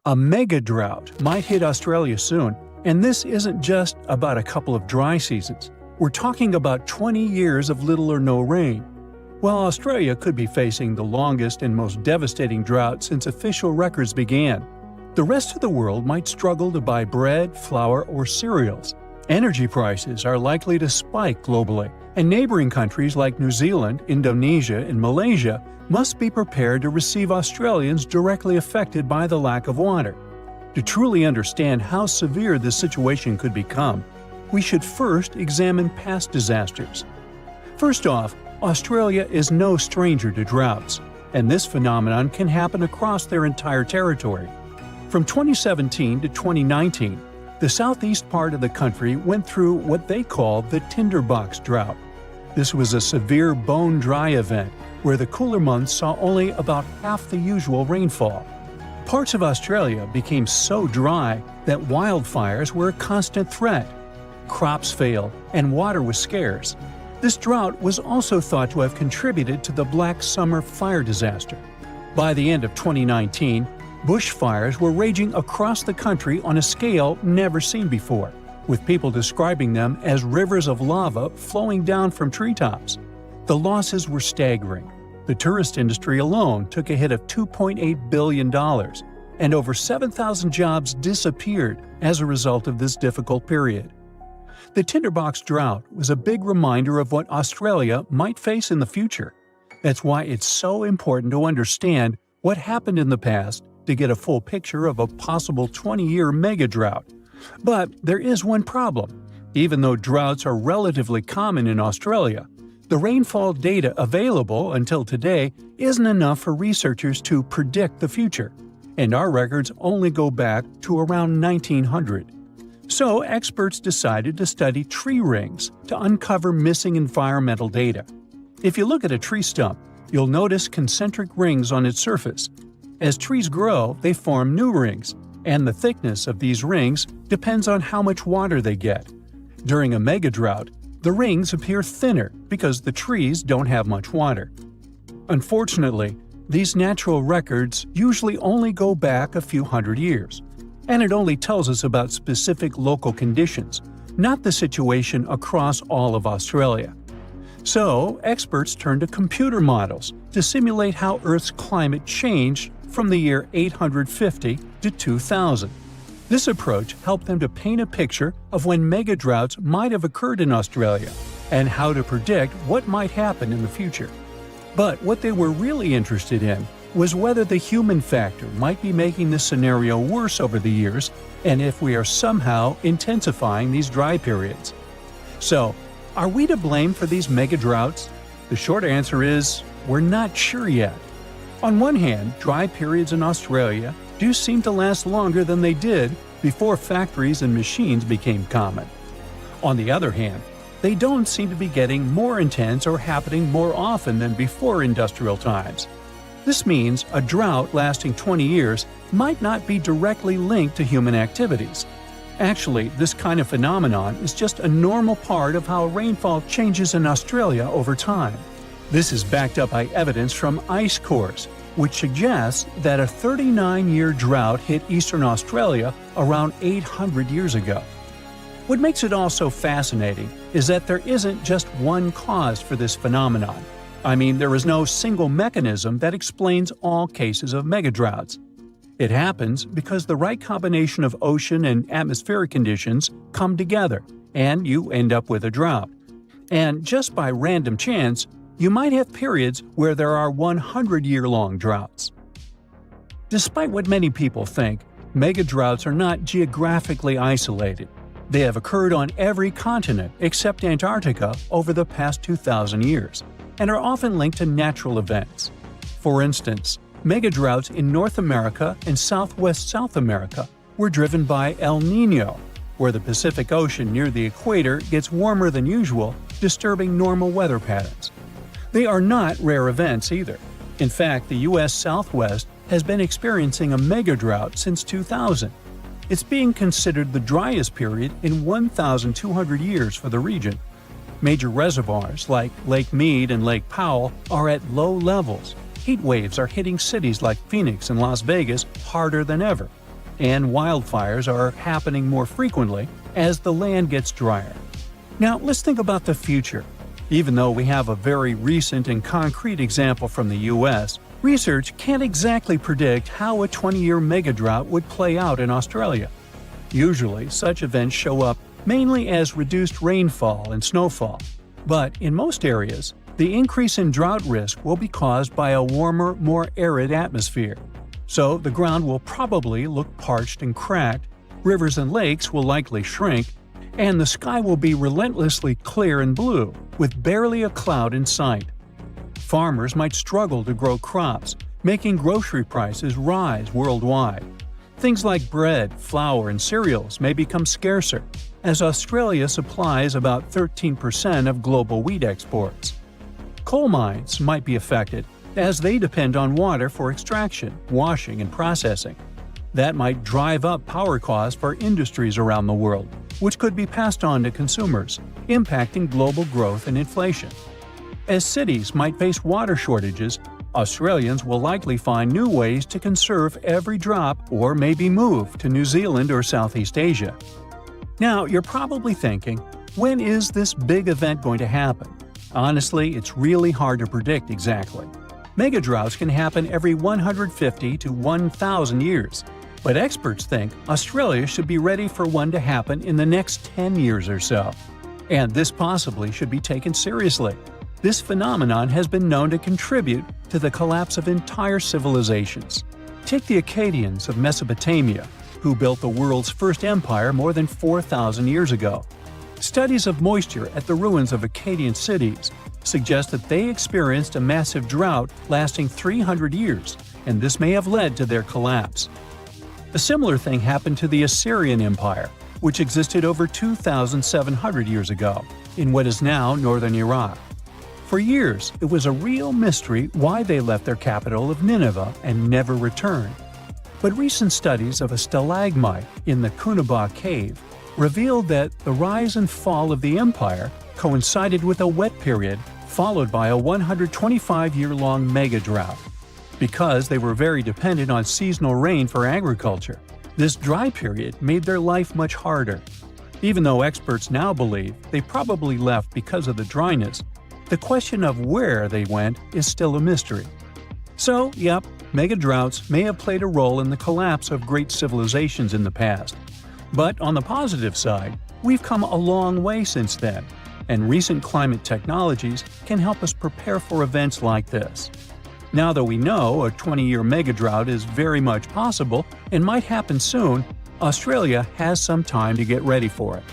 A mega-drought might hit Australia soon, and this isn't just about a couple of dry seasons. We're talking about 20 years of little or no rain. While Australia could be facing the longest and most devastating drought since official records began, the rest of the world might struggle to buy bread, flour, or cereals. Energy prices are likely to spike globally, and neighboring countries like New Zealand, Indonesia, and Malaysia must be prepared to receive Australians directly affected by the lack of water. To truly understand how severe this situation could become, we should first examine past disasters. First off, Australia is no stranger to droughts, and this phenomenon can happen across their entire territory. From 2017 to 2019, the southeast part of the country went through what they call the tinderbox drought. This was a severe bone-dry event where the cooler months saw only about half the usual rainfall. Parts of Australia became so dry that wildfires were a constant threat. Crops failed, and water was scarce. This drought was also thought to have contributed to the Black Summer fire disaster. By the end of 2019, bushfires were raging across the country on a scale never seen before, with people describing them as rivers of lava flowing down from treetops. The losses were staggering. The tourist industry alone took a hit of $2.8 billion, and over 7,000 jobs disappeared as a result of this difficult period. The tinderbox drought was a big reminder of what Australia might face in the future. That's why it's so important to understand what happened in the past to get a full picture of a possible 20-year mega-drought. But there is one problem. Even though droughts are relatively common in Australia, the rainfall data available until today isn't enough for researchers to predict the future, and our records only go back to around 1900. So experts decided to study tree rings to uncover missing environmental data. If you look at a tree stump, you'll notice concentric rings on its surface. As trees grow, they form new rings, and the thickness of these rings depends on how much water they get. During a mega-drought, the rings appear thinner because the trees don't have much water. Unfortunately, these natural records usually only go back a few hundred years, and it only tells us about specific local conditions, not the situation across all of Australia. So, experts turn to computer models to simulate how Earth's climate changed from the year 850 to 2000. This approach helped them to paint a picture of when megadroughts might have occurred in Australia and how to predict what might happen in the future. But what they were really interested in was whether the human factor might be making this scenario worse over the years and if we are somehow intensifying these dry periods. So, are we to blame for these megadroughts? The short answer is, we're not sure yet. On one hand, dry periods in Australia do seem to last longer than they did before factories and machines became common. On the other hand, they don't seem to be getting more intense or happening more often than before industrial times. This means a drought lasting 20 years might not be directly linked to human activities. Actually, this kind of phenomenon is just a normal part of how rainfall changes in Australia over time. This is backed up by evidence from ice cores, which suggests that a 39-year drought hit eastern Australia around 800 years ago. What makes it all so fascinating is that there isn't just one cause for this phenomenon. I mean, there is no single mechanism that explains all cases of megadroughts. It happens because the right combination of ocean and atmospheric conditions come together, and you end up with a drought. And just by random chance, you might have periods where there are 100-year-long droughts. Despite what many people think, megadroughts are not geographically isolated. They have occurred on every continent except Antarctica over the past 2,000 years, and are often linked to natural events. For instance, megadroughts in North America and Southwest South America were driven by El Niño, where the Pacific Ocean near the equator gets warmer than usual, disturbing normal weather patterns. They are not rare events either. In fact, the U.S. Southwest has been experiencing a megadrought since 2000. It's being considered the driest period in 1,200 years for the region. Major reservoirs like Lake Mead and Lake Powell are at low levels. Heat waves are hitting cities like Phoenix and Las Vegas harder than ever. and wildfires are happening more frequently as the land gets drier. Now, let's think about the future. Even though we have a very recent and concrete example from the US, research can't exactly predict how a 20-year megadrought would play out in Australia. Usually, such events show up mainly as reduced rainfall and snowfall. But in most areas, the increase in drought risk will be caused by a warmer, more arid atmosphere. So the ground will probably look parched and cracked, rivers and lakes will likely shrink, and the sky will be relentlessly clear and blue, with barely a cloud in sight. Farmers might struggle to grow crops, making grocery prices rise worldwide. Things like bread, flour, and cereals may become scarcer, as Australia supplies about 13% of global wheat exports. Coal mines might be affected, as they depend on water for extraction, washing, and processing. That might drive up power costs for industries around the world, which could be passed on to consumers, impacting global growth and inflation. As cities might face water shortages, Australians will likely find new ways to conserve every drop or maybe move to New Zealand or Southeast Asia. Now, you're probably thinking, when is this big event going to happen? Honestly, it's really hard to predict exactly. Megadroughts can happen every 150 to 1,000 years, but experts think Australia should be ready for one to happen in the next 10 years or so. And this possibly should be taken seriously. This phenomenon has been known to contribute to the collapse of entire civilizations. Take the Akkadians of Mesopotamia, who built the world's first empire more than 4,000 years ago. Studies of moisture at the ruins of Akkadian cities suggest that they experienced a massive drought lasting 300 years, and this may have led to their collapse. A similar thing happened to the Assyrian Empire, which existed over 2,700 years ago, in what is now northern Iraq. For years, it was a real mystery why they left their capital of Nineveh and never returned. But recent studies of a stalagmite in the Cunaba cave revealed that the rise and fall of the empire coincided with a wet period followed by a 125-year-long megadrought. Because they were very dependent on seasonal rain for agriculture, this dry period made their life much harder. Even though experts now believe they probably left because of the dryness, the question of where they went is still a mystery. So, yep, megadroughts may have played a role in the collapse of great civilizations in the past. But on the positive side, we've come a long way since then, and recent climate technologies can help us prepare for events like this. Now that we know a 20-year megadrought is very much possible and might happen soon, Australia has some time to get ready for it.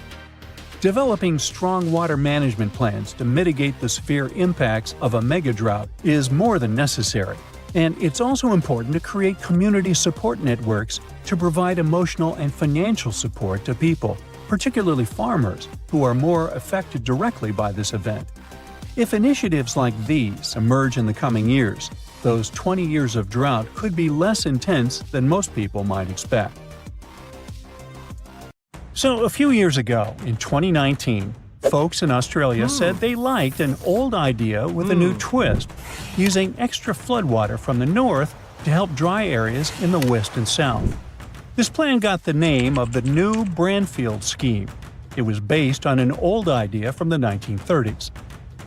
Developing strong water management plans to mitigate the severe impacts of a megadrought is more than necessary, and it's also important to create community support networks to provide emotional and financial support to people, particularly farmers, who are more affected directly by this event. If initiatives like these emerge in the coming years, those 20 years of drought could be less intense than most people might expect. So, a few years ago, in 2019, folks in Australia said they liked an old idea with a new twist, using extra floodwater from the north to help dry areas in the west and south. This plan got the name of the new Bradfield scheme. It was based on an old idea from the 1930s.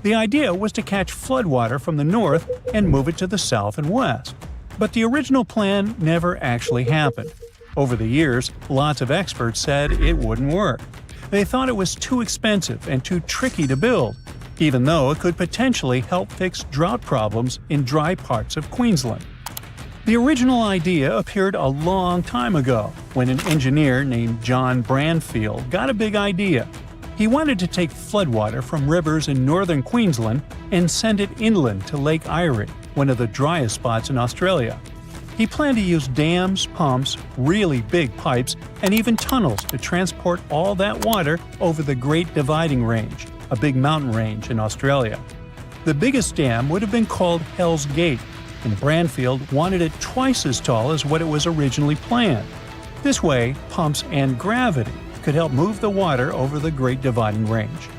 The idea was to catch floodwater from the north and move it to the south and west. But the original plan never actually happened. Over the years, lots of experts said it wouldn't work. They thought it was too expensive and too tricky to build, even though it could potentially help fix drought problems in dry parts of Queensland. The original idea appeared a long time ago, when an engineer named John Bradfield got a big idea. He wanted to take floodwater from rivers in northern Queensland and send it inland to Lake Erie, one of the driest spots in Australia. He planned to use dams, pumps, really big pipes, and even tunnels to transport all that water over the Great Dividing Range, a big mountain range in Australia. The biggest dam would have been called Hell's Gate, and Bradfield wanted it twice as tall as what it was originally planned. This way, pumps and gravity could help move the water over the Great Dividing Range.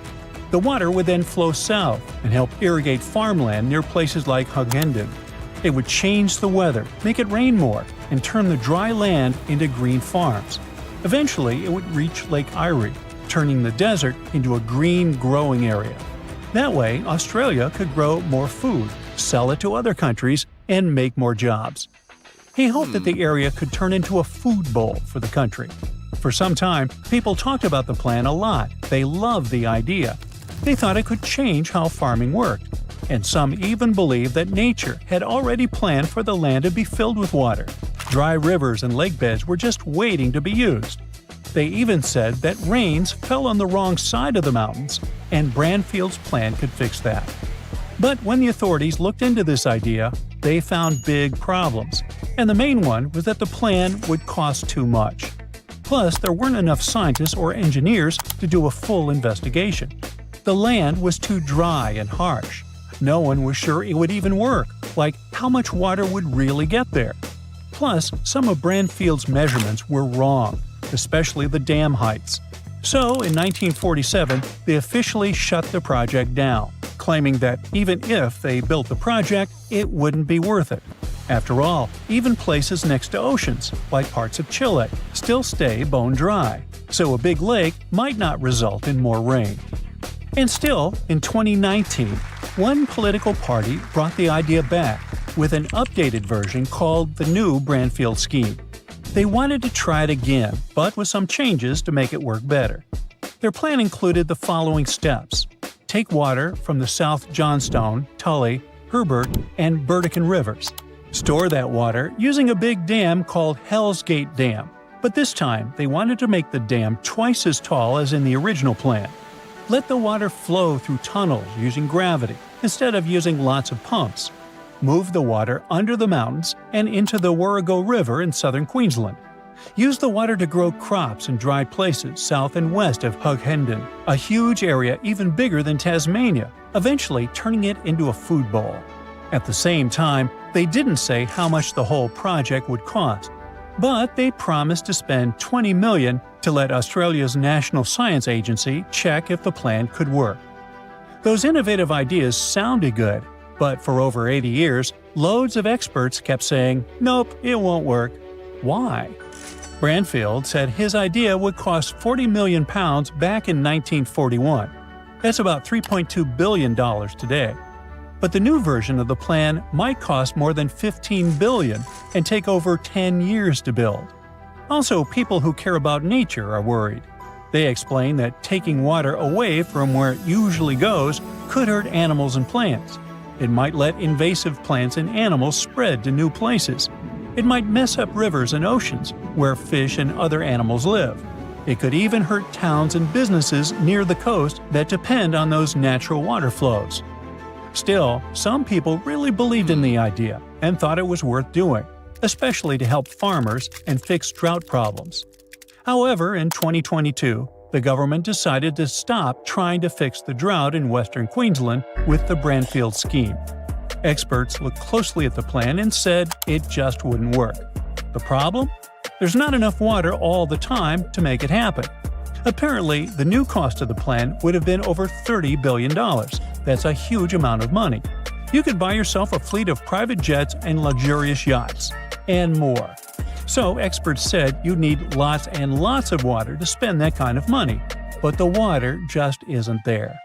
The water would then flow south and help irrigate farmland near places like Hughenden. It would change the weather, make it rain more, and turn the dry land into green farms. Eventually, it would reach Lake Erie, turning the desert into a green growing area. That way, Australia could grow more food, sell it to other countries, and make more jobs. He hoped that the area could turn into a food bowl for the country. For some time, people talked about the plan a lot. They loved the idea. They thought it could change how farming worked. And some even believed that nature had already planned for the land to be filled with water. Dry rivers and lake beds were just waiting to be used. They even said that rains fell on the wrong side of the mountains, and Bradfield's plan could fix that. But when the authorities looked into this idea, they found big problems. And the main one was that the plan would cost too much. Plus, there weren't enough scientists or engineers to do a full investigation. The land was too dry and harsh. No one was sure it would even work, like how much water would really get there. Plus, some of Bradfield's measurements were wrong, especially the dam heights. So, in 1947, they officially shut the project down, claiming that even if they built the project, it wouldn't be worth it. After all, even places next to oceans, like parts of Chile, still stay bone dry, so a big lake might not result in more rain. And still, in 2019, one political party brought the idea back with an updated version called the new Bradfield scheme. They wanted to try it again, but with some changes to make it work better. Their plan included the following steps. Take water from the South Johnstone, Tully, Herbert, and Burdekin rivers. Store that water using a big dam called Hell's Gate Dam, but this time they wanted to make the dam twice as tall as in the original plan. Let the water flow through tunnels using gravity instead of using lots of pumps. Move the water under the mountains and into the Warrego River in southern Queensland. Use the water to grow crops in dry places south and west of Hughenden, a huge area even bigger than Tasmania, eventually turning it into a food bowl. At the same time, they didn't say how much the whole project would cost, but they promised to spend $20 million to let Australia's National Science Agency check if the plan could work. Those innovative ideas sounded good, but for over 80 years, loads of experts kept saying, "Nope, it won't work." Why? Bradfield said his idea would cost £40 million back in 1941. That's about $3.2 billion today. But the new version of the plan might cost more than $15 billion and take over 10 years to build. Also, people who care about nature are worried. They explain that taking water away from where it usually goes could hurt animals and plants. It might let invasive plants and animals spread to new places. It might mess up rivers and oceans, where fish and other animals live. It could even hurt towns and businesses near the coast that depend on those natural water flows. Still, some people really believed in the idea and thought it was worth doing, especially to help farmers and fix drought problems. However, in 2022, the government decided to stop trying to fix the drought in western Queensland with the Bradfield scheme. Experts looked closely at the plan and said it just wouldn't work. The problem? There's not enough water all the time to make it happen. Apparently, the new cost of the plan would have been over $30 billion. That's a huge amount of money. You could buy yourself a fleet of private jets and luxurious yachts, and more. So experts said you'd need lots and lots of water to spend that kind of money, but the water just isn't there.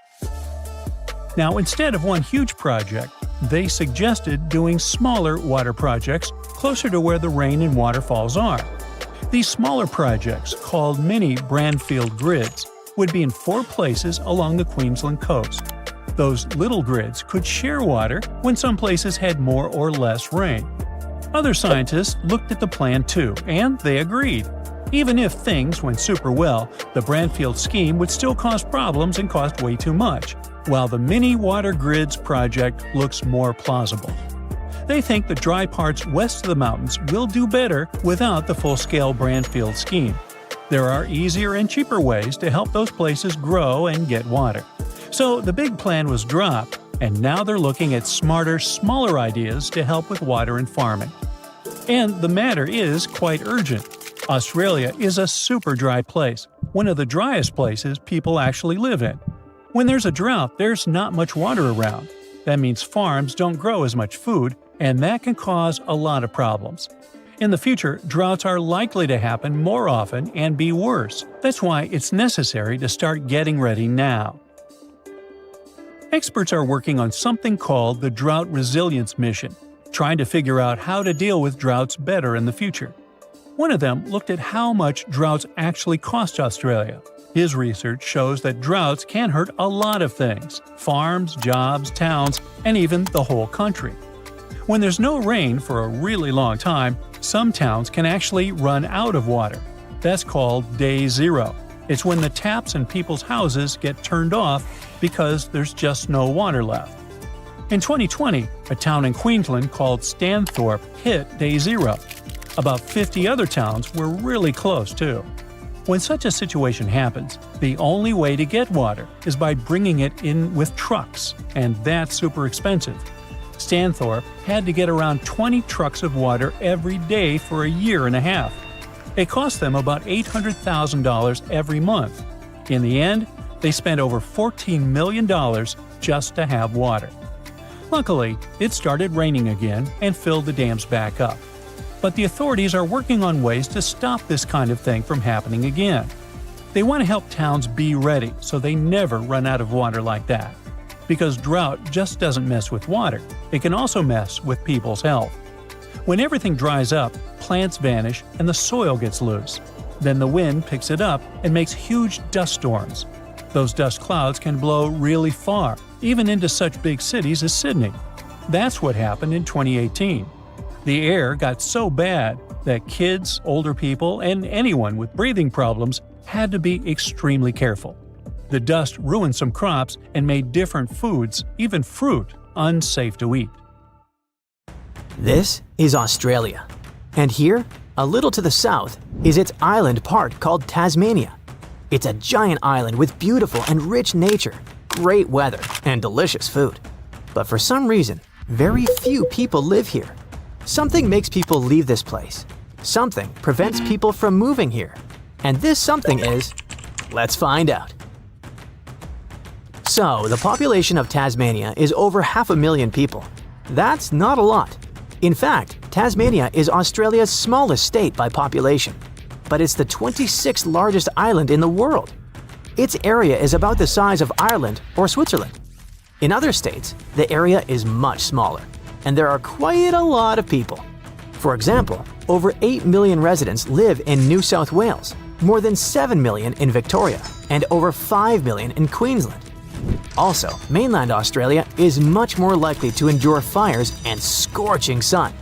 Now, instead of one huge project, they suggested doing smaller water projects closer to where the rain and waterfalls are. These smaller projects, called mini Bradfield grids, would be in 4 places along the Queensland coast. Those little grids could share water when some places had more or less rain. Other scientists looked at the plan too, and they agreed. Even if things went super well, the Bradfield scheme would still cause problems and cost way too much, while the mini water grids project looks more plausible. They think the dry parts west of the mountains will do better without the full-scale Bradfield scheme. There are easier and cheaper ways to help those places grow and get water. So the big plan was dropped, and now they're looking at smarter, smaller ideas to help with water and farming. And the matter is quite urgent. Australia is a super dry place, one of the driest places people actually live in. When there's a drought, there's not much water around. That means farms don't grow as much food, and that can cause a lot of problems. In the future, droughts are likely to happen more often and be worse. That's why it's necessary to start getting ready now. Experts are working on something called the Drought Resilience Mission, trying to figure out how to deal with droughts better in the future. One of them looked at how much droughts actually cost Australia. His research shows that droughts can hurt a lot of things – farms, jobs, towns, and even the whole country. When there's no rain for a really long time, some towns can actually run out of water. That's called day zero. It's when the taps in people's houses get turned off because there's just no water left. In 2020, a town in Queensland called Stanthorpe hit day zero. About 50 other towns were really close too. When such a situation happens, the only way to get water is by bringing it in with trucks, and that's super expensive. Stanthorpe had to get around 20 trucks of water every day for a year and a half. It cost them about $800,000 every month. In the end, they spent over $14 million just to have water. Luckily, it started raining again and filled the dams back up. But the authorities are working on ways to stop this kind of thing from happening again. They want to help towns be ready so they never run out of water like that. Because drought just doesn't mess with water, it can also mess with people's health. When everything dries up, plants vanish and the soil gets loose. Then the wind picks it up and makes huge dust storms. Those dust clouds can blow really far, even into such big cities as Sydney. That's what happened in 2018. The air got so bad that kids, older people, and anyone with breathing problems had to be extremely careful. The dust ruined some crops and made different foods, even fruit, unsafe to eat. This is Australia. And here, a little to the south, is its island part called Tasmania. It's a giant island with beautiful and rich nature, great weather, and delicious food. But for some reason, very few people live here. Something makes people leave this place. Something prevents people from moving here. And this something is… let's find out. So, the population of Tasmania is over 500,000 people. That's not a lot. In fact, Tasmania is Australia's smallest state by population, but it's the 26th largest island in the world. Its area is about the size of Ireland or Switzerland. In other states, the area is much smaller, and there are quite a lot of people. For example, over 8 million residents live in New South Wales, more than 7 million in Victoria, and over 5 million in Queensland. Also, mainland Australia is much more likely to endure fires and scorching sun.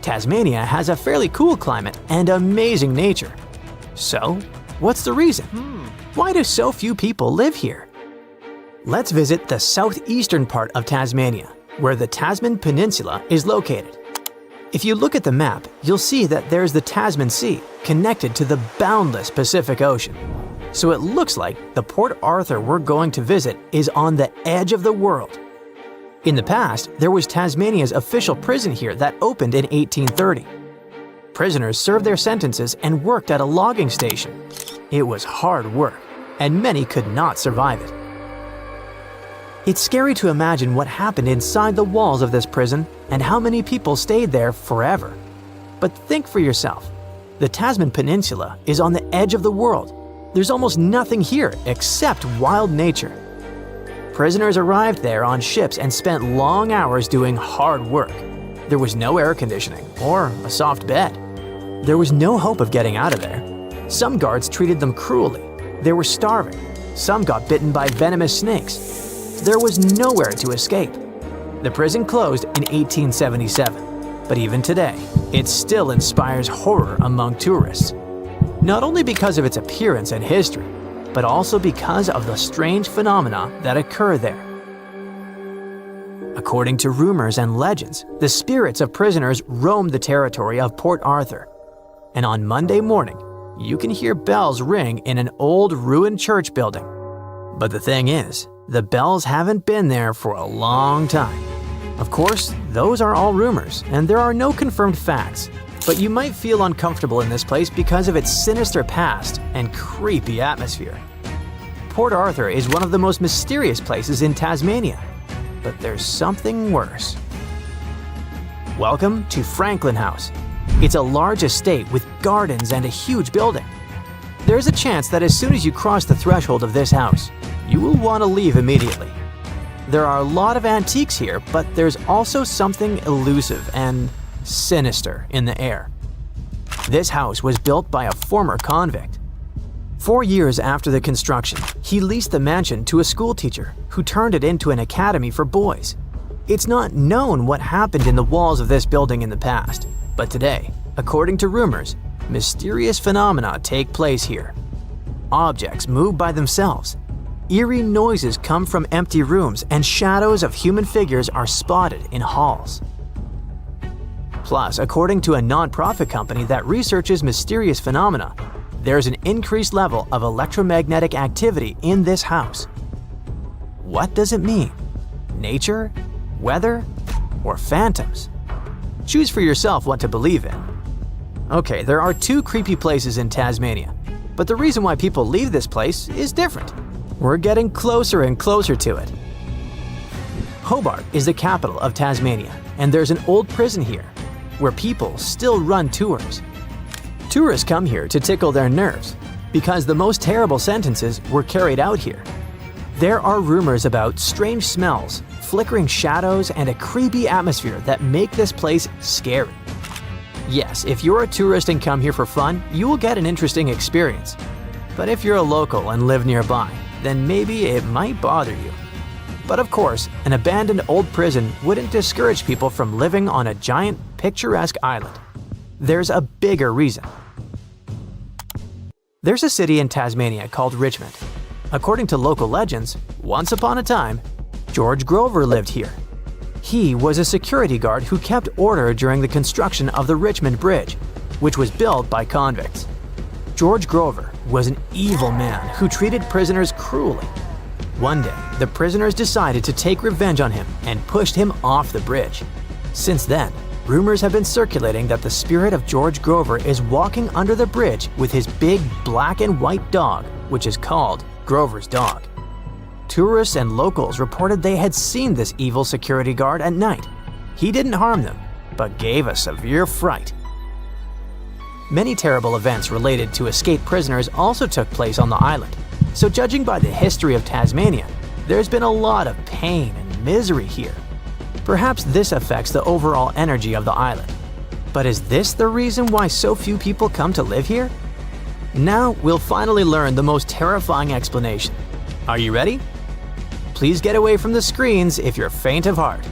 Tasmania has a fairly cool climate and amazing nature. So, what's the reason? Why do so few people live here? Let's visit the southeastern part of Tasmania, where the Tasman Peninsula is located. If you look at the map, you'll see that there's the Tasman Sea connected to the boundless Pacific Ocean. So it looks like the Port Arthur we're going to visit is on the edge of the world. In the past, there was Tasmania's official prison here that opened in 1830. Prisoners served their sentences and worked at a logging station. It was hard work, and many could not survive it. It's scary to imagine what happened inside the walls of this prison and how many people stayed there forever. But think for yourself. The Tasman Peninsula is on the edge of the world. There's almost nothing here except wild nature. Prisoners arrived there on ships and spent long hours doing hard work. There was no air conditioning or a soft bed. There was no hope of getting out of there. Some guards treated them cruelly. They were starving. Some got bitten by venomous snakes. There was nowhere to escape. The prison closed in 1877, but even today, it still inspires horror among tourists. Not only because of its appearance and history, but also because of the strange phenomena that occur there. According to rumors and legends, the spirits of prisoners roam the territory of Port Arthur. And on Monday morning, you can hear bells ring in an old ruined church building. But the thing is, the bells haven't been there for a long time. Of course, those are all rumors, and there are no confirmed facts. But you might feel uncomfortable in this place because of its sinister past and creepy atmosphere. Port Arthur is one of the most mysterious places in Tasmania. But there's something worse. Welcome to Franklin House. It's a large estate with gardens and a huge building. There's a chance that as soon as you cross the threshold of this house, you will want to leave immediately. There are a lot of antiques here, but there's also something elusive and sinister in the air. This house was built by a former convict. 4 years after the construction, he leased the mansion to a schoolteacher who turned it into an academy for boys. It's not known what happened in the walls of this building in the past, but today, according to rumors, mysterious phenomena take place here. Objects move by themselves. Eerie noises come from empty rooms, and shadows of human figures are spotted in halls. Plus, according to a non-profit company that researches mysterious phenomena, there's an increased level of electromagnetic activity in this house. What does it mean? Nature? Weather? Or phantoms? Choose for yourself what to believe in. Okay, there are 2 creepy places in Tasmania, but the reason why people leave this place is different. We're getting closer and closer to it. Hobart is the capital of Tasmania, and there's an old prison here, where people still run tours. Tourists come here to tickle their nerves, because the most terrible sentences were carried out here. There are rumors about strange smells, flickering shadows, and a creepy atmosphere that make this place scary. Yes, if you're a tourist and come here for fun, you will get an interesting experience. But if you're a local and live nearby, then maybe it might bother you. But of course, an abandoned old prison wouldn't discourage people from living on a giant, picturesque island. There's a bigger reason. There's a city in Tasmania called Richmond. According to local legends, once upon a time, George Grover lived here. He was a security guard who kept order during the construction of the Richmond Bridge, which was built by convicts. George Grover was an evil man who treated prisoners cruelly. One day, the prisoners decided to take revenge on him and pushed him off the bridge. Since then, rumors have been circulating that the spirit of George Grover is walking under the bridge with his big black and white dog, which is called Grover's dog. Tourists and locals reported they had seen this evil security guard at night. He didn't harm them, but gave a severe fright. Many terrible events related to escaped prisoners also took place on the island, so judging by the history of Tasmania, there's been a lot of pain and misery here. Perhaps this affects the overall energy of the island. But is this the reason why so few people come to live here? Now we'll finally learn the most terrifying explanation. Are you ready? Please get away from the screens if you're faint of heart.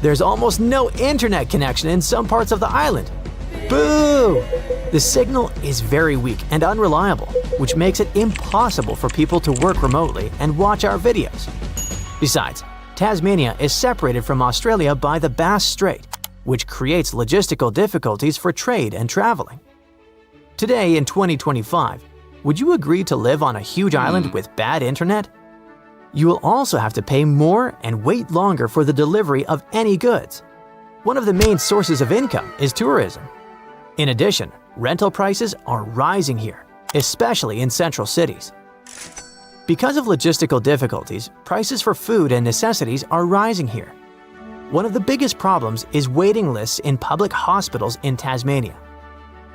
There's almost no internet connection in some parts of the island. Boo! The signal is very weak and unreliable, which makes it impossible for people to work remotely and watch our videos. Besides, Tasmania is separated from Australia by the Bass Strait, which creates logistical difficulties for trade and traveling. Today in 2025, would you agree to live on a huge island with bad internet? You will also have to pay more and wait longer for the delivery of any goods. One of the main sources of income is tourism. In addition, rental prices are rising here, especially in central cities. Because of logistical difficulties, prices for food and necessities are rising here. One of the biggest problems is waiting lists in public hospitals in Tasmania.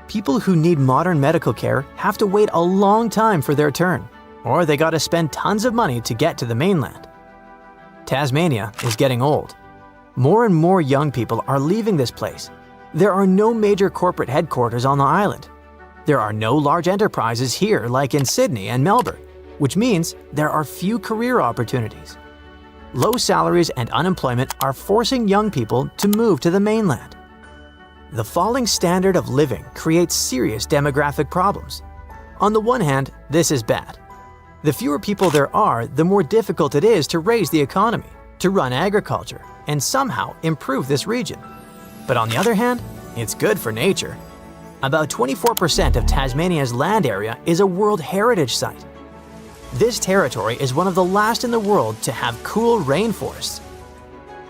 People who need modern medical care have to wait a long time for their turn, or they gotta spend tons of money to get to the mainland. Tasmania is getting old. More and more young people are leaving this place. There are no major corporate headquarters on the island. There are no large enterprises here like in Sydney and Melbourne, which means there are few career opportunities. Low salaries and unemployment are forcing young people to move to the mainland. The falling standard of living creates serious demographic problems. On the one hand, this is bad. The fewer people there are, the more difficult it is to raise the economy, to run agriculture, and somehow improve this region. But on the other hand, it's good for nature. About 24% of Tasmania's land area is a World Heritage Site. This territory is one of the last in the world to have cool rainforests.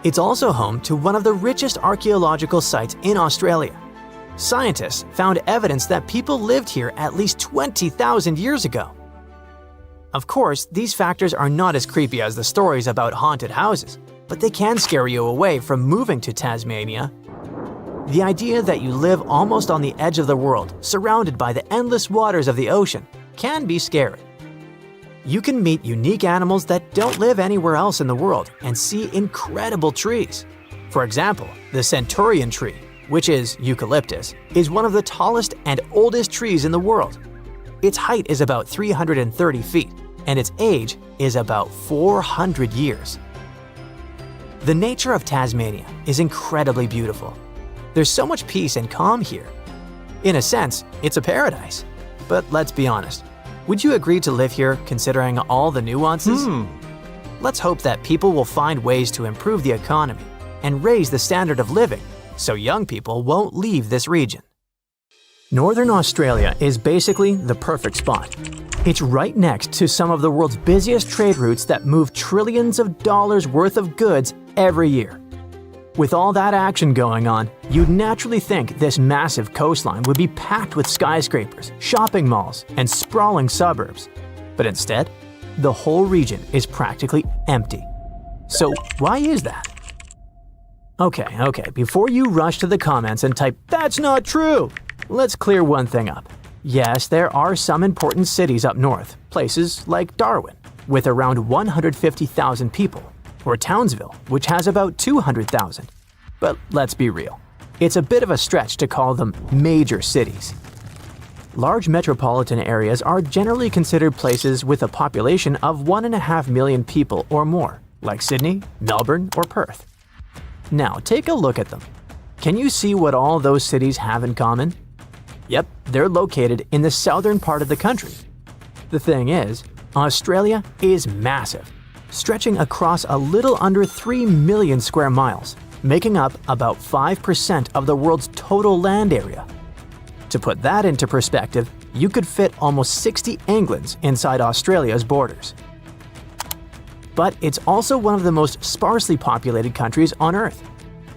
It's also home to one of the richest archaeological sites in Australia. Scientists found evidence that people lived here at least 20,000 years ago. Of course, these factors are not as creepy as the stories about haunted houses. but they can scare you away from moving to Tasmania. The idea that you live almost on the edge of the world, surrounded by the endless waters of the ocean, can be scary. You can meet unique animals that don't live anywhere else in the world and see incredible trees. For example, the Centurion tree, which is eucalyptus, is one of the tallest and oldest trees in the world. Its height is about 330 feet, and its age is about 400 years. The nature of Tasmania is incredibly beautiful. There's so much peace and calm here. In a sense, it's a paradise. But let's be honest, would you agree to live here considering all the nuances? Let's hope that people will find ways to improve the economy and raise the standard of living so young people won't leave this region. Northern Australia is basically the perfect spot. It's right next to some of the world's busiest trade routes that move trillions of dollars worth of goods every year. With all that action going on, you'd naturally think this massive coastline would be packed with skyscrapers, shopping malls, and sprawling suburbs. But instead, the whole region is practically empty. So why is that? Okay, before you rush to the comments and type, "That's not true," let's clear one thing up. Yes, there are some important cities up north, places like Darwin, with around 150,000 people, or Townsville, which has about 200,000. But let's be real, it's a bit of a stretch to call them major cities. Large metropolitan areas are generally considered places with a population of 1.5 million people or more, like Sydney, Melbourne, or Perth. Now take a look at them. Can you see what all those cities have in common? Yep, they're located in the southern part of the country. The thing is, Australia is massive, stretching across a little under 3 million square miles, making up about 5% of the world's total land area. To put that into perspective, you could fit almost 60 Englands inside Australia's borders. But it's also one of the most sparsely populated countries on Earth.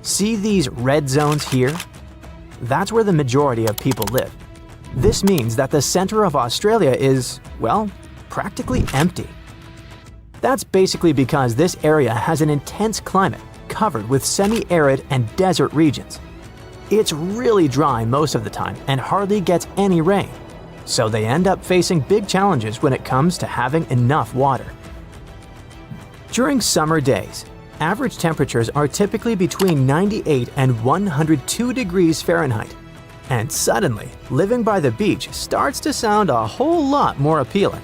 See these red zones here? That's where the majority of people live. This means that the center of Australia is, well, practically empty. That's basically because this area has an intense climate covered with semi-arid and desert regions. It's really dry most of the time and hardly gets any rain, so they end up facing big challenges when it comes to having enough water. During summer days, average temperatures are typically between 98 and 102 degrees Fahrenheit, and suddenly, living by the beach starts to sound a whole lot more appealing.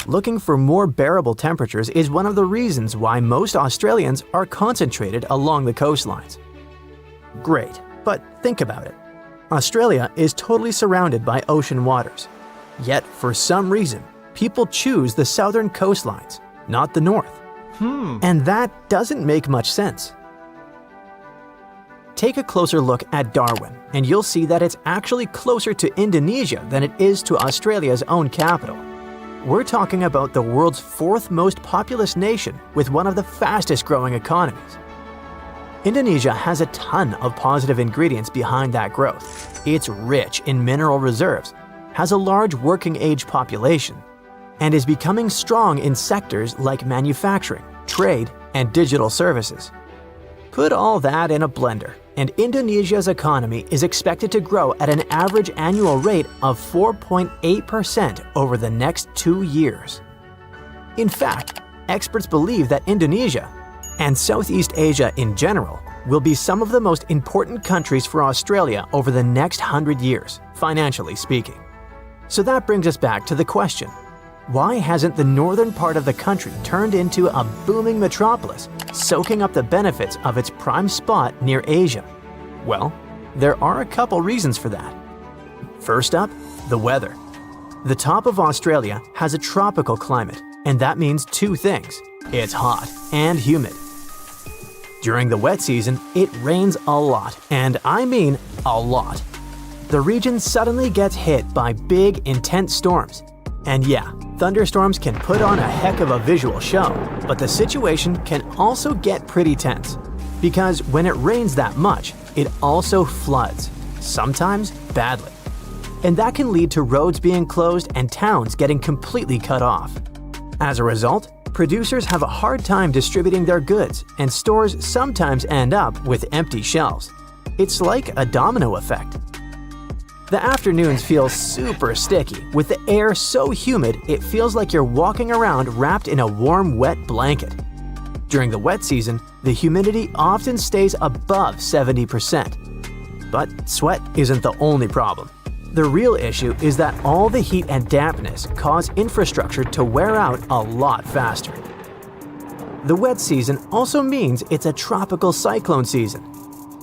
Looking for more bearable temperatures is one of the reasons why most Australians are concentrated along the coastlines. Great, but think about it. Australia is totally surrounded by ocean waters. Yet, for some reason, people choose the southern coastlines, not the north. And that doesn't make much sense. Take a closer look at Darwin, and you'll see that it's actually closer to Indonesia than it is to Australia's own capital. We're talking about the world's fourth most populous nation with one of the fastest growing economies. Indonesia has a ton of positive ingredients behind that growth. It's rich in mineral reserves, has a large working age population, and is becoming strong in sectors like manufacturing, trade, and digital services. Put all that in a blender, and Indonesia's economy is expected to grow at an average annual rate of 4.8% over the next 2 years. In fact, experts believe that Indonesia, and Southeast Asia in general, will be some of the most important countries for Australia over the next 100 years, financially speaking. So that brings us back to the question: why hasn't the northern part of the country turned into a booming metropolis, soaking up the benefits of its prime spot near Asia? Well, there are a couple reasons for that. First up, the weather. The top of Australia has a tropical climate, and that means two things: it's hot and humid. During the wet season, it rains a lot, and I mean a lot. The region suddenly gets hit by big, intense storms. And yeah, thunderstorms can put on a heck of a visual show, but the situation can also get pretty tense. Because when it rains that much, it also floods, sometimes badly. And that can lead to roads being closed and towns getting completely cut off. As a result, producers have a hard time distributing their goods, and stores sometimes end up with empty shelves. It's like a domino effect. The afternoons feel super sticky, with the air so humid it feels like you're walking around wrapped in a warm, wet blanket. During the wet season, the humidity often stays above 70%. But sweat isn't the only problem. The real issue is that all the heat and dampness cause infrastructure to wear out a lot faster. The wet season also means it's a tropical cyclone season.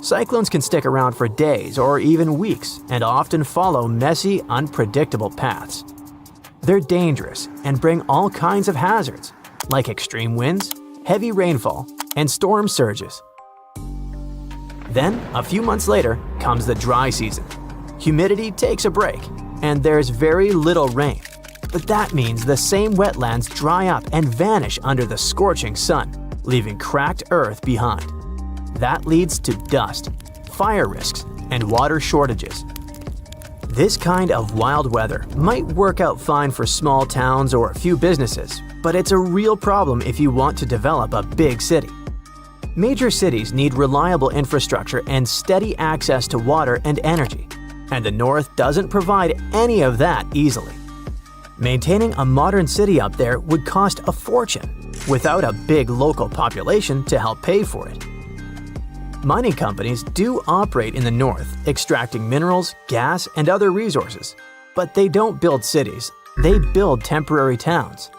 Cyclones can stick around for days or even weeks and often follow messy, unpredictable paths. They're dangerous and bring all kinds of hazards, like extreme winds, heavy rainfall, and storm surges. Then, a few months later, comes the dry season. Humidity takes a break, and there's very little rain. But that means the same wetlands dry up and vanish under the scorching sun, leaving cracked earth behind. That leads to dust, fire risks, and water shortages. This kind of wild weather might work out fine for small towns or a few businesses, but it's a real problem if you want to develop a big city. Major cities need reliable infrastructure and steady access to water and energy, and the North doesn't provide any of that easily. Maintaining a modern city up there would cost a fortune, without a big local population to help pay for it. Mining companies do operate in the North, extracting minerals, gas, and other resources. But they don't build cities, they build temporary towns.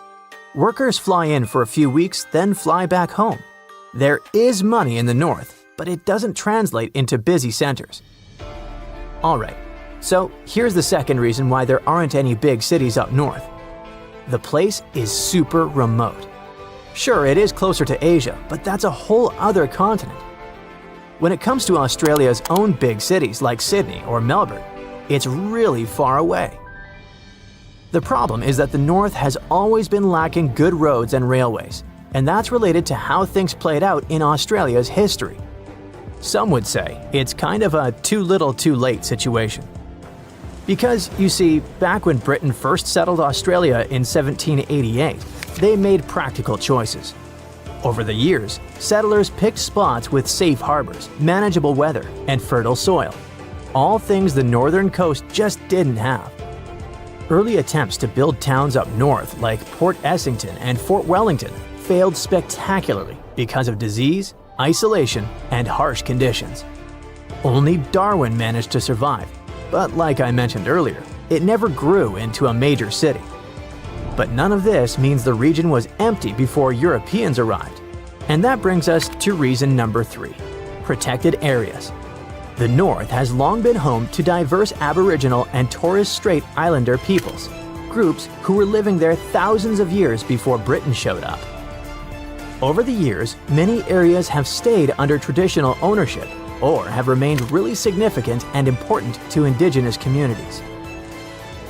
Workers fly in for a few weeks, then fly back home. There is money in the North, but it doesn't translate into busy centers. Alright, so here's the second reason why there aren't any big cities up north. The place is super remote. Sure, it is closer to Asia, but that's a whole other continent. When it comes to Australia's own big cities like Sydney or Melbourne, it's really far away. The problem is that the North has always been lacking good roads and railways, and that's related to how things played out in Australia's history. Some would say it's kind of a too little too late situation. Because, you see, back when Britain first settled Australia in 1788, they made practical choices. Over the years, settlers picked spots with safe harbors, manageable weather, and fertile soil. All things the northern coast just didn't have. Early attempts to build towns up north like Port Essington and Fort Wellington failed spectacularly because of disease, isolation, and harsh conditions. Only Darwin managed to survive, but like I mentioned earlier, it never grew into a major city. But none of this means the region was empty before Europeans arrived. And that brings us to reason number 3, protected areas. The North has long been home to diverse Aboriginal and Torres Strait Islander peoples, groups who were living there thousands of years before Britain showed up. Over the years, many areas have stayed under traditional ownership or have remained really significant and important to Indigenous communities.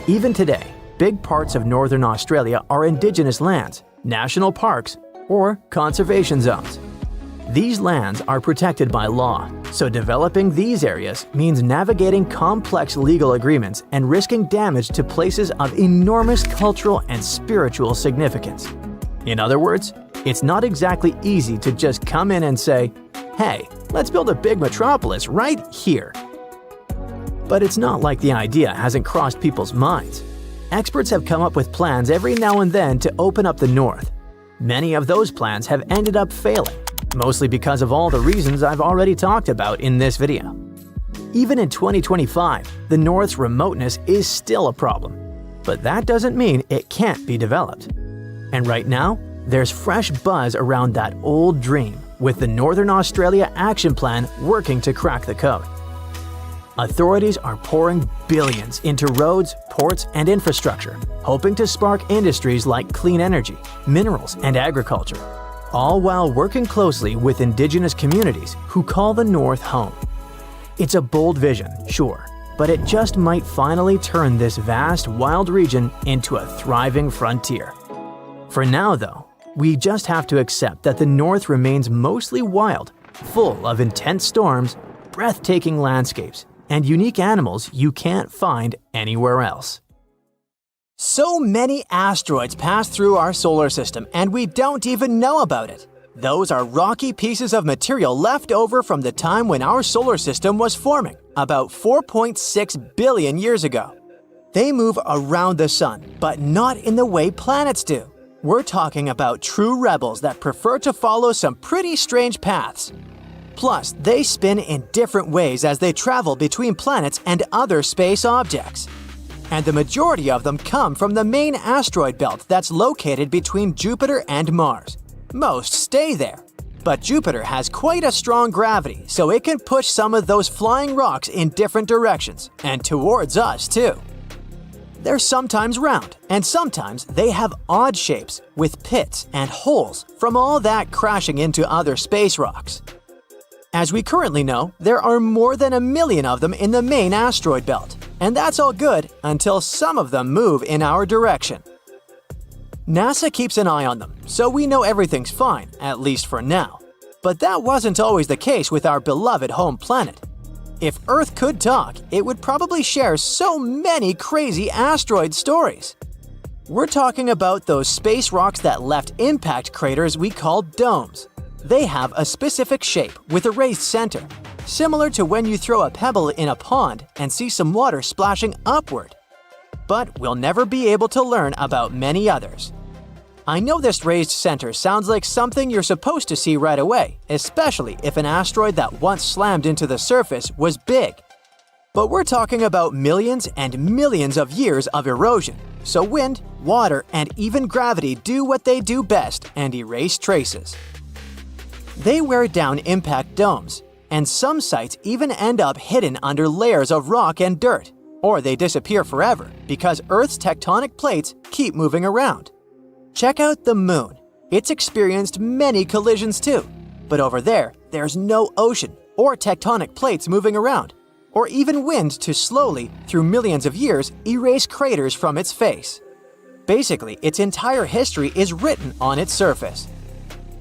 Even today, big parts of northern Australia are Indigenous lands, national parks, or conservation zones. These lands are protected by law, so developing these areas means navigating complex legal agreements and risking damage to places of enormous cultural and spiritual significance. In other words, it's not exactly easy to just come in and say, "Hey, let's build a big metropolis right here." But it's not like the idea hasn't crossed people's minds. Experts have come up with plans every now and then to open up the North. Many of those plans have ended up failing, mostly because of all the reasons I've already talked about in this video. Even in 2025, the North's remoteness is still a problem, but that doesn't mean it can't be developed. And right now, there's fresh buzz around that old dream, with the Northern Australia Action Plan working to crack the code. Authorities are pouring billions into roads, ports, and infrastructure, hoping to spark industries like clean energy, minerals, and agriculture, all while working closely with Indigenous communities who call the North home. It's a bold vision, sure, but it just might finally turn this vast, wild region into a thriving frontier. For now, though, we just have to accept that the North remains mostly wild, full of intense storms, breathtaking landscapes, and unique animals you can't find anywhere else. So many asteroids pass through our solar system and we don't even know about it. Those are rocky pieces of material left over from the time when our solar system was forming, about 4.6 billion years ago. They move around the sun, but not in the way planets do. We're talking about true rebels that prefer to follow some pretty strange paths. Plus, they spin in different ways as they travel between planets and other space objects. And the majority of them come from the main asteroid belt that's located between Jupiter and Mars. Most stay there. But Jupiter has quite a strong gravity, so it can push some of those flying rocks in different directions, and towards us too. They're sometimes round, and sometimes they have odd shapes, with pits and holes from all that crashing into other space rocks. As we currently know, there are more than 1 million of them in the main asteroid belt, and that's all good until some of them move in our direction. NASA keeps an eye on them, so we know everything's fine, at least for now. But that wasn't always the case with our beloved home planet. If Earth could talk, it would probably share so many crazy asteroid stories. We're talking about those space rocks that left impact craters we call domes. They have a specific shape with a raised center, similar to when you throw a pebble in a pond and see some water splashing upward. But we'll never be able to learn about many others. I know this raised center sounds like something you're supposed to see right away, especially if an asteroid that once slammed into the surface was big. But we're talking about millions and millions of years of erosion, so wind, water, and even gravity do what they do best and erase traces. They wear down impact domes, and some sites even end up hidden under layers of rock and dirt, or they disappear forever because Earth's tectonic plates keep moving around. Check out the Moon. It's experienced many collisions too, but over there, there's no ocean or tectonic plates moving around, or even wind to slowly, through millions of years, erase craters from its face. Basically, its entire history is written on its surface.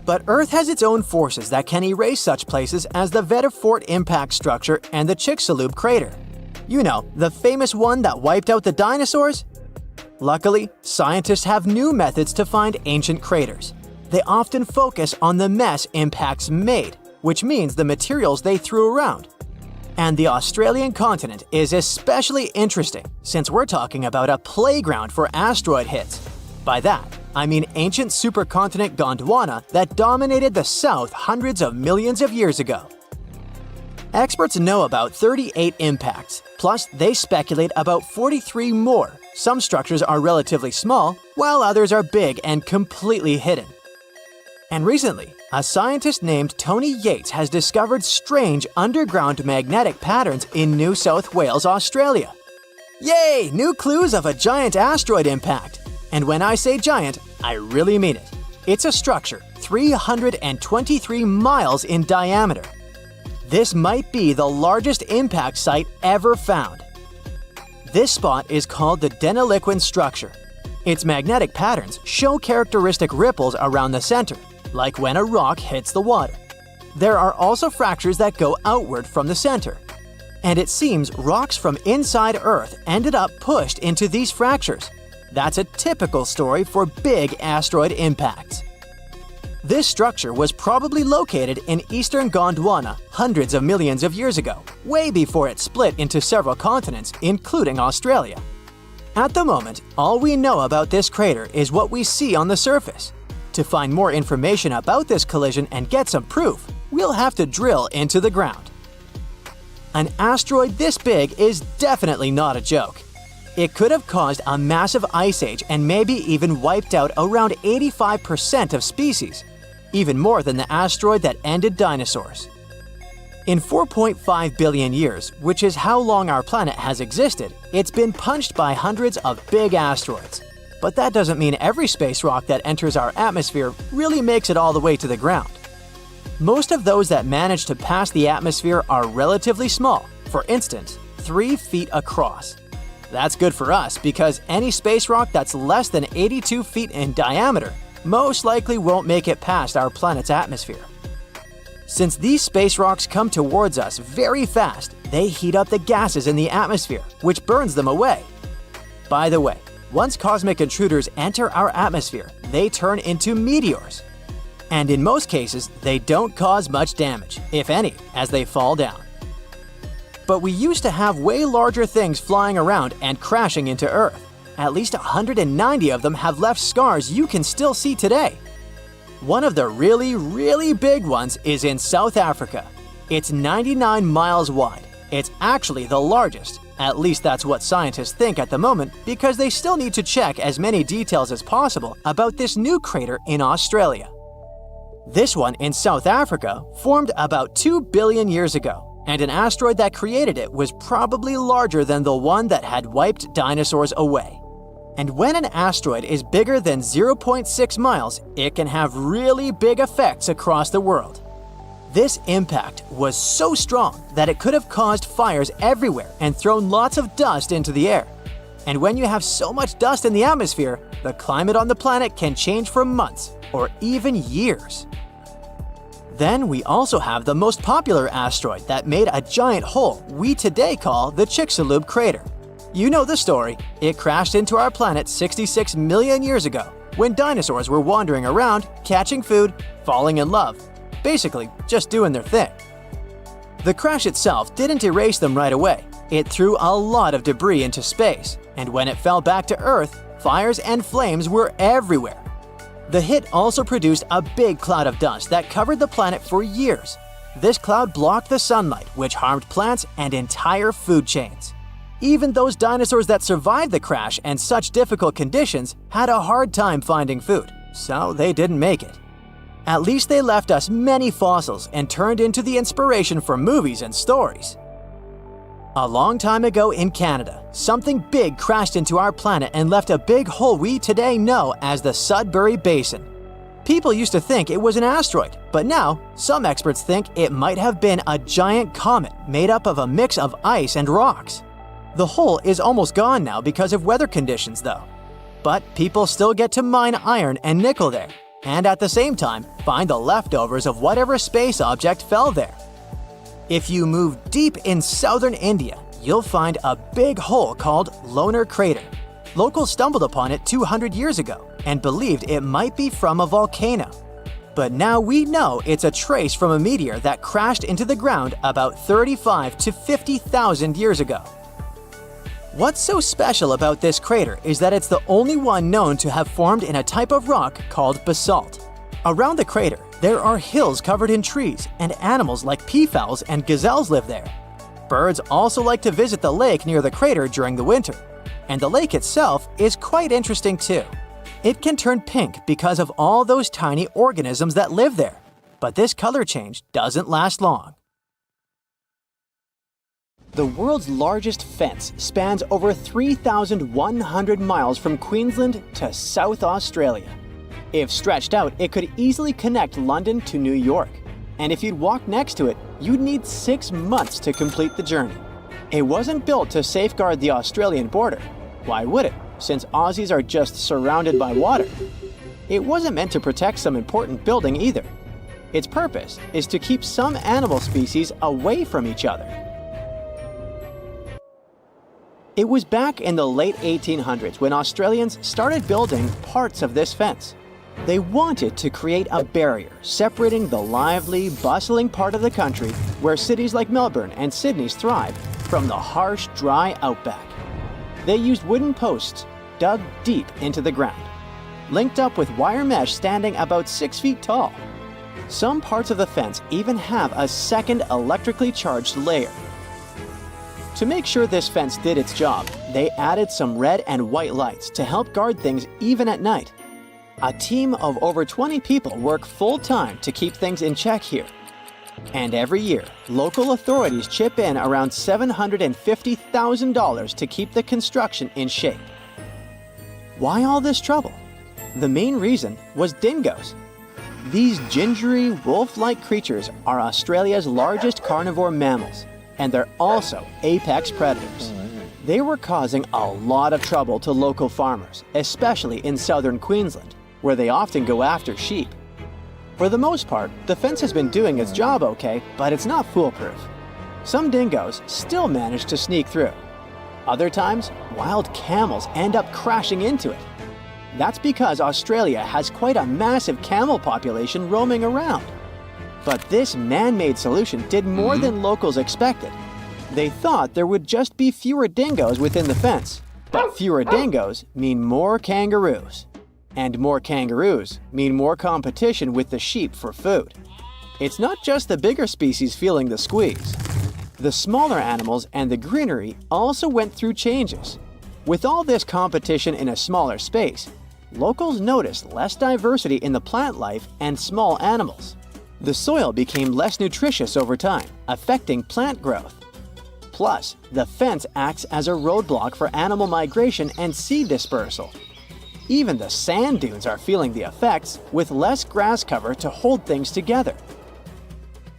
But Earth has its own forces that can erase such places as the Vredefort impact structure and the Chicxulub crater. You know, the famous one that wiped out the dinosaurs? Luckily, scientists have new methods to find ancient craters. They often focus on the mess impacts made, which means the materials they threw around. And the Australian continent is especially interesting since we're talking about a playground for asteroid hits. By that, I mean ancient supercontinent Gondwana that dominated the South hundreds of millions of years ago. Experts know about 38 impacts, plus they speculate about 43 more. Some structures are relatively small, while others are big and completely hidden. And recently, a scientist named Tony Yates has discovered strange underground magnetic patterns in New South Wales, Australia. Yay! New clues of a giant asteroid impact! And when I say giant, I really mean it. It's a structure 323 miles in diameter. This might be the largest impact site ever found. This spot is called the Deniliquin structure. Its magnetic patterns show characteristic ripples around the center, like when a rock hits the water. There are also fractures that go outward from the center. And it seems rocks from inside Earth ended up pushed into these fractures. That's a typical story for big asteroid impacts. This structure was probably located in eastern Gondwana hundreds of millions of years ago, way before it split into several continents, including Australia. At the moment, all we know about this crater is what we see on the surface. To find more information about this collision and get some proof, we'll have to drill into the ground. An asteroid this big is definitely not a joke. It could have caused a massive ice age and maybe even wiped out around 85% of species, even more than the asteroid that ended dinosaurs. In 4.5 billion years, which is how long our planet has existed, it's been punched by hundreds of big asteroids. But that doesn't mean every space rock that enters our atmosphere really makes it all the way to the ground. Most of those that manage to pass the atmosphere are relatively small, for instance, 3 feet across. That's good for us because any space rock that's less than 82 feet in diameter most likely won't make it past our planet's atmosphere. Since these space rocks come towards us very fast, they heat up the gases in the atmosphere, which burns them away. By the way, Once cosmic intruders enter our atmosphere, they turn into meteors. And in most cases, they don't cause much damage, if any, as they fall down. But we used to have way larger things flying around and crashing into Earth. At least 190 of them have left scars you can still see today. One of the really big ones is in South Africa. It's 99 miles wide. It's actually the largest. At least that's what scientists think at the moment, because they still need to check as many details as possible about this new crater in Australia. This one in South Africa formed about 2 billion years ago, and an asteroid that created it was probably larger than the one that had wiped dinosaurs away. And when an asteroid is bigger than 0.6 miles, it can have really big effects across the world. This impact was so strong that it could have caused fires everywhere and thrown lots of dust into the air. And when you have so much dust in the atmosphere, the climate on the planet can change for months or even years. Then we also have the most popular asteroid that made a giant hole we today call the Chicxulub crater. You know the story. It crashed into our planet 66 million years ago when dinosaurs were wandering around, catching food, falling in love. Basically, just doing their thing. The crash itself didn't erase them right away. It threw a lot of debris into space, and when it fell back to Earth, fires and flames were everywhere. The hit also produced a big cloud of dust that covered the planet for years. This cloud blocked the sunlight, which harmed plants and entire food chains. Even those dinosaurs that survived the crash and such difficult conditions had a hard time finding food, so they didn't make it. At least they left us many fossils and turned into the inspiration for movies and stories. A long time ago in Canada, something big crashed into our planet and left a big hole we today know as the Sudbury Basin. People used to think it was an asteroid, but now some experts think it might have been a giant comet made up of a mix of ice and rocks. The hole is almost gone now because of weather conditions though. But people still get to mine iron and nickel there, and at the same time find the leftovers of whatever space object fell there. If you move deep in southern India, you'll find a big hole called Lonar Crater. Locals stumbled upon it 200 years ago and believed it might be from a volcano. But now we know it's a trace from a meteor that crashed into the ground about 35 to 50,000 years ago. What's so special about this crater is that it's the only one known to have formed in a type of rock called basalt. Around the crater, there are hills covered in trees, and animals like peafowls and gazelles live there. Birds also like to visit the lake near the crater during the winter. And the lake itself is quite interesting too. It can turn pink because of all those tiny organisms that live there. But this color change doesn't last long. The world's largest fence spans over 3,100 miles from Queensland to South Australia. If stretched out, it could easily connect London to New York. And if you'd walk next to it, you'd need 6 months to complete the journey. It wasn't built to safeguard the Australian border. Why would it, since Aussies are just surrounded by water? It wasn't meant to protect some important building either. Its purpose is to keep some animal species away from each other. It was back in the late 1800s when Australians started building parts of this fence. They wanted to create a barrier separating the lively, bustling part of the country where cities like Melbourne and Sydney thrive from the harsh, dry outback. They used wooden posts dug deep into the ground, linked up with wire mesh standing about 6 feet tall. Some parts of the fence even have a second electrically charged layer. To make sure this fence did its job, they added some red and white lights to help guard things even at night. A team of over 20 people work full-time to keep things in check here. And every year, local authorities chip in around $750,000 to keep the construction in shape. Why all this trouble? The main reason was dingoes. These gingery, wolf-like creatures are Australia's largest carnivore mammals, and they're also apex predators. They were causing a lot of trouble to local farmers, especially in southern Queensland, where they often go after sheep. For the most part, the fence has been doing its job okay, but it's not foolproof. Some dingoes still manage to sneak through. Other times, wild camels end up crashing into it. That's because Australia has quite a massive camel population roaming around. But this man-made solution did more than locals expected. They thought there would just be fewer dingoes within the fence, but fewer dingoes mean more kangaroos. And more kangaroos mean more competition with the sheep for food. It's not just the bigger species feeling the squeeze. The smaller animals and the greenery also went through changes. With all this competition in a smaller space, locals noticed less diversity in the plant life and small animals. The soil became less nutritious over time, affecting plant growth. Plus, the fence acts as a roadblock for animal migration and seed dispersal. Even the sand dunes are feeling the effects, with less grass cover to hold things together.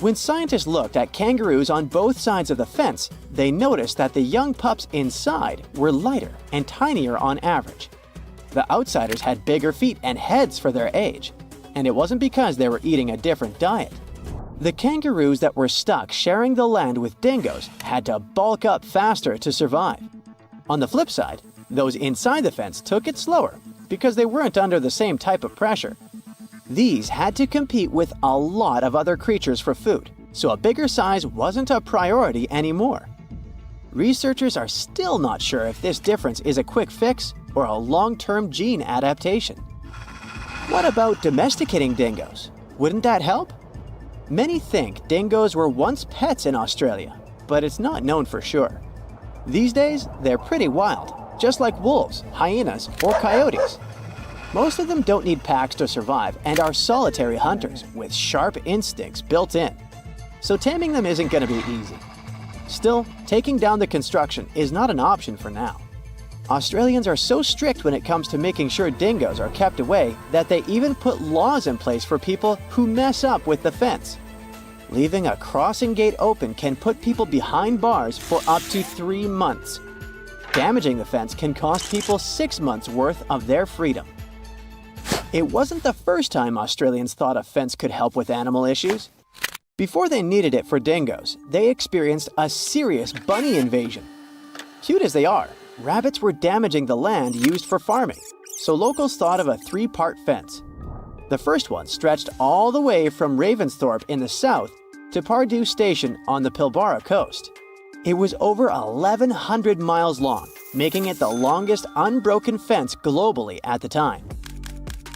When scientists looked at kangaroos on both sides of the fence, they noticed that the young pups inside were lighter and tinier on average. The outsiders had bigger feet and heads for their age, and it wasn't because they were eating a different diet. The kangaroos that were stuck sharing the land with dingoes had to bulk up faster to survive. On the flip side, those inside the fence took it slower because they weren't under the same type of pressure. These had to compete with a lot of other creatures for food, so a bigger size wasn't a priority anymore. Researchers are still not sure if this difference is a quick fix or a long-term gene adaptation. What about domesticating dingoes? Wouldn't that help? Many think dingoes were once pets in Australia, but it's not known for sure. These days, they're pretty wild, just like wolves, hyenas, or coyotes. Most of them don't need packs to survive and are solitary hunters with sharp instincts built in. So taming them isn't going to be easy. Still, taking down the construction is not an option for now. Australians are so strict when it comes to making sure dingoes are kept away that they even put laws in place for people who mess up with the fence. Leaving a crossing gate open can put people behind bars for up to 3 months. Damaging the fence can cost people 6 months' worth of their freedom. It wasn't the first time Australians thought a fence could help with animal issues. Before they needed it for dingoes, they experienced a serious bunny invasion. Cute as they are, rabbits were damaging the land used for farming, so locals thought of a 3-part fence. The first one stretched all the way from Ravensthorpe in the south to Pardue Station on the Pilbara coast. It was over 1,100 miles long, making it the longest unbroken fence globally at the time.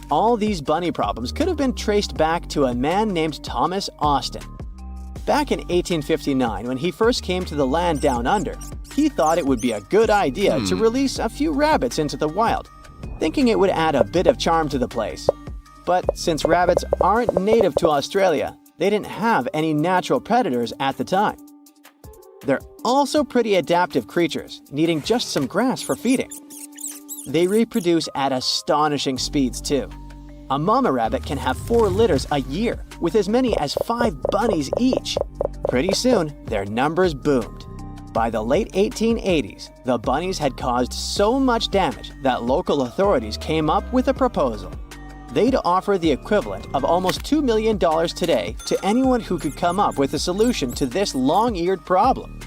All these bunny problems could have been traced back to a man named Thomas Austin. Back in 1859, when he first came to the land down under, he thought it would be a good idea to release a few rabbits into the wild, thinking it would add a bit of charm to the place. But since rabbits aren't native to Australia, they didn't have any natural predators at the time. They're also pretty adaptive creatures, needing just some grass for feeding. They reproduce at astonishing speeds too. A mama rabbit can have 4 litters a year, with as many as 5 bunnies each. Pretty soon, their numbers boomed. By the late 1880s, the bunnies had caused so much damage that local authorities came up with a proposal. They'd offer the equivalent of almost $2 million today to anyone who could come up with a solution to this long-eared problem.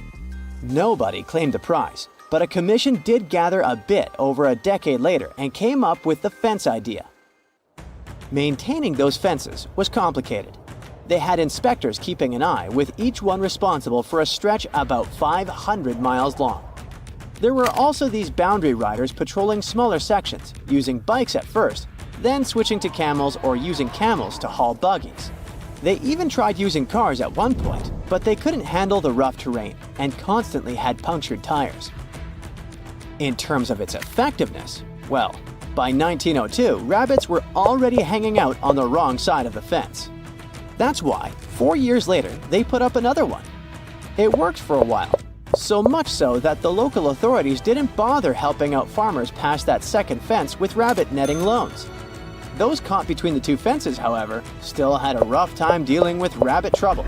Nobody claimed the prize, but a commission did gather a bit over a decade later and came up with the fence idea. Maintaining those fences was complicated. They had inspectors keeping an eye, with each one responsible for a stretch about 500 miles long. There were also these boundary riders patrolling smaller sections, using bikes at first, then switching to camels or using camels to haul buggies. They even tried using cars at one point, but they couldn't handle the rough terrain and constantly had punctured tires. In terms of its effectiveness, well, by 1902, rabbits were already hanging out on the wrong side of the fence. That's why, 4 years later, they put up another one. It worked for a while, so much so that the local authorities didn't bother helping out farmers past that second fence with rabbit netting loans. Those caught between the two fences, however, still had a rough time dealing with rabbit trouble.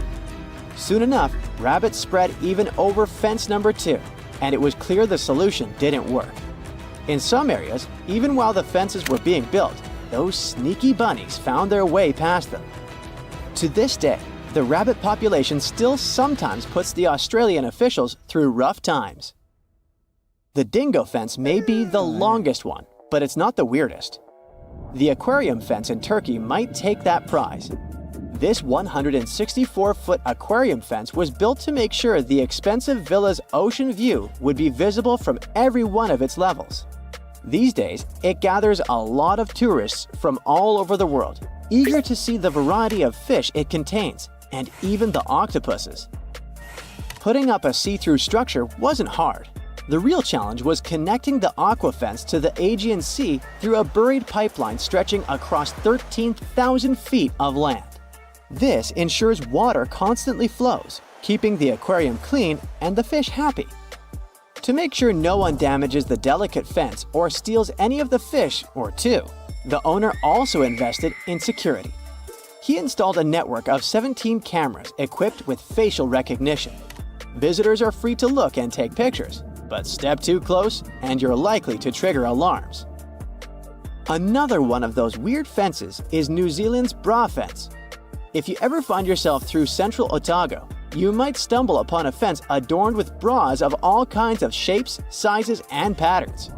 Soon enough, rabbits spread even over fence number 2, and it was clear the solution didn't work. In some areas, even while the fences were being built, those sneaky bunnies found their way past them. To this day, the rabbit population still sometimes puts the Australian officials through rough times. The dingo fence may be the longest one, but it's not the weirdest. The aquarium fence in Turkey might take that prize. This 164-foot aquarium fence was built to make sure the expensive villa's ocean view would be visible from every one of its levels. These days, it gathers a lot of tourists from all over the world, eager to see the variety of fish it contains, and even the octopuses. Putting up a see-through structure wasn't hard. The real challenge was connecting the aqua fence to the Aegean Sea through a buried pipeline stretching across 13,000 feet of land. This ensures water constantly flows, keeping the aquarium clean and the fish happy. To make sure no one damages the delicate fence or steals any of the fish or two, the owner also invested in security. He installed a network of 17 cameras equipped with facial recognition. Visitors are free to look and take pictures, but step too close and you're likely to trigger alarms. Another one of those weird fences is New Zealand's bra fence. If you ever find yourself through central Otago, you might stumble upon a fence adorned with bras of all kinds of shapes, sizes, and patterns.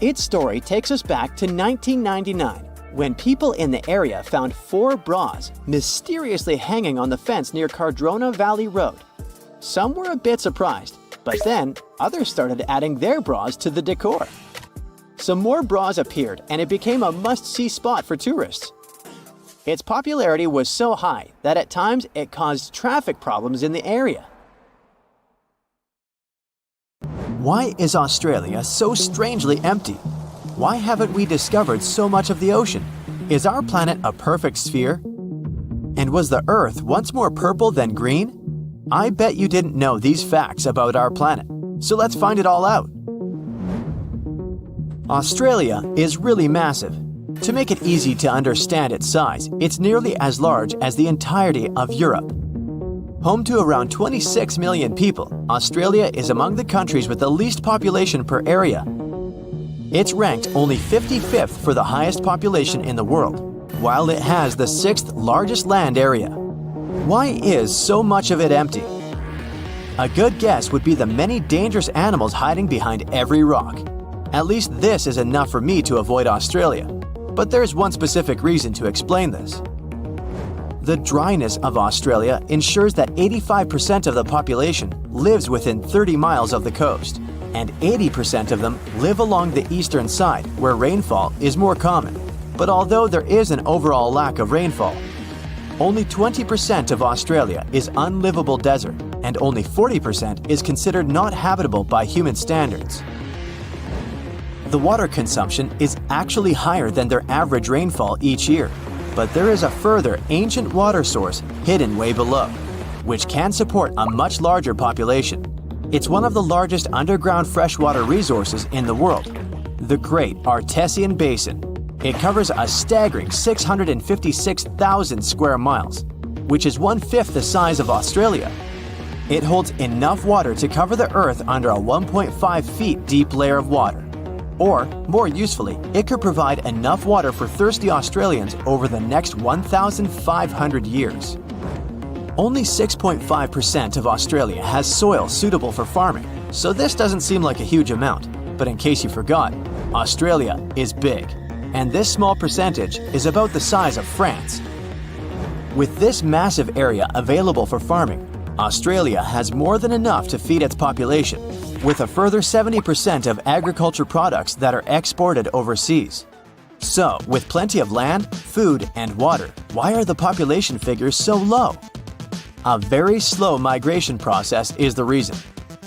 Its story takes us back to 1999, when people in the area found 4 bras mysteriously hanging on the fence near Cardrona Valley Road. Some were a bit surprised, but then others started adding their bras to the decor. Some more bras appeared and it became a must-see spot for tourists. Its popularity was so high that at times it caused traffic problems in the area. Why is Australia so strangely empty? Why haven't we discovered so much of the ocean? Is our planet a perfect sphere? And was the Earth once more purple than green? I bet you didn't know these facts about our planet, so let's find it all out. Australia is really massive. To make it easy to understand its size, it's nearly as large as the entirety of Europe. Home to around 26 million people, Australia is among the countries with the least population per area. It's ranked only 55th for the highest population in the world, while it has the 6th largest land area. Why is so much of it empty? A good guess would be the many dangerous animals hiding behind every rock. At least this is enough for me to avoid Australia. But there's one specific reason to explain this. The dryness of Australia ensures that 85% of the population lives within 30 miles of the coast, and 80% of them live along the eastern side where rainfall is more common. But although there is an overall lack of rainfall, only 20% of Australia is unlivable desert, and only 40% is considered not habitable by human standards. The water consumption is actually higher than their average rainfall each year, but there is a further ancient water source hidden way below, which can support a much larger population. It's one of the largest underground freshwater resources in the world, the Great Artesian Basin. It covers a staggering 656,000 square miles, which is 1/5 the size of Australia. It holds enough water to cover the Earth under a 1.5 feet deep layer of water. Or, more usefully, it could provide enough water for thirsty Australians over the next 1,500 years. Only 6.5% of Australia has soil suitable for farming, so this doesn't seem like a huge amount. But in case you forgot, Australia is big, and this small percentage is about the size of France. With this massive area available for farming, Australia has more than enough to feed its population, with a further 70% of agriculture products that are exported overseas. So, with plenty of land, food, and water, why are the population figures so low? A very slow migration process is the reason.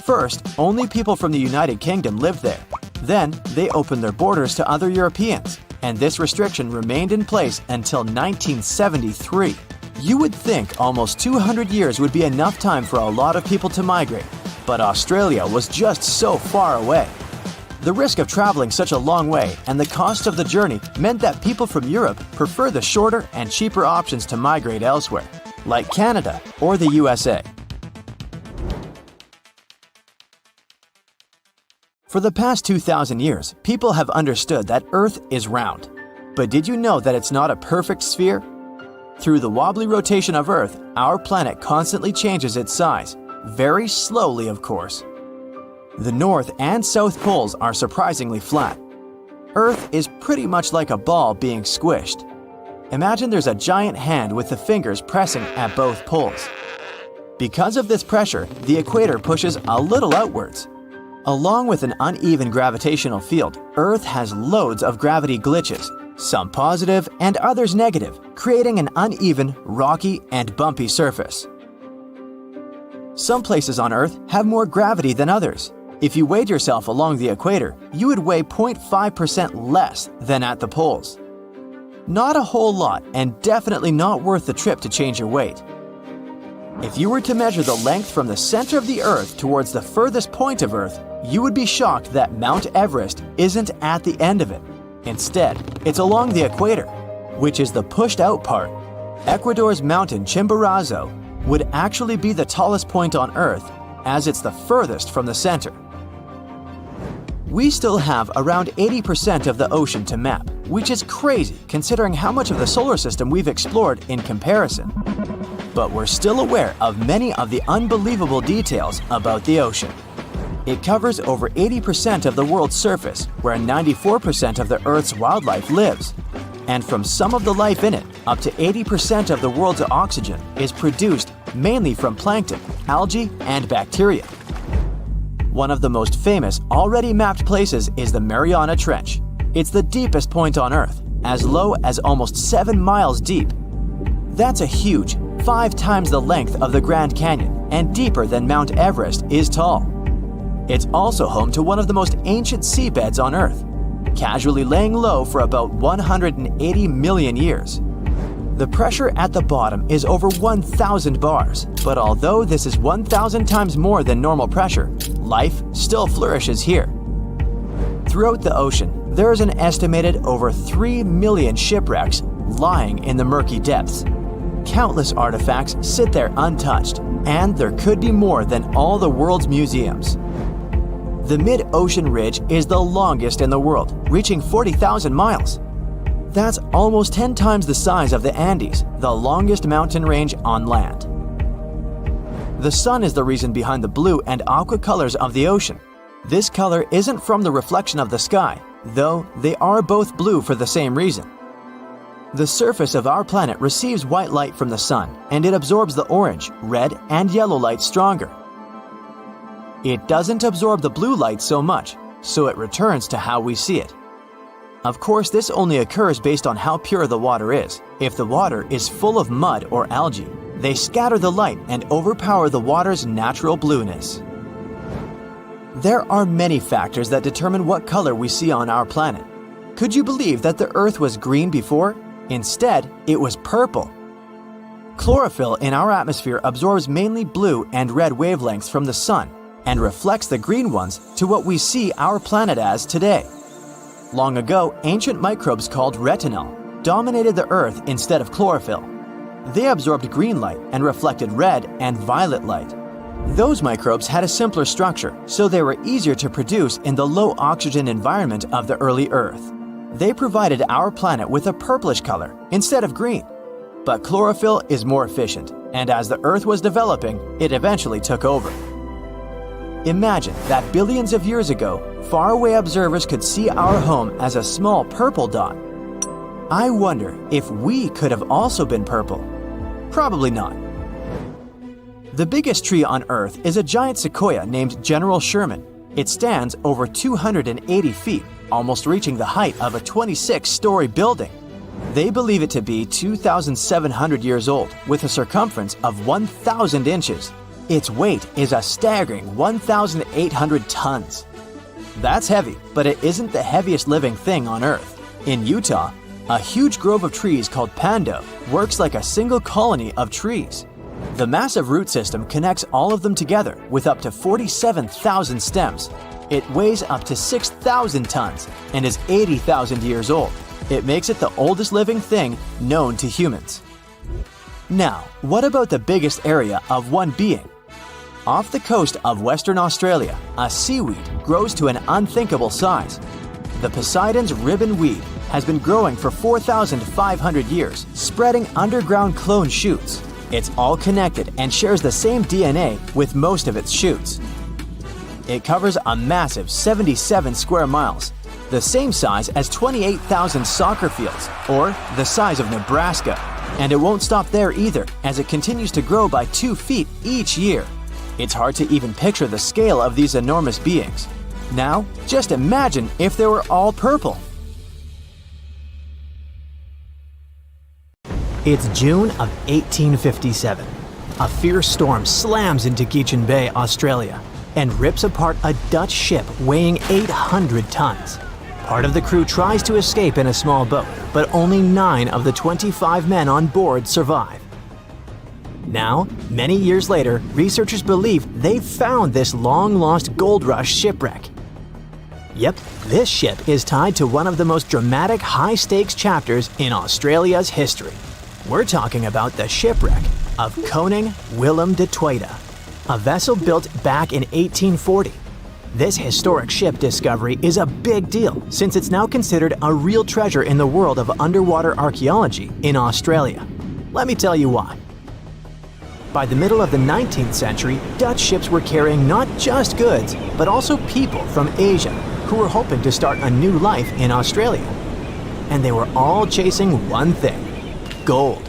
First, only people from the United Kingdom lived there. Then, they opened their borders to other Europeans, and this restriction remained in place until 1973. You would think almost 200 years would be enough time for a lot of people to migrate, but Australia was just so far away. The risk of traveling such a long way and the cost of the journey meant that people from Europe prefer the shorter and cheaper options to migrate elsewhere, like Canada or the USA. For the past 2,000 years, people have understood that Earth is round. But did you know that it's not a perfect sphere? Through the wobbly rotation of Earth, our planet constantly changes its size, very slowly of course. The North and South poles are surprisingly flat. Earth is pretty much like a ball being squished. Imagine there's a giant hand with the fingers pressing at both poles. Because of this pressure, the equator pushes a little outwards. Along with an uneven gravitational field, Earth has loads of gravity glitches, some positive and others negative, creating an uneven, rocky, and bumpy surface. Some places on Earth have more gravity than others. If you weighed yourself along the equator, you would weigh 0.5% less than at the poles. Not a whole lot, and definitely not worth the trip to change your weight. If you were to measure the length from the center of the Earth towards the furthest point of Earth, you would be shocked that Mount Everest isn't at the end of it. Instead, it's along the equator, which is the pushed-out part. Ecuador's mountain Chimborazo would actually be the tallest point on Earth, as it's the furthest from the center. We still have around 80% of the ocean to map, which is crazy considering how much of the solar system we've explored in comparison. But we're still aware of many of the unbelievable details about the ocean. It covers over 80% of the world's surface, where 94% of the Earth's wildlife lives. And from some of the life in it, up to 80% of the world's oxygen is produced mainly from plankton, algae, and bacteria. One of the most famous, already mapped places is the Mariana Trench. It's the deepest point on Earth, as low as almost 7 miles deep. That's a huge 5 times the length of the Grand Canyon and deeper than Mount Everest is tall. It's also home to one of the most ancient seabeds on Earth, casually laying low for about 180 million years. The pressure at the bottom is over 1,000 bars, but although this is 1,000 times more than normal pressure, life still flourishes here. Throughout the ocean, there is an estimated over 3 million shipwrecks lying in the murky depths. Countless artifacts sit there untouched, and there could be more than all the world's museums. The mid-ocean ridge is the longest in the world, reaching 40,000 miles. That's almost 10 times the size of the Andes, the longest mountain range on land. The sun is the reason behind the blue and aqua colors of the ocean. This color isn't from the reflection of the sky, though they are both blue for the same reason. The surface of our planet receives white light from the sun, and it absorbs the orange, red, and yellow light stronger. It doesn't absorb the blue light so much, so it returns to how we see it. Of course, this only occurs based on how pure the water is. If the water is full of mud or algae, they scatter the light and overpower the water's natural blueness. There are many factors that determine what color we see on our planet. Could you believe that the Earth was green before? Instead, it was purple. Chlorophyll in our atmosphere absorbs mainly blue and red wavelengths from the sun and reflects the green ones to what we see our planet as today. Long ago, ancient microbes called retinal dominated the Earth instead of chlorophyll. They absorbed green light and reflected red and violet light. Those microbes had a simpler structure, so they were easier to produce in the low oxygen environment of the early Earth. They provided our planet with a purplish color instead of green. But chlorophyll is more efficient, and as the Earth was developing, it eventually took over. Imagine that billions of years ago, faraway observers could see our home as a small purple dot. I wonder if we could have also been purple. Probably not. The biggest tree on Earth is a giant sequoia named General Sherman. It stands over 280 feet, almost reaching the height of a 26-story building. They believe it to be 2,700 years old, with a circumference of 1,000 inches. Its weight is a staggering 1,800 tons. That's heavy, but it isn't the heaviest living thing on Earth. In Utah, a huge grove of trees called Pando works like a single colony of trees. The massive root system connects all of them together with up to 47,000 stems. It weighs up to 6,000 tons and is 80,000 years old. It makes it the oldest living thing known to humans. Now, what about the biggest area of one being? Off the coast of Western Australia, a seaweed grows to an unthinkable size. The Poseidon's ribbon weed has been growing for 4,500 years, spreading underground clone shoots. It's all connected and shares the same DNA with most of its shoots. It covers a massive 77 square miles, the same size as 28,000 soccer fields, or the size of Nebraska. And it won't stop there either, as it continues to grow by 2 feet each year. It's hard to even picture the scale of these enormous beings. Now, just imagine if they were all purple. It's June of 1857. A fierce storm slams into Geechin Bay, Australia, and rips apart a Dutch ship weighing 800 tons. Part of the crew tries to escape in a small boat, but only 9 of the 25 men on board survive. Now, many years later, researchers believe they've found this long-lost gold rush shipwreck. Yep, this ship is tied to one of the most dramatic high-stakes chapters in Australia's history. We're talking about the shipwreck of Koning Willem de Tweede, a vessel built back in 1840. This historic ship discovery is a big deal since it's now considered a real treasure in the world of underwater archaeology in Australia. Let me tell you why. By the middle of the 19th century, Dutch ships were carrying not just goods, but also people from Asia who were hoping to start a new life in Australia. And they were all chasing one thing: gold.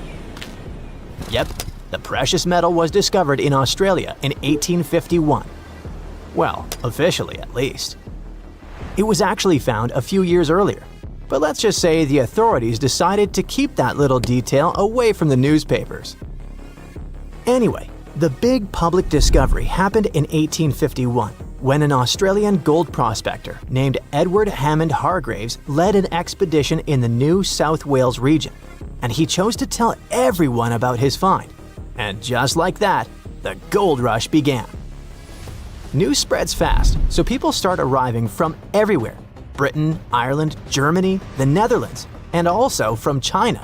Yep, the precious metal was discovered in Australia in 1851. Well, officially at least. It was actually found a few years earlier, but let's just say the authorities decided to keep that little detail away from the newspapers. Anyway, the big public discovery happened in 1851 when an Australian gold prospector named Edward Hammond Hargraves led an expedition in the New South Wales region, and he chose to tell everyone about his find. And just like that, the gold rush began. News spreads fast, so people start arriving from everywhere: Britain, Ireland, Germany, the Netherlands, and also from China.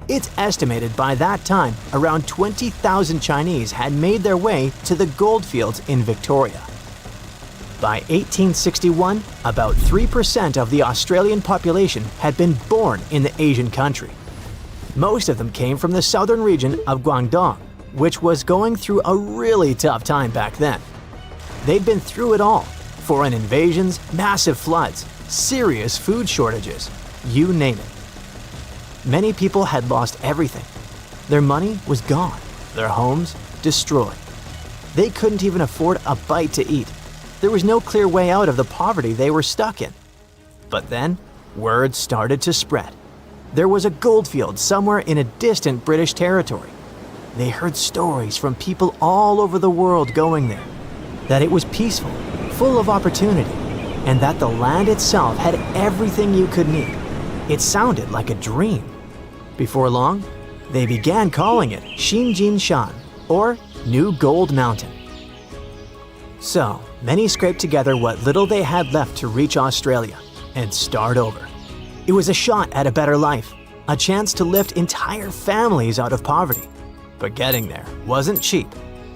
It's estimated by that time around 20,000 Chinese had made their way to the goldfields in Victoria. By 1861, about 3% of the Australian population had been born in the Asian country. Most of them came from the southern region of Guangdong, which was going through a really tough time back then. They'd been through it all: foreign invasions, massive floods, serious food shortages, you name it. Many people had lost everything. Their money was gone, their homes destroyed. They couldn't even afford a bite to eat. There was no clear way out of the poverty they were stuck in. But then, word started to spread. There was a goldfield somewhere in a distant British territory. They heard stories from people all over the world going there, that it was peaceful, full of opportunity, and that the land itself had everything you could need. It sounded like a dream. Before long, they began calling it Xinjin Shan, or New Gold Mountain. So, many scraped together what little they had left to reach Australia and start over. It was a shot at a better life, a chance to lift entire families out of poverty. But getting there wasn't cheap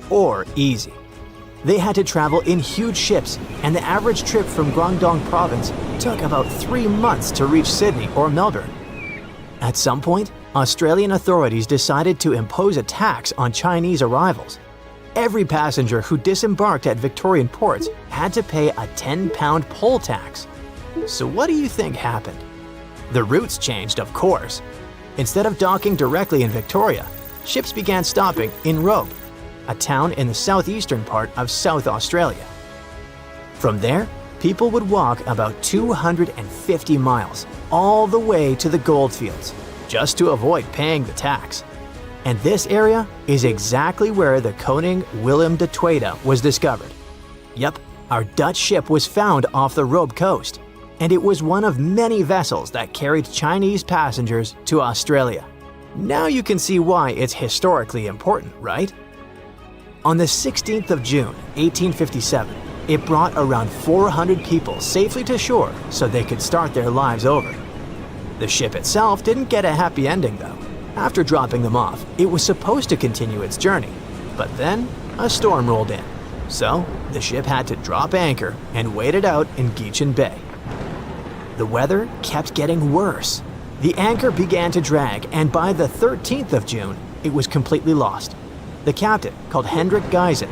or easy. They had to travel in huge ships, and the average trip from Guangdong province took about 3 months to reach Sydney or Melbourne. At some point, Australian authorities decided to impose a tax on Chinese arrivals. Every passenger who disembarked at Victorian ports had to pay a £10 poll tax. So what do you think happened? The routes changed, of course. Instead of docking directly in Victoria, ships began stopping in Robe, a town in the southeastern part of South Australia. From there, people would walk about 250 miles all the way to the goldfields, just to avoid paying the tax. And this area is exactly where the Koning Willem de Tweede was discovered. Yep, our Dutch ship was found off the Robe coast, and it was one of many vessels that carried Chinese passengers to Australia. Now you can see why it's historically important, right? On the 16th of June, 1857, it brought around 400 people safely to shore so they could start their lives over. The ship itself didn't get a happy ending though. After dropping them off, it was supposed to continue its journey, but then a storm rolled in. So the ship had to drop anchor and wait it out in Geechin Bay. The weather kept getting worse. The anchor began to drag, and by the 13th of June, it was completely lost. The captain, called Hendrik Geisen,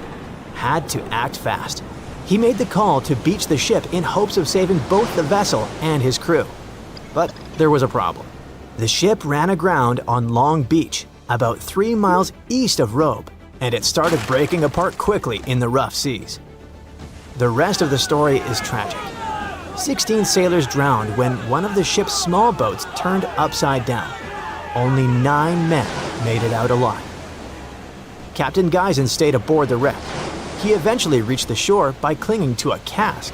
had to act fast. He made the call to beach the ship in hopes of saving both the vessel and his crew. But there was a problem. The ship ran aground on Long Beach, about 3 miles east of Robe, and it started breaking apart quickly in the rough seas. The rest of the story is tragic. 16 sailors drowned when one of the ship's small boats turned upside down. Only 9 men made it out alive. Captain Geisen stayed aboard the wreck. He eventually reached the shore by clinging to a cask.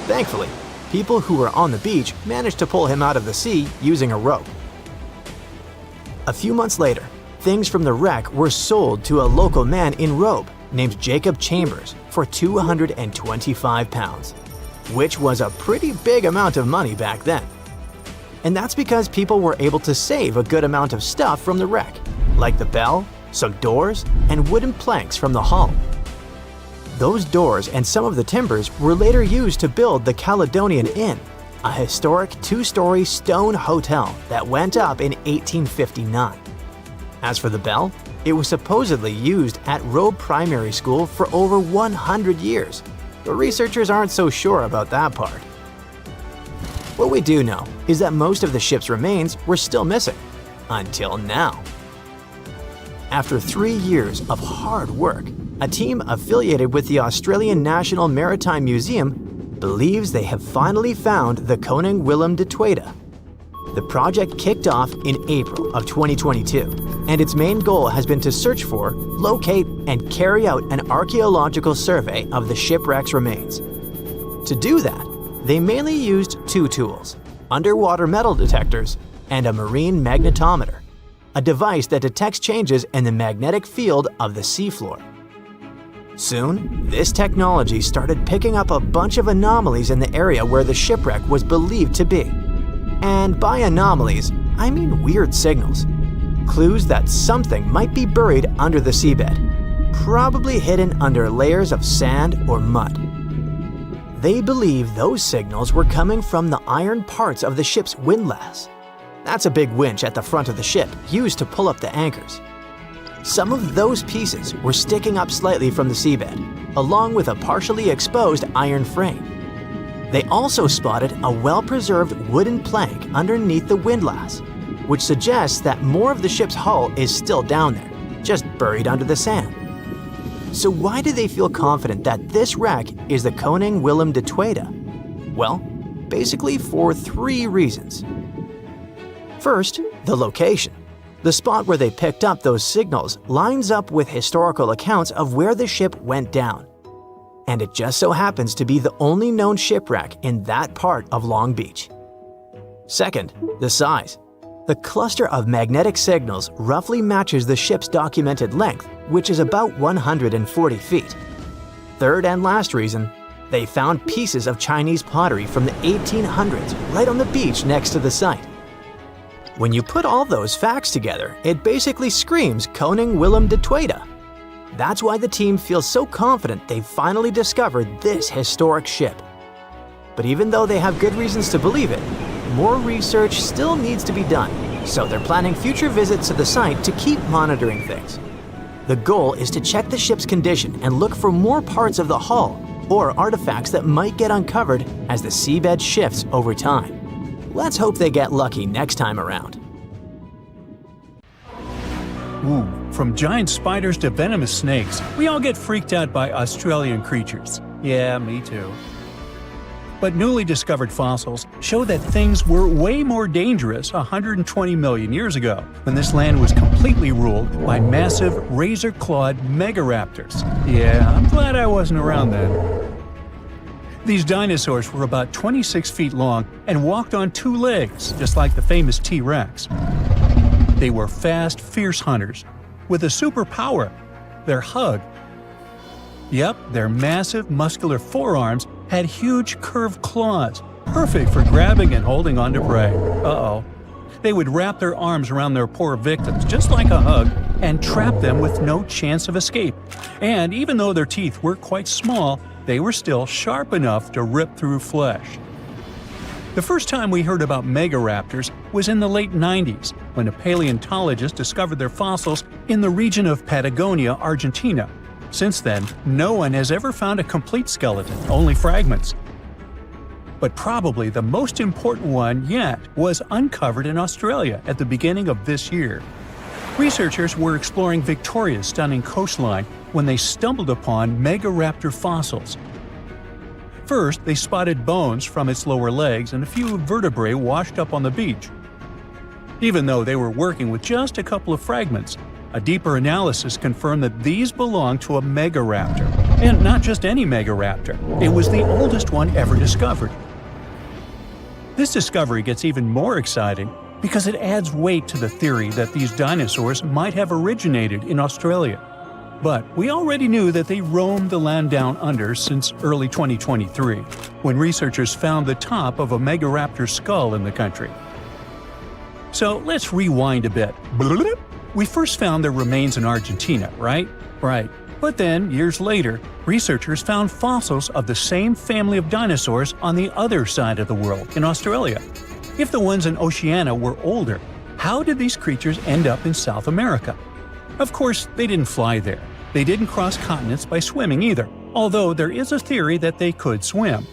Thankfully, people who were on the beach managed to pull him out of the sea using a rope. A few months later, things from the wreck were sold to a local man in Robe named Jacob Chambers for £225, which was a pretty big amount of money back then. And that's because people were able to save a good amount of stuff from the wreck, like the bell, some doors, and wooden planks from the hull. Those doors and some of the timbers were later used to build the Caledonian Inn, a historic 2-story stone hotel that went up in 1859. As for the bell, it was supposedly used at Robe Primary School for over 100 years, but researchers aren't so sure about that part. What we do know is that most of the ship's remains were still missing, until now. After 3 years of hard work, a team affiliated with the Australian National Maritime Museum believes they have finally found the Koning Willem de Tweede. The project kicked off in April of 2022, and its main goal has been to search for, locate, and carry out an archaeological survey of the shipwreck's remains. To do that, they mainly used 2 tools: underwater metal detectors and a marine magnetometer, a device that detects changes in the magnetic field of the seafloor. Soon, this technology started picking up a bunch of anomalies in the area where the shipwreck was believed to be. And by anomalies, I mean weird signals. Clues that something might be buried under the seabed, probably hidden under layers of sand or mud. They believe those signals were coming from the iron parts of the ship's windlass. That's a big winch at the front of the ship used to pull up the anchors. Some of those pieces were sticking up slightly from the seabed, along with a partially exposed iron frame. They also spotted a well-preserved wooden plank underneath the windlass, which suggests that more of the ship's hull is still down there, just buried under the sand. So why do they feel confident that this wreck is the Koning Willem de Tweede? Well, basically for 3 reasons. First, the location. The spot where they picked up those signals lines up with historical accounts of where the ship went down. And it just so happens to be the only known shipwreck in that part of Long Beach. Second, the size. The cluster of magnetic signals roughly matches the ship's documented length, which is about 140 feet. Third and last reason, they found pieces of Chinese pottery from the 1800s right on the beach next to the site. When you put all those facts together, it basically screams Koning Willem de Tweede. That's why the team feels so confident they've finally discovered this historic ship. But even though they have good reasons to believe it, more research still needs to be done, so they're planning future visits to the site to keep monitoring things. The goal is to check the ship's condition and look for more parts of the hull or artifacts that might get uncovered as the seabed shifts over time. Let's hope they get lucky next time around. Ooh, from giant spiders to venomous snakes, we all get freaked out by Australian creatures. Yeah, me too. But newly discovered fossils show that things were way more dangerous 120 million years ago, when this land was completely ruled by massive razor-clawed megaraptors. Yeah, I'm glad I wasn't around then. These dinosaurs were about 26 feet long and walked on 2 legs, just like the famous T-Rex. They were fast, fierce hunters, with a superpower: their hug. Yep, their massive, muscular forearms had huge curved claws, perfect for grabbing and holding onto prey. Uh-oh. They would wrap their arms around their poor victims, just like a hug, and trap them with no chance of escape. And even though their teeth were quite small, they were still sharp enough to rip through flesh. The first time we heard about megaraptors was in the late 90s, when a paleontologist discovered their fossils in the region of Patagonia, Argentina. Since then, no one has ever found a complete skeleton, only fragments. But probably the most important one yet was uncovered in Australia at the beginning of this year. Researchers were exploring Victoria's stunning coastline when they stumbled upon megaraptor fossils. First, they spotted bones from its lower legs and a few vertebrae washed up on the beach. Even though they were working with just a couple of fragments, a deeper analysis confirmed that these belonged to a megaraptor. And not just any megaraptor, it was the oldest one ever discovered. This discovery gets even more exciting because it adds weight to the theory that these dinosaurs might have originated in Australia. But we already knew that they roamed the land down under since early 2023, when researchers found the top of a megaraptor skull in the country. So let's rewind a bit. We first found their remains in Argentina, right? Right. But then, years later, researchers found fossils of the same family of dinosaurs on the other side of the world, in Australia. If the ones in Oceania were older, how did these creatures end up in South America? Of course, they didn't fly there. They didn't cross continents by swimming either, although there is a theory that they could swim.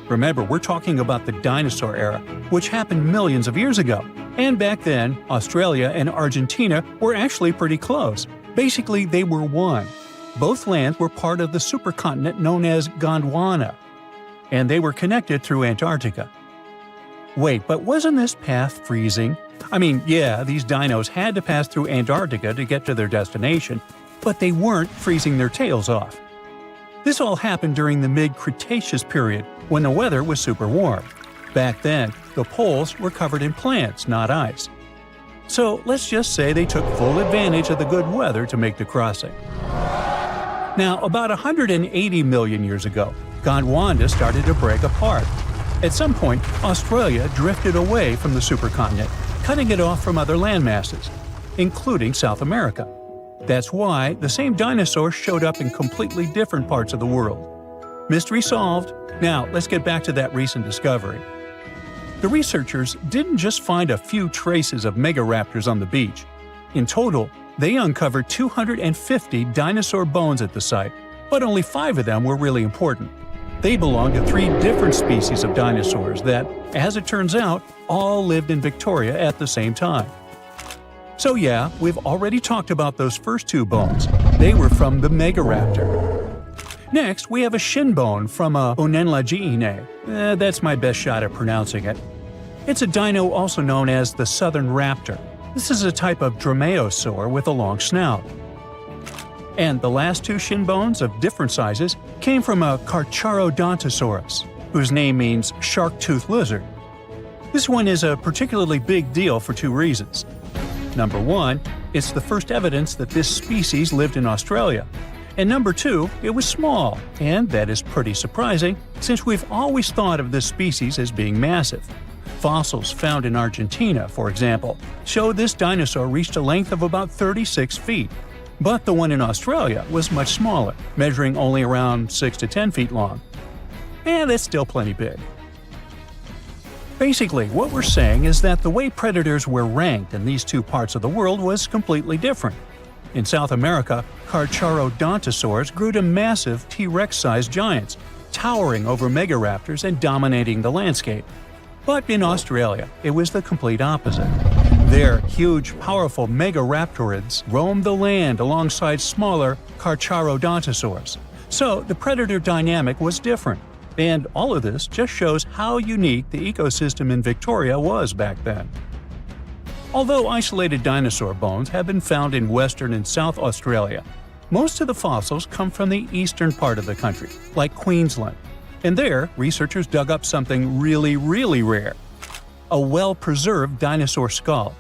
Remember, we're talking about the dinosaur era, which happened millions of years ago. And back then, Australia and Argentina were actually pretty close. Basically, they were one. Both lands were part of the supercontinent known as Gondwana, and they were connected through Antarctica. Wait, but wasn't this path freezing? I mean, yeah, these dinos had to pass through Antarctica to get to their destination, but they weren't freezing their tails off. This all happened during the mid-Cretaceous period, when the weather was super warm. Back then, the poles were covered in plants, not ice. So let's just say they took full advantage of the good weather to make the crossing. Now, about 180 million years ago, Gondwana started to break apart. At some point, Australia drifted away from the supercontinent, cutting it off from other landmasses, including South America. That's why the same dinosaurs showed up in completely different parts of the world. Mystery solved. Now, let's get back to that recent discovery. The researchers didn't just find a few traces of megaraptors on the beach. In total, they uncovered 250 dinosaur bones at the site, but only 5 of them were really important. They belonged to 3 different species of dinosaurs that, as it turns out, all lived in Victoria at the same time. So yeah, we've already talked about those first 2 bones. They were from the megaraptor. Next, we have a shin bone from a Onenlagiine. That's my best shot at pronouncing it. It's a dino also known as the southern raptor. This is a type of dromaeosaur with a long snout. And the last 2 shin bones of different sizes came from a Carcharodontosaurus, whose name means shark-toothed lizard. This one is a particularly big deal for 2 reasons. Number 1, it's the first evidence that this species lived in Australia. And number 2, it was small, and that is pretty surprising since we've always thought of this species as being massive. Fossils found in Argentina, for example, show this dinosaur reached a length of about 36 feet. But the one in Australia was much smaller, measuring only around 6 to 10 feet long. And that's still plenty big. Basically, what we're saying is that the way predators were ranked in these 2 parts of the world was completely different. In South America, Carcharodontosaurs grew to massive T-Rex-sized giants, towering over megaraptors and dominating the landscape. But in Australia, it was the complete opposite. There, huge, powerful megaraptorids roamed the land alongside smaller Carcharodontosaurs. So the predator dynamic was different. And all of this just shows how unique the ecosystem in Victoria was back then. Although isolated dinosaur bones have been found in Western and South Australia, most of the fossils come from the eastern part of the country, like Queensland. And there, researchers dug up something really, really rare – a well-preserved dinosaur skull.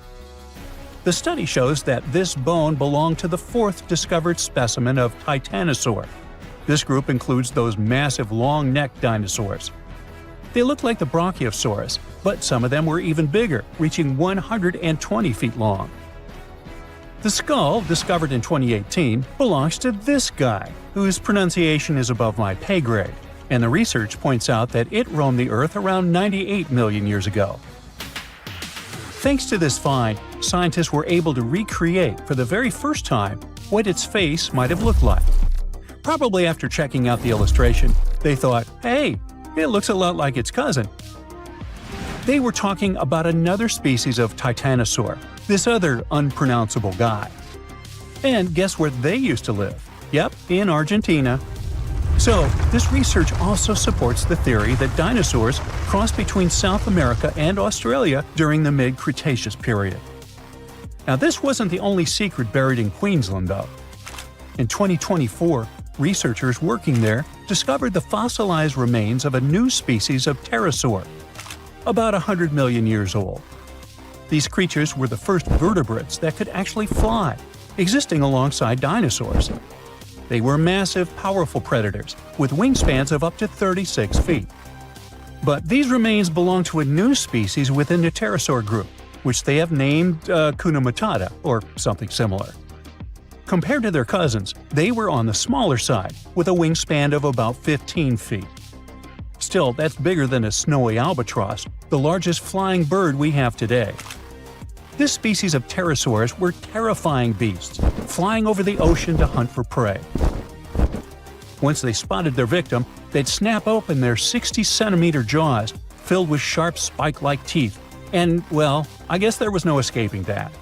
The study shows that this bone belonged to the 4th discovered specimen of Titanosaur. This group includes those massive long-necked dinosaurs. They look like the Brachiosaurus, but some of them were even bigger, reaching 120 feet long. The skull, discovered in 2018, belongs to this guy, whose pronunciation is above my pay grade, and the research points out that it roamed the Earth around 98 million years ago. Thanks to this find, scientists were able to recreate, for the very first time, what its face might have looked like. Probably after checking out the illustration, they thought, hey, it looks a lot like its cousin. They were talking about another species of titanosaur, this other unpronounceable guy. And guess where they used to live? Yep, in Argentina. So, this research also supports the theory that dinosaurs crossed between South America and Australia during the mid-Cretaceous period. Now, this wasn't the only secret buried in Queensland, though. In 2024, researchers working there discovered the fossilized remains of a new species of pterosaur, about 100 million years old. These creatures were the first vertebrates that could actually fly, existing alongside dinosaurs. They were massive, powerful predators, with wingspans of up to 36 feet. But these remains belong to a new species within the pterosaur group, which they have named Hakuna Matata, or something similar. Compared to their cousins, they were on the smaller side, with a wingspan of about 15 feet. Still, that's bigger than a snowy albatross, the largest flying bird we have today. This species of pterosaurs were terrifying beasts, flying over the ocean to hunt for prey. Once they spotted their victim, they'd snap open their 60-centimeter jaws, filled with sharp spike-like teeth, and, well, I guess there was no escaping that.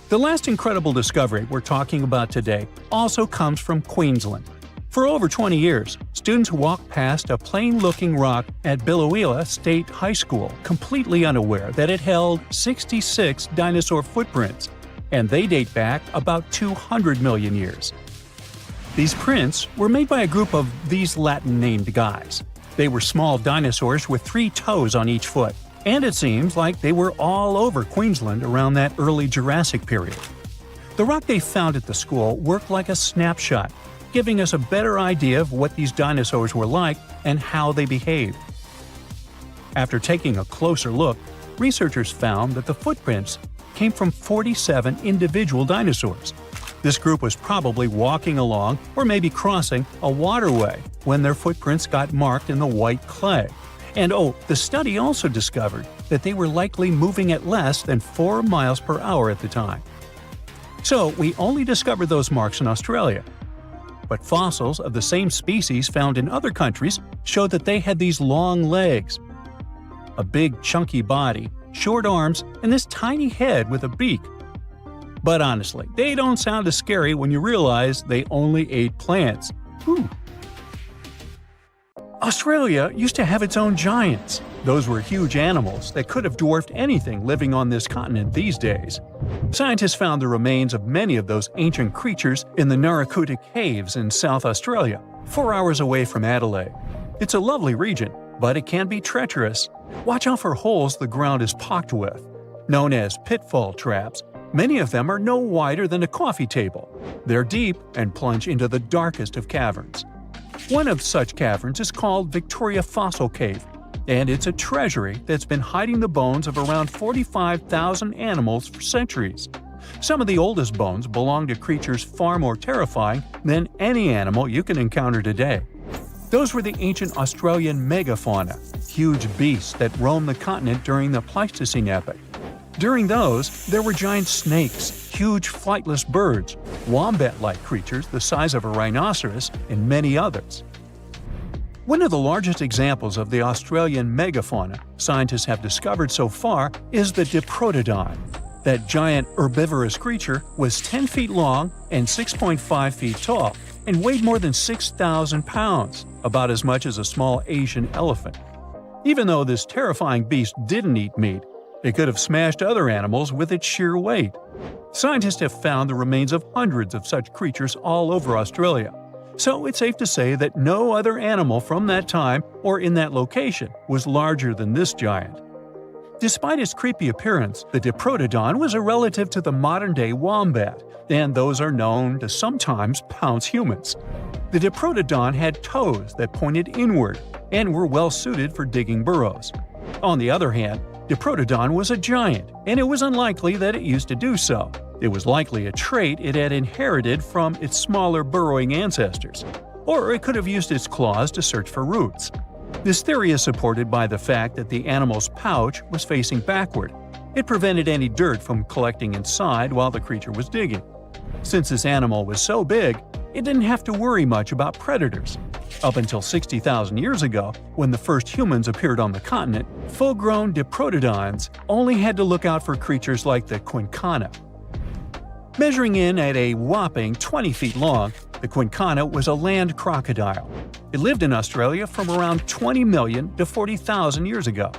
The last incredible discovery we're talking about today also comes from Queensland. For over 20 years, students walked past a plain-looking rock at Biloela State High School completely unaware that it held 66 dinosaur footprints, and they date back about 200 million years. These prints were made by a group of these Latin-named guys. They were small dinosaurs with 3 toes on each foot, and it seems like they were all over Queensland around that early Jurassic period. The rock they found at the school worked like a snapshot, giving us a better idea of what these dinosaurs were like and how they behaved. After taking a closer look, researchers found that the footprints came from 47 individual dinosaurs. This group was probably walking along or maybe crossing a waterway when their footprints got marked in the white clay. And the study also discovered that they were likely moving at less than 4 miles per hour at the time. So we only discovered those marks in Australia. But fossils of the same species found in other countries showed that they had these long legs, a big chunky body, short arms, and this tiny head with a beak. But honestly, they don't sound as scary when you realize they only ate plants. Whew. Australia used to have its own giants. Those were huge animals that could have dwarfed anything living on this continent these days. Scientists found the remains of many of those ancient creatures in the Narracuta Caves in South Australia, 4 hours away from Adelaide. It's a lovely region, but it can be treacherous. Watch out for holes the ground is pocked with. Known as pitfall traps, many of them are no wider than a coffee table. They're deep and plunge into the darkest of caverns. One of such caverns is called Victoria Fossil Cave, and it's a treasury that's been hiding the bones of around 45,000 animals for centuries. Some of the oldest bones belong to creatures far more terrifying than any animal you can encounter today. Those were the ancient Australian megafauna, huge beasts that roamed the continent during the Pleistocene epoch. During those, there were giant snakes, huge flightless birds, wombat-like creatures the size of a rhinoceros, and many others. One of the largest examples of the Australian megafauna scientists have discovered so far is the Diprotodon. That giant herbivorous creature was 10 feet long and 6.5 feet tall, and weighed more than 6,000 pounds, about as much as a small Asian elephant. Even though this terrifying beast didn't eat meat, it could have smashed other animals with its sheer weight. Scientists have found the remains of hundreds of such creatures all over Australia, so it's safe to say that no other animal from that time or in that location was larger than this giant. Despite its creepy appearance, the Diprotodon was a relative to the modern-day wombat, and those are known to sometimes pounce humans. The Diprotodon had toes that pointed inward and were well suited for digging burrows. On the other hand, Diprotodon was a giant, and it was unlikely that it used to do so. It was likely a trait it had inherited from its smaller burrowing ancestors, or it could have used its claws to search for roots. This theory is supported by the fact that the animal's pouch was facing backward. It prevented any dirt from collecting inside while the creature was digging. Since this animal was so big, it didn't have to worry much about predators. Up until 60,000 years ago, when the first humans appeared on the continent, full-grown diprotodons only had to look out for creatures like the quincana. Measuring in at a whopping 20 feet long, the quincana was a land crocodile. It lived in Australia from around 20 million to 40,000 years ago.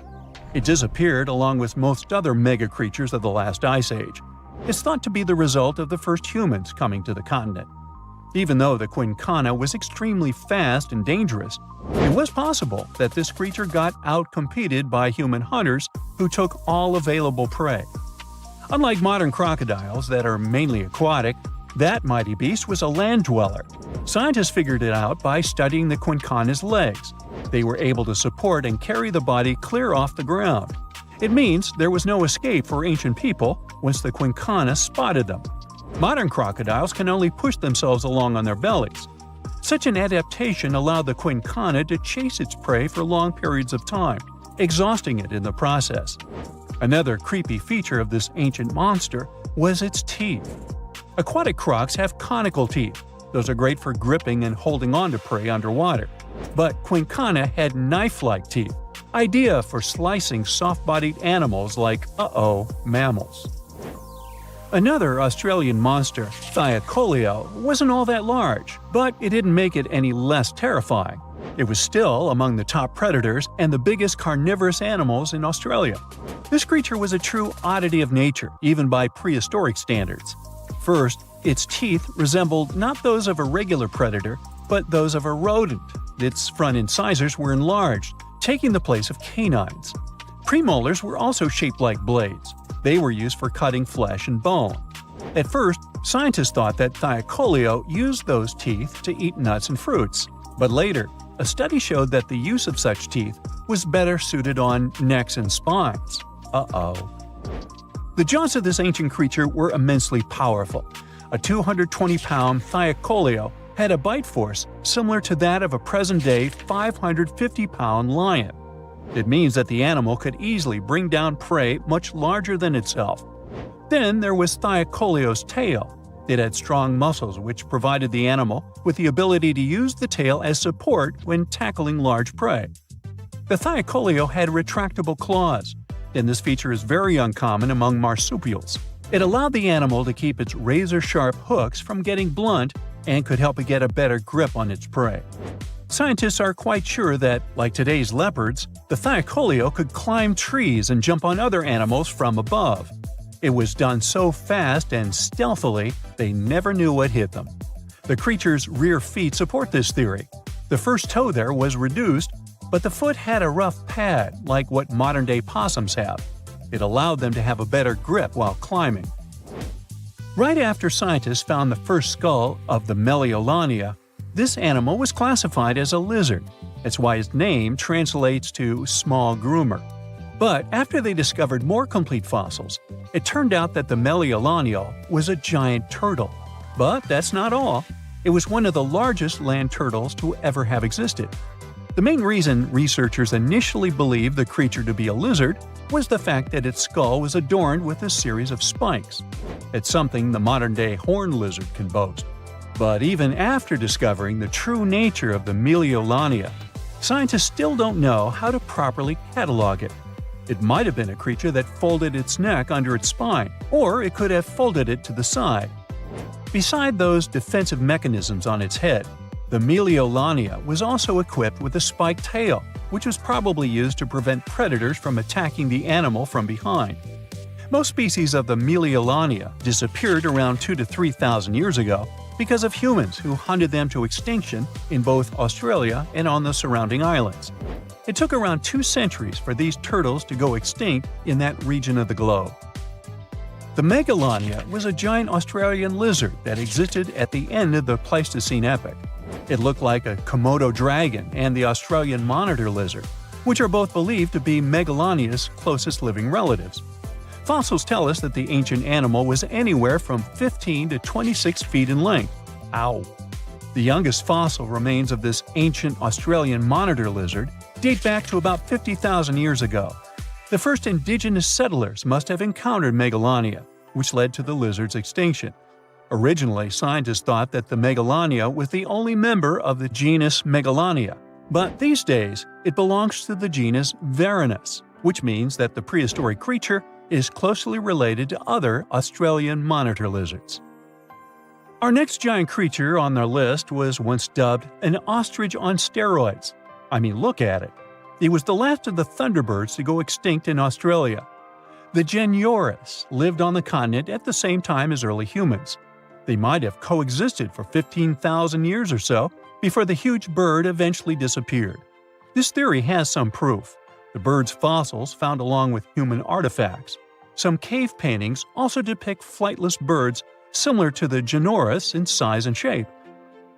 It disappeared along with most other mega creatures of the last ice age. It's thought to be the result of the first humans coming to the continent. Even though the quincana was extremely fast and dangerous, it was possible that this creature got out-competed by human hunters who took all available prey. Unlike modern crocodiles that are mainly aquatic, that mighty beast was a land dweller. Scientists figured it out by studying the quincana's legs. They were able to support and carry the body clear off the ground. It means there was no escape for ancient people once the quincana spotted them. Modern crocodiles can only push themselves along on their bellies. Such an adaptation allowed the quincana to chase its prey for long periods of time, exhausting it in the process. Another creepy feature of this ancient monster was its teeth. Aquatic crocs have conical teeth. Those are great for gripping and holding on to prey underwater. But quincana had knife-like teeth, ideal for slicing soft-bodied animals like, mammals. Another Australian monster, Thylacoleo, wasn't all that large, but it didn't make it any less terrifying. It was still among the top predators and the biggest carnivorous animals in Australia. This creature was a true oddity of nature, even by prehistoric standards. First, its teeth resembled not those of a regular predator, but those of a rodent. Its front incisors were enlarged, taking the place of canines. Premolars were also shaped like blades. They were used for cutting flesh and bone. At first, scientists thought that Thylacoleo used those teeth to eat nuts and fruits. But later, a study showed that the use of such teeth was better suited on necks and spines. The jaws of this ancient creature were immensely powerful. A 220-pound Thylacoleo had a bite force similar to that of a present-day 550-pound lion. It means that the animal could easily bring down prey much larger than itself. Then there was Thylacoleo's tail. It had strong muscles which provided the animal with the ability to use the tail as support when tackling large prey. The Thylacoleo had retractable claws, and this feature is very uncommon among marsupials. It allowed the animal to keep its razor-sharp hooks from getting blunt and could help it get a better grip on its prey. Scientists are quite sure that, like today's leopards, the Thylacoleo could climb trees and jump on other animals from above. It was done so fast and stealthily they never knew what hit them. The creature's rear feet support this theory. The first toe there was reduced, but the foot had a rough pad like what modern-day possums have. It allowed them to have a better grip while climbing. Right after scientists found the first skull of the Meliolania, this animal was classified as a lizard. That's why its name translates to small groomer. But after they discovered more complete fossils, it turned out that the Meliolania was a giant turtle. But that's not all. It was one of the largest land turtles to ever have existed. The main reason researchers initially believed the creature to be a lizard was the fact that its skull was adorned with a series of spikes. It's something the modern-day horned lizard can boast. But even after discovering the true nature of the Meliolania, scientists still don't know how to properly catalog it. It might have been a creature that folded its neck under its spine, or it could have folded it to the side. Beside those defensive mechanisms on its head, the Meliolania was also equipped with a spiked tail, which was probably used to prevent predators from attacking the animal from behind. Most species of the Meliolania disappeared around 2,000 to 3,000 years ago because of humans who hunted them to extinction in both Australia and on the surrounding islands. It took around 2 centuries for these turtles to go extinct in that region of the globe. The Megalania was a giant Australian lizard that existed at the end of the Pleistocene epoch. It looked like a Komodo dragon and the Australian monitor lizard, which are both believed to be Megalania's closest living relatives. Fossils tell us that the ancient animal was anywhere from 15 to 26 feet in length. Ow! The youngest fossil remains of this ancient Australian monitor lizard date back to about 50,000 years ago. The first indigenous settlers must have encountered Megalania, which led to the lizard's extinction. Originally, scientists thought that the Megalania was the only member of the genus Megalania, but these days it belongs to the genus Varanus, which means that the prehistoric creature is closely related to other Australian monitor lizards. Our next giant creature on their list was once dubbed an ostrich on steroids. I mean, look at it. It was the last of the Thunderbirds to go extinct in Australia. The Genyorus lived on the continent at the same time as early humans. They might have coexisted for 15,000 years or so before the huge bird eventually disappeared. This theory has some proof. The bird's fossils found along with human artifacts. Some cave paintings also depict flightless birds similar to the Genyorus in size and shape.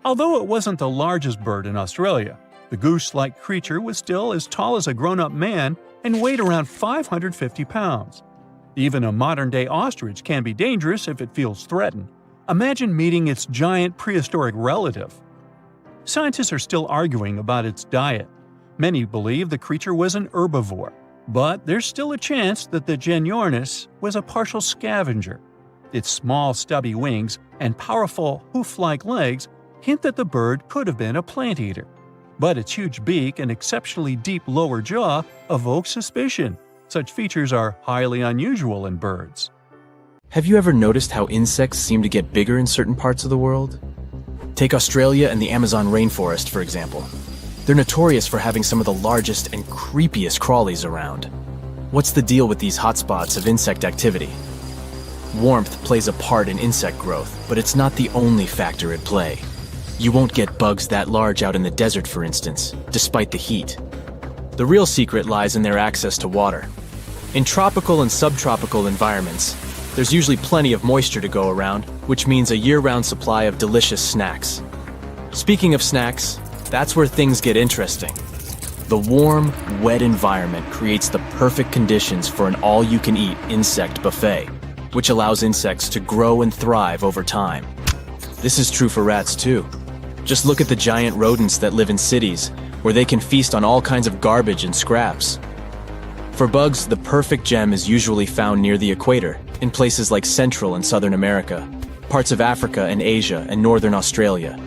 Although it wasn't the largest bird in Australia, the goose-like creature was still as tall as a grown-up man and weighed around 550 pounds. Even a modern-day ostrich can be dangerous if it feels threatened. Imagine meeting its giant prehistoric relative. Scientists are still arguing about its diet. Many believe the creature was an herbivore, but there's still a chance that the Genyornis was a partial scavenger. Its small, stubby wings and powerful hoof-like legs hint that the bird could have been a plant eater. But its huge beak and exceptionally deep lower jaw evoke suspicion. Such features are highly unusual in birds. Have you ever noticed how insects seem to get bigger in certain parts of the world? Take Australia and the Amazon rainforest, for example. They're notorious for having some of the largest and creepiest crawlies around. What's the deal with these hotspots of insect activity? Warmth plays a part in insect growth, but it's not the only factor at play. You won't get bugs that large out in the desert, for instance, despite the heat. The real secret lies in their access to water. In tropical and subtropical environments, there's usually plenty of moisture to go around, which means a year-round supply of delicious snacks. Speaking of snacks, that's where things get interesting. The warm, wet environment creates the perfect conditions for an all-you-can-eat insect buffet, which allows insects to grow and thrive over time. This is true for rats too. Just look at the giant rodents that live in cities, where they can feast on all kinds of garbage and scraps. For bugs, the perfect gem is usually found near the equator, in places like Central and Southern America, parts of Africa and Asia and Northern Australia.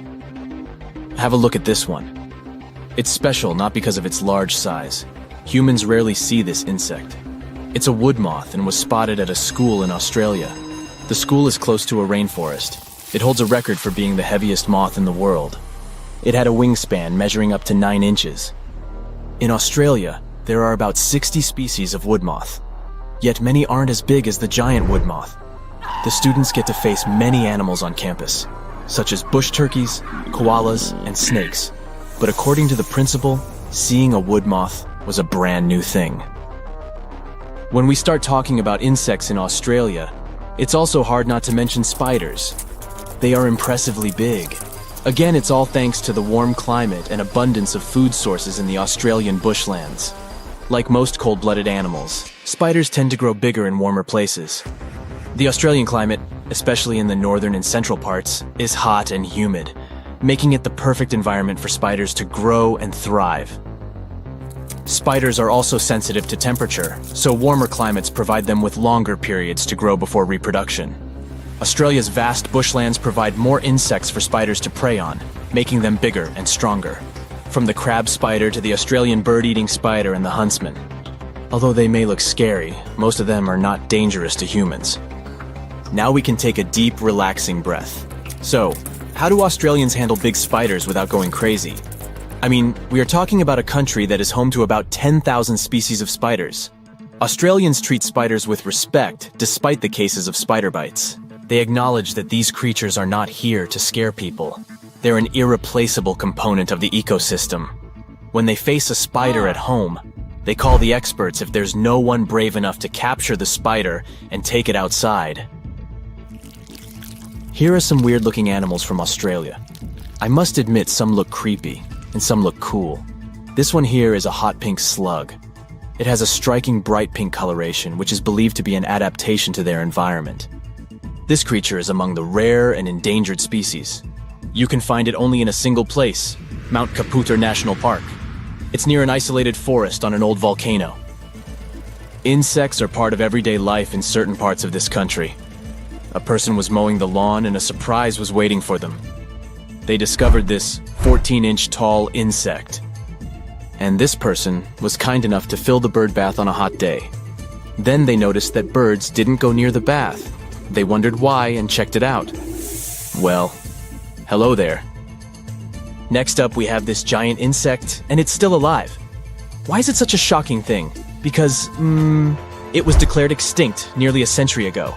Have a look at this one. It's special not because of its large size. Humans rarely see this insect. It's a wood moth and was spotted at a school in Australia. The school is close to a rainforest. It holds a record for being the heaviest moth in the world. It had a wingspan measuring up to 9 inches. In Australia, there are about 60 species of wood moth. Yet many aren't as big as the giant wood moth. The students get to face many animals on campus, such as bush turkeys, koalas, and snakes. But according to the principal, seeing a wood moth was a brand new thing. When we start talking about insects in Australia, it's also hard not to mention spiders. They are impressively big. Again, it's all thanks to the warm climate and abundance of food sources in the Australian bushlands. Like most cold-blooded animals, spiders tend to grow bigger in warmer places. The Australian climate, especially in the northern and central parts, is hot and humid, making it the perfect environment for spiders to grow and thrive. Spiders are also sensitive to temperature, so warmer climates provide them with longer periods to grow before reproduction. Australia's vast bushlands provide more insects for spiders to prey on, making them bigger and stronger. From the crab spider to the Australian bird-eating spider and the huntsman. Although they may look scary, most of them are not dangerous to humans. Now we can take a deep, relaxing breath. So, how do Australians handle big spiders without going crazy? I mean, we are talking about a country that is home to about 10,000 species of spiders. Australians treat spiders with respect despite the cases of spider bites. They acknowledge that these creatures are not here to scare people. They're an irreplaceable component of the ecosystem. When they face a spider at home, they call the experts if there's no one brave enough to capture the spider and take it outside. Here are some weird-looking animals from Australia. I must admit some look creepy, and some look cool. This one here is a hot pink slug. It has a striking bright pink coloration, which is believed to be an adaptation to their environment. This creature is among the rare and endangered species. You can find it only in a single place, Mount Kapooter National Park. It's near an isolated forest on an old volcano. Insects are part of everyday life in certain parts of this country. A person was mowing the lawn and a surprise was waiting for them. They discovered this 14-inch tall insect. And this person was kind enough to fill the bird bath on a hot day. Then they noticed that birds didn't go near the bath. They wondered why and checked it out. Well, hello there. Next up, we have this giant insect, and it's still alive. Why is it such a shocking thing? Because, it was declared extinct nearly a century ago.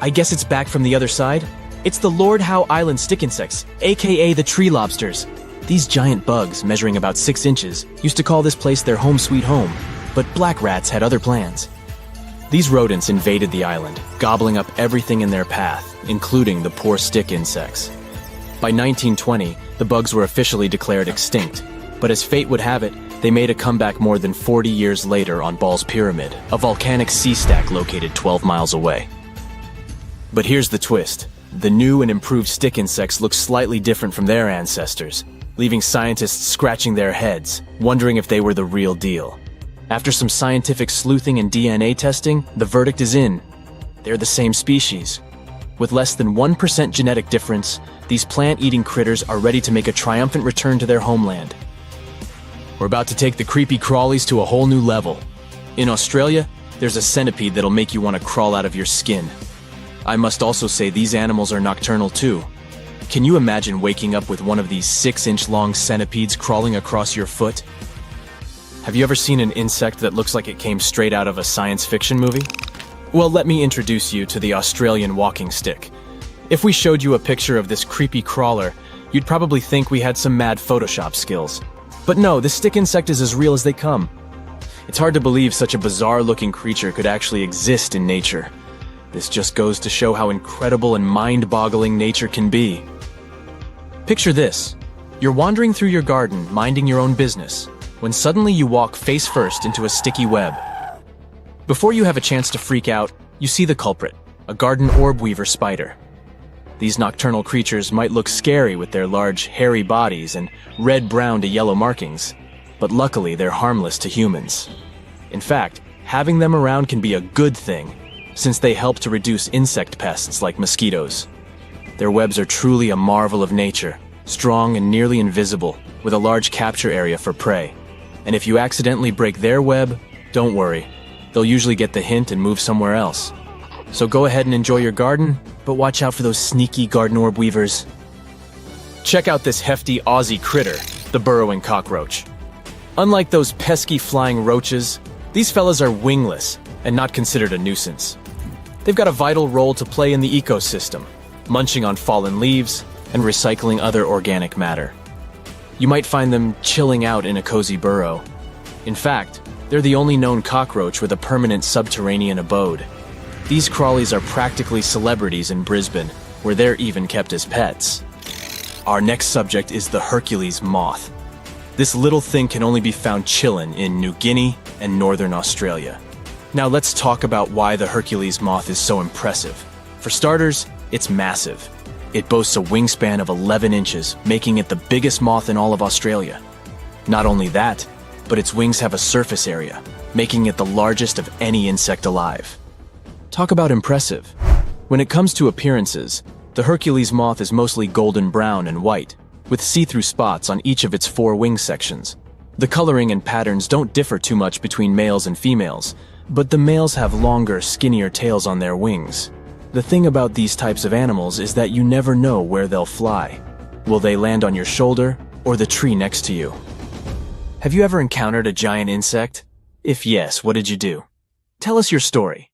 I guess it's back from the other side? It's the Lord Howe Island stick insects, aka the tree lobsters. These giant bugs, measuring about 6 inches, used to call this place their home sweet home, but black rats had other plans. These rodents invaded the island, gobbling up everything in their path, including the poor stick insects. By 1920, the bugs were officially declared extinct, but as fate would have it, they made a comeback more than 40 years later on Ball's Pyramid, a volcanic sea stack located 12 miles away. But here's the twist. The new and improved stick insects look slightly different from their ancestors, leaving scientists scratching their heads, wondering if they were the real deal. After some scientific sleuthing and DNA testing, the verdict is in. They're the same species. With less than 1% genetic difference, these plant-eating critters are ready to make a triumphant return to their homeland. We're about to take the creepy crawlies to a whole new level. In Australia, there's a centipede that'll make you want to crawl out of your skin. I must also say these animals are nocturnal too. Can you imagine waking up with one of these 6-inch long centipedes crawling across your foot? Have you ever seen an insect that looks like it came straight out of a science fiction movie? Well, let me introduce you to the Australian walking stick. If we showed you a picture of this creepy crawler, you'd probably think we had some mad Photoshop skills. But no, this stick insect is as real as they come. It's hard to believe such a bizarre-looking creature could actually exist in nature. This just goes to show how incredible and mind-boggling nature can be. Picture this. You're wandering through your garden, minding your own business, when suddenly you walk face first into a sticky web. Before you have a chance to freak out, you see the culprit, a garden orb weaver spider. These nocturnal creatures might look scary with their large, hairy bodies and red-brown to yellow markings, but luckily they're harmless to humans. In fact, having them around can be a good thing, since they help to reduce insect pests like mosquitoes. Their webs are truly a marvel of nature, strong and nearly invisible, with a large capture area for prey. And if you accidentally break their web, don't worry. They'll usually get the hint and move somewhere else. So go ahead and enjoy your garden, but watch out for those sneaky garden orb weavers. Check out this hefty Aussie critter, the burrowing cockroach. Unlike those pesky flying roaches, these fellas are wingless and not considered a nuisance. They've got a vital role to play in the ecosystem, munching on fallen leaves and recycling other organic matter. You might find them chilling out in a cozy burrow. In fact, they're the only known cockroach with a permanent subterranean abode. These crawlies are practically celebrities in Brisbane, where they're even kept as pets. Our next subject is the Hercules moth. This little thing can only be found chillin' in New Guinea and northern Australia. Now let's talk about why the Hercules moth is so impressive. For starters, it's massive. It boasts a wingspan of 11 inches, making it the biggest moth in all of Australia. Not only that, but its wings have a surface area, making it the largest of any insect alive. Talk about impressive. When it comes to appearances, the Hercules moth is mostly golden brown and white, with see-through spots on each of its 4 wing sections. The coloring and patterns don't differ too much between males and females, but the males have longer, skinnier tails on their wings. The thing about these types of animals is that you never know where they'll fly. Will they land on your shoulder or the tree next to you? Have you ever encountered a giant insect? If yes, what did you do? Tell us your story.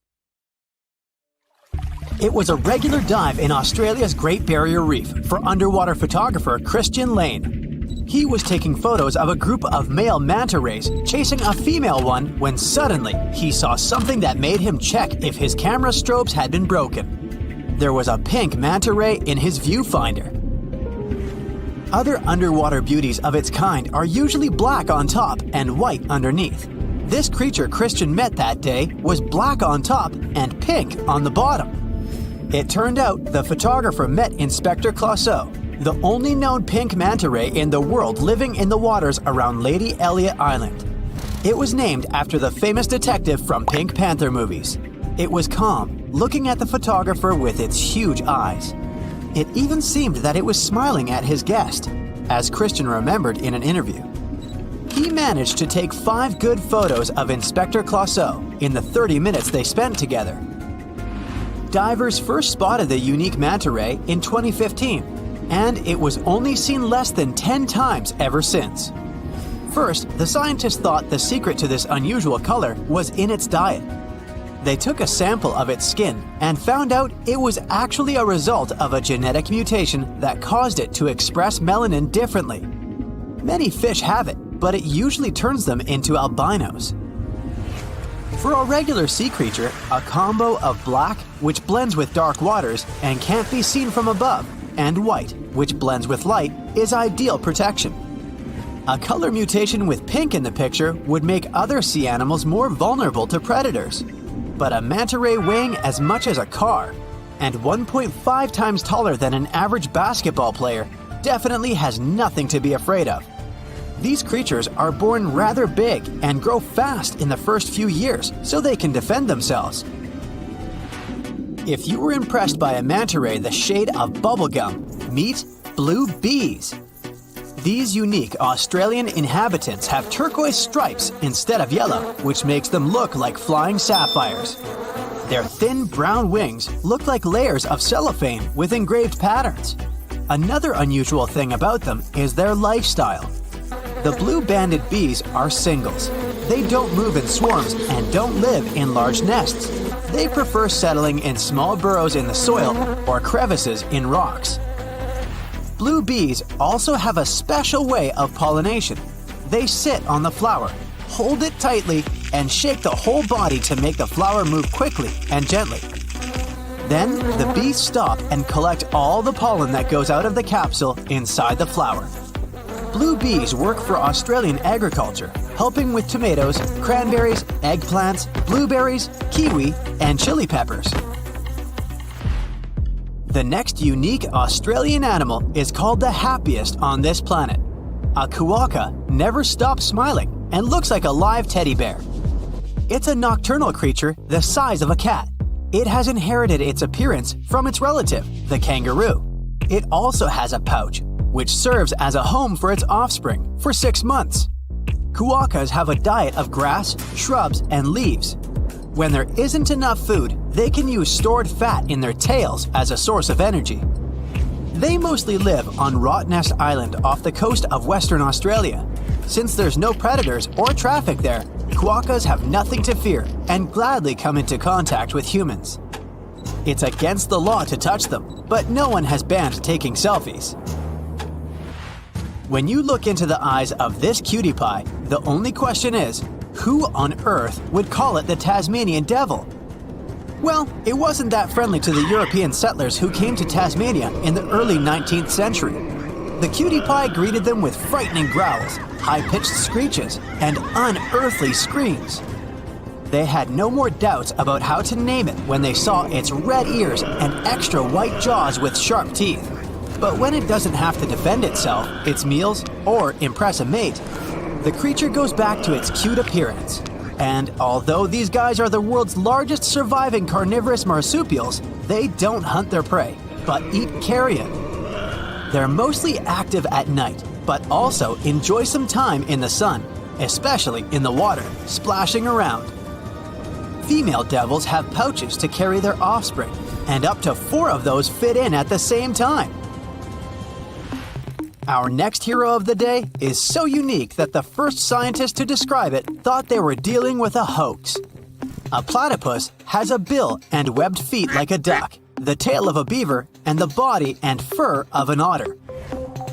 It was a regular dive in Australia's Great Barrier Reef for underwater photographer Christian Lane. He was taking photos of a group of male manta rays chasing a female one when suddenly he saw something that made him check if his camera strobes had been broken. There was a pink manta ray in his viewfinder. Other underwater beauties of its kind are usually black on top and white underneath. This creature Christian met that day was black on top and pink on the bottom. It turned out the photographer met Inspector Clouseau, the only known pink manta ray in the world living in the waters around Lady Elliot Island. It was named after the famous detective from Pink Panther movies. It was calm, looking at the photographer with its huge eyes. It even seemed that it was smiling at his guest, as Christian remembered in an interview. He managed to take 5 good photos of Inspector Clouseau in the 30 minutes they spent together. Divers first spotted the unique manta ray in 2015, and it was only seen less than 10 times ever since. First, the scientists thought the secret to this unusual color was in its diet. They took a sample of its skin and found out it was actually a result of a genetic mutation that caused it to express melanin differently. Many fish have it, but it usually turns them into albinos. For a regular sea creature, a combo of black, which blends with dark waters and can't be seen from above, and white, which blends with light, is ideal protection. A color mutation with pink in the picture would make other sea animals more vulnerable to predators. But a manta ray weighing as much as a car and 1.5 times taller than an average basketball player definitely has nothing to be afraid of. These creatures are born rather big and grow fast in the first few years so they can defend themselves. If you were impressed by a manta ray the shade of bubblegum, meet blue bees. These unique Australian inhabitants have turquoise stripes instead of yellow, which makes them look like flying sapphires. Their thin brown wings look like layers of cellophane with engraved patterns. Another unusual thing about them is their lifestyle. The blue-banded bees are singles. They don't move in swarms and don't live in large nests. They prefer settling in small burrows in the soil or crevices in rocks. Blue bees also have a special way of pollination. They sit on the flower, hold it tightly, and shake the whole body to make the flower move quickly and gently. Then the bees stop and collect all the pollen that goes out of the capsule inside the flower. Blue bees work for Australian agriculture, helping with tomatoes, cranberries, eggplants, blueberries, kiwi, and chili peppers. The next unique Australian animal is called the happiest on this planet. A quokka never stops smiling and looks like a live teddy bear. It's a nocturnal creature the size of a cat. It has inherited its appearance from its relative, the kangaroo. It also has a pouch, which serves as a home for its offspring for 6 months. Quokkas have a diet of grass, shrubs, and leaves. When there isn't enough food, they can use stored fat in their tails as a source of energy. They mostly live on Rottnest Island off the coast of Western Australia. Since there's no predators or traffic there, quokkas have nothing to fear and gladly come into contact with humans. It's against the law to touch them, but no one has banned taking selfies. When you look into the eyes of this cutie pie, the only question is, who on earth would call it the Tasmanian devil? Well, it wasn't that friendly to the European settlers who came to Tasmania in the early 19th century. The cutie pie greeted them with frightening growls, high-pitched screeches, and unearthly screams. They had no more doubts about how to name it when they saw its red ears and extra white jaws with sharp teeth. But when it doesn't have to defend itself, its meals, or impress a mate, the creature goes back to its cute appearance. And although these guys are the world's largest surviving carnivorous marsupials, they don't hunt their prey, but eat carrion. They're mostly active at night, but also enjoy some time in the sun, especially in the water, splashing around. Female devils have pouches to carry their offspring, and up to 4 of those fit in at the same time. Our next hero of the day is so unique that the first scientist to describe it thought they were dealing with a hoax. A platypus has a bill and webbed feet like a duck, the tail of a beaver, and the body and fur of an otter.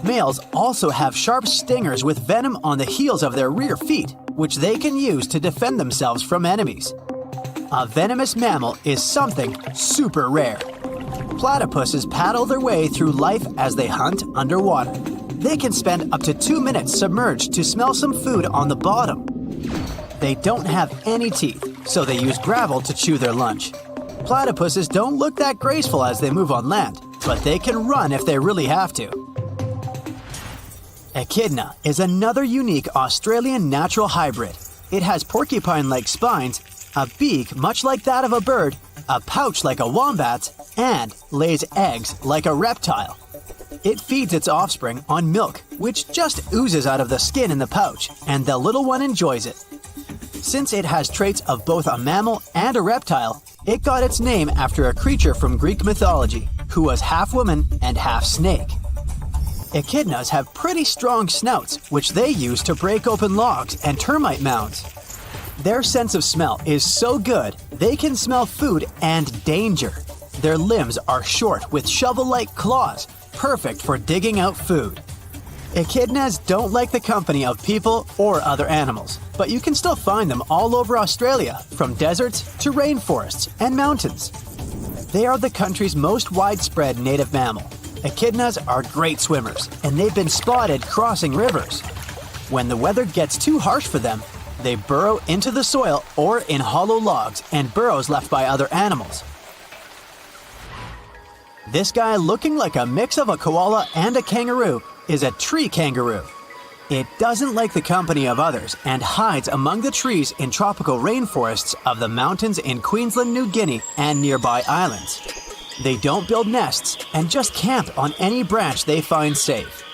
Males also have sharp stingers with venom on the heels of their rear feet, which they can use to defend themselves from enemies. A venomous mammal is something super rare. Platypuses paddle their way through life as they hunt underwater. They can spend up to 2 minutes submerged to smell some food on the bottom. They don't have any teeth, so they use gravel to chew their lunch. Platypuses don't look that graceful as they move on land, but they can run if they really have to. Echidna is another unique Australian natural hybrid. It has porcupine-like spines, a beak much like that of a bird, a pouch like a wombat, and lays eggs like a reptile. It feeds its offspring on milk, which just oozes out of the skin in the pouch, and the little one enjoys it. Since it has traits of both a mammal and a reptile, it got its name after a creature from Greek mythology who was half woman and half snake. Echidnas have pretty strong snouts, which they use to break open logs and termite mounds. Their sense of smell is so good, they can smell food and danger. Their limbs are short with shovel-like claws, perfect for digging out food. Echidnas don't like the company of people or other animals, but you can still find them all over Australia, from deserts to rainforests and mountains. They are the country's most widespread native mammal. Echidnas are great swimmers, and they've been spotted crossing rivers. When the weather gets too harsh for them, they burrow into the soil or in hollow logs and burrows left by other animals. This guy, looking like a mix of a koala and a kangaroo, is a tree kangaroo. It doesn't like the company of others and hides among the trees in tropical rainforests of the mountains in Queensland, New Guinea, and nearby islands. They don't build nests and just camp on any branch they find safe.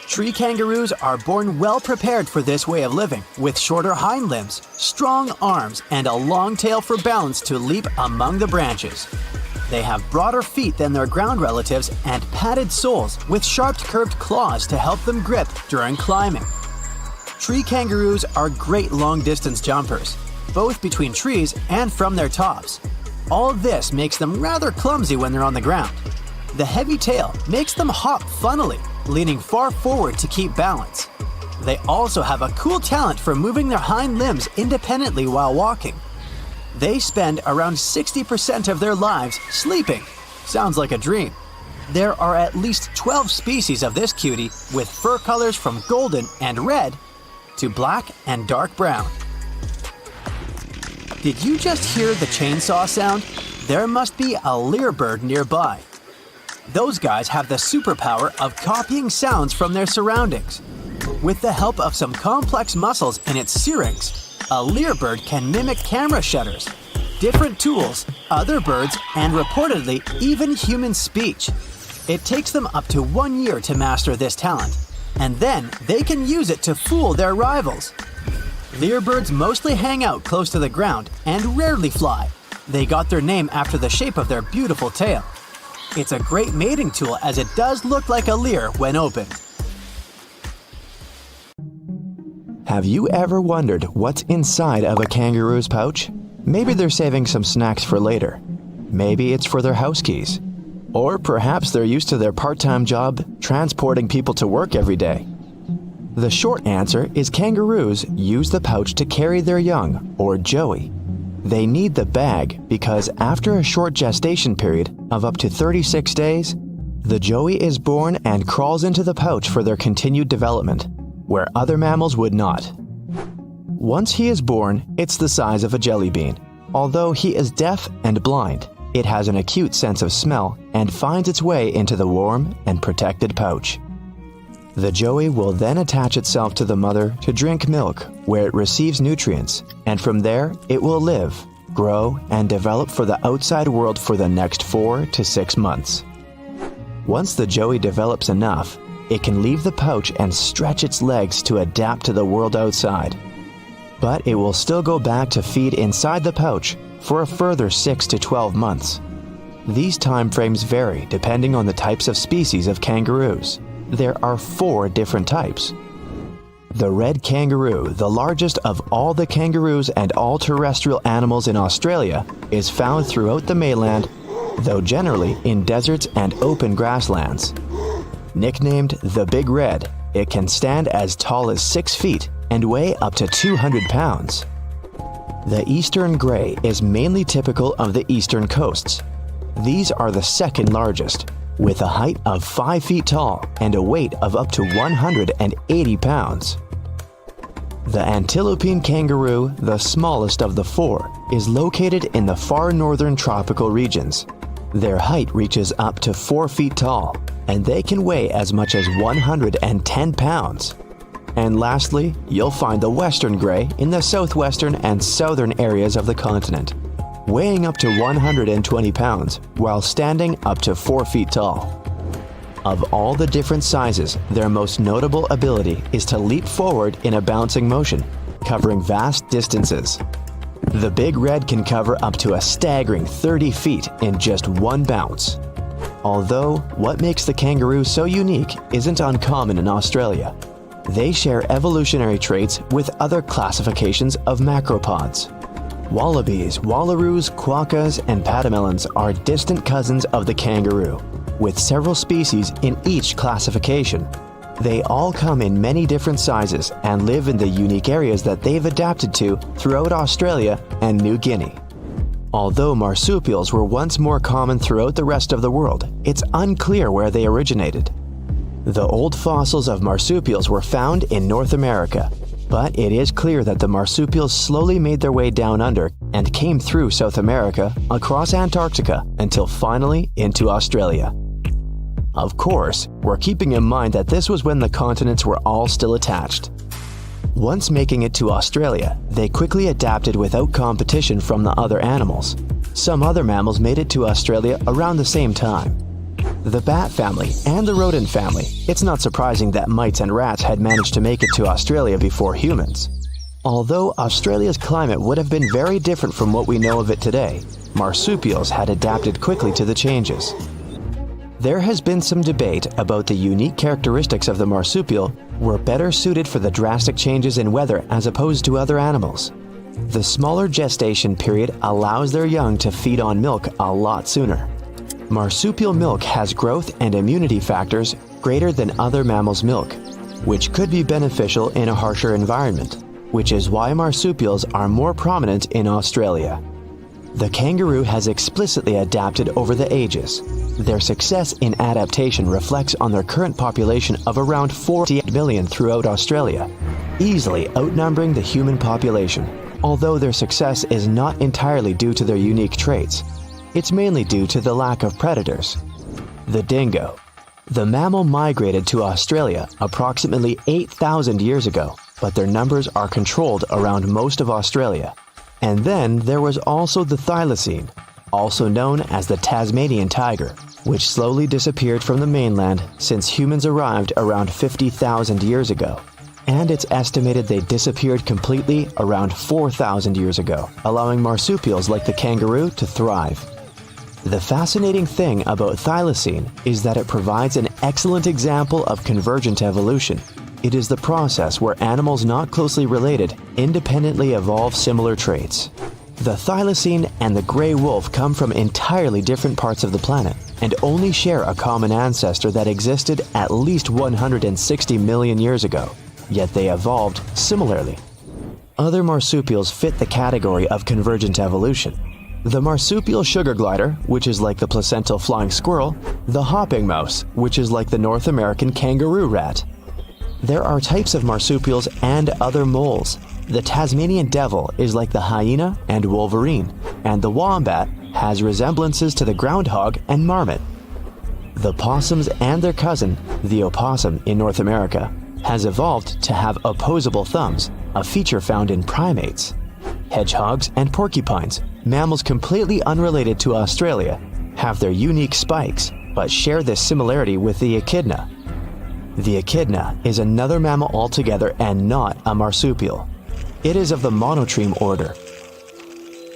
Tree kangaroos are born well prepared for this way of living, with shorter hind limbs, strong arms, and a long tail for balance to leap among the branches. They have broader feet than their ground relatives and padded soles with sharp curved claws to help them grip during climbing. Tree kangaroos are great long-distance jumpers, both between trees and from their tops. All of this makes them rather clumsy when they're on the ground. The heavy tail makes them hop funnily, leaning far forward to keep balance. They also have a cool talent for moving their hind limbs independently while walking. They spend around 60% of their lives sleeping. Sounds like a dream. There are at least 12 species of this cutie, with fur colors from golden and red to black and dark brown. Did you just hear the chainsaw sound? There must be a lyrebird nearby. Those guys have the superpower of copying sounds from their surroundings. With the help of some complex muscles in its syrinx, a lyrebird can mimic camera shutters, different tools, other birds, and reportedly even human speech. It takes them up to 1 year to master this talent, and then they can use it to fool their rivals. Lyrebirds mostly hang out close to the ground and rarely fly. They got their name after the shape of their beautiful tail. It's a great mating tool as it does look like a lyre when opened. Have you ever wondered what's inside of a kangaroo's pouch? Maybe they're saving some snacks for later. Maybe it's for their house keys. Or perhaps they're used to their part-time job transporting people to work every day. The short answer is kangaroos use the pouch to carry their young, or joey. They need the bag because after a short gestation period of up to 36 days, the joey is born and crawls into the pouch for their continued development, where other mammals would not. Once he is born, it's the size of a jelly bean. Although he is deaf and blind, it has an acute sense of smell and finds its way into the warm and protected pouch. The joey will then attach itself to the mother to drink milk, where it receives nutrients, and from there it will live, grow, and develop for the outside world for the next 4 to 6 months. Once the joey develops enough, it can leave the pouch and stretch its legs to adapt to the world outside. But it will still go back to feed inside the pouch for a further 6 to 12 months. These time frames vary depending on the types of species of kangaroos. There are 4 different types. The red kangaroo, the largest of all the kangaroos and all terrestrial animals in Australia, is found throughout the mainland, though generally in deserts and open grasslands. Nicknamed the Big Red, it can stand as tall as 6 feet and weigh up to 200 pounds. The eastern grey is mainly typical of the eastern coasts. These are the second largest, with a height of 5 feet tall and a weight of up to 180 pounds. The antilopine kangaroo, the smallest of the 4, is located in the far northern tropical regions. Their height reaches up to 4 feet tall, and they can weigh as much as 110 pounds. And lastly, you'll find the western grey in the southwestern and southern areas of the continent. weighing up to 120 pounds while standing up to 4 feet tall. Of all the different sizes, their most notable ability is to leap forward in a bouncing motion, covering vast distances. The big red can cover up to a staggering 30 feet in just one bounce. Although, what makes the kangaroo so unique isn't uncommon in Australia. They share evolutionary traits with other classifications of macropods. Wallabies, wallaroos, quokkas, and pademelons are distant cousins of the kangaroo, with several species in each classification. They all come in many different sizes and live in the unique areas that they've adapted to throughout Australia and New Guinea. Although marsupials were once more common throughout the rest of the world, it's unclear where they originated. The old fossils of marsupials were found in North America, but it is clear that the marsupials slowly made their way down under and came through South America, across Antarctica, until finally into Australia. Of course, we're keeping in mind that this was when the continents were all still attached. Once making it to Australia, they quickly adapted without competition from the other animals. Some other mammals made it to Australia around the same time. The bat family and the rodent family, it's not surprising that mites and rats had managed to make it to Australia before humans. Although Australia's climate would have been very different from what we know of it today, marsupials had adapted quickly to the changes. There has been some debate about the unique characteristics of the marsupial were better suited for the drastic changes in weather as opposed to other animals. The smaller gestation period allows their young to feed on milk a lot sooner. Marsupial milk has growth and immunity factors greater than other mammals' milk, which could be beneficial in a harsher environment, which is why marsupials are more prominent in Australia. The kangaroo has explicitly adapted over the ages. Their success in adaptation reflects on their current population of around 48 million throughout Australia, easily outnumbering the human population. Although their success is not entirely due to their unique traits, it's mainly due to the lack of predators. The dingo. The mammal migrated to Australia approximately 8,000 years ago, but their numbers are controlled around most of Australia. And then there was also the thylacine, also known as the Tasmanian tiger, which slowly disappeared from the mainland since humans arrived around 50,000 years ago. And it's estimated they disappeared completely around 4,000 years ago, allowing marsupials like the kangaroo to thrive. The fascinating thing about thylacine is that it provides an excellent example of convergent evolution. It is the process where animals not closely related independently evolve similar traits. The thylacine and the gray wolf come from entirely different parts of the planet and only share a common ancestor that existed at least 160 million years ago, yet they evolved similarly. Other marsupials fit the category of convergent evolution. The marsupial sugar glider, which is like the placental flying squirrel, the hopping mouse, which is like the North American kangaroo rat. There are types of marsupials and other moles. The Tasmanian devil is like the hyena and wolverine, and the wombat has resemblances to the groundhog and marmot. The possums and their cousin, the opossum in North America, has evolved to have opposable thumbs, a feature found in primates. Hedgehogs and porcupines, mammals completely unrelated to Australia, have their unique spikes, but share this similarity with the echidna. The echidna is another mammal altogether and not a marsupial. It is of the Monotreme order.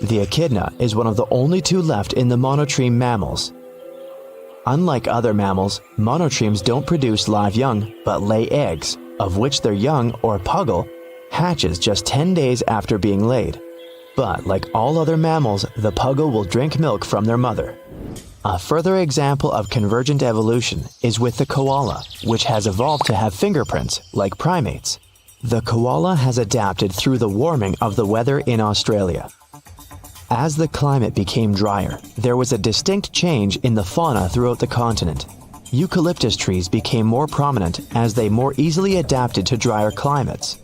The echidna is one of the only two left in the monotreme mammals. Unlike other mammals, monotremes don't produce live young, but lay eggs, of which their young, or puggle, hatches just 10 days after being laid. But like all other mammals, the puggle will drink milk from their mother. A further example of convergent evolution is with the koala, which has evolved to have fingerprints, like primates. The koala has adapted through the warming of the weather in Australia. As the climate became drier, there was a distinct change in the fauna throughout the continent. Eucalyptus trees became more prominent as they more easily adapted to drier climates.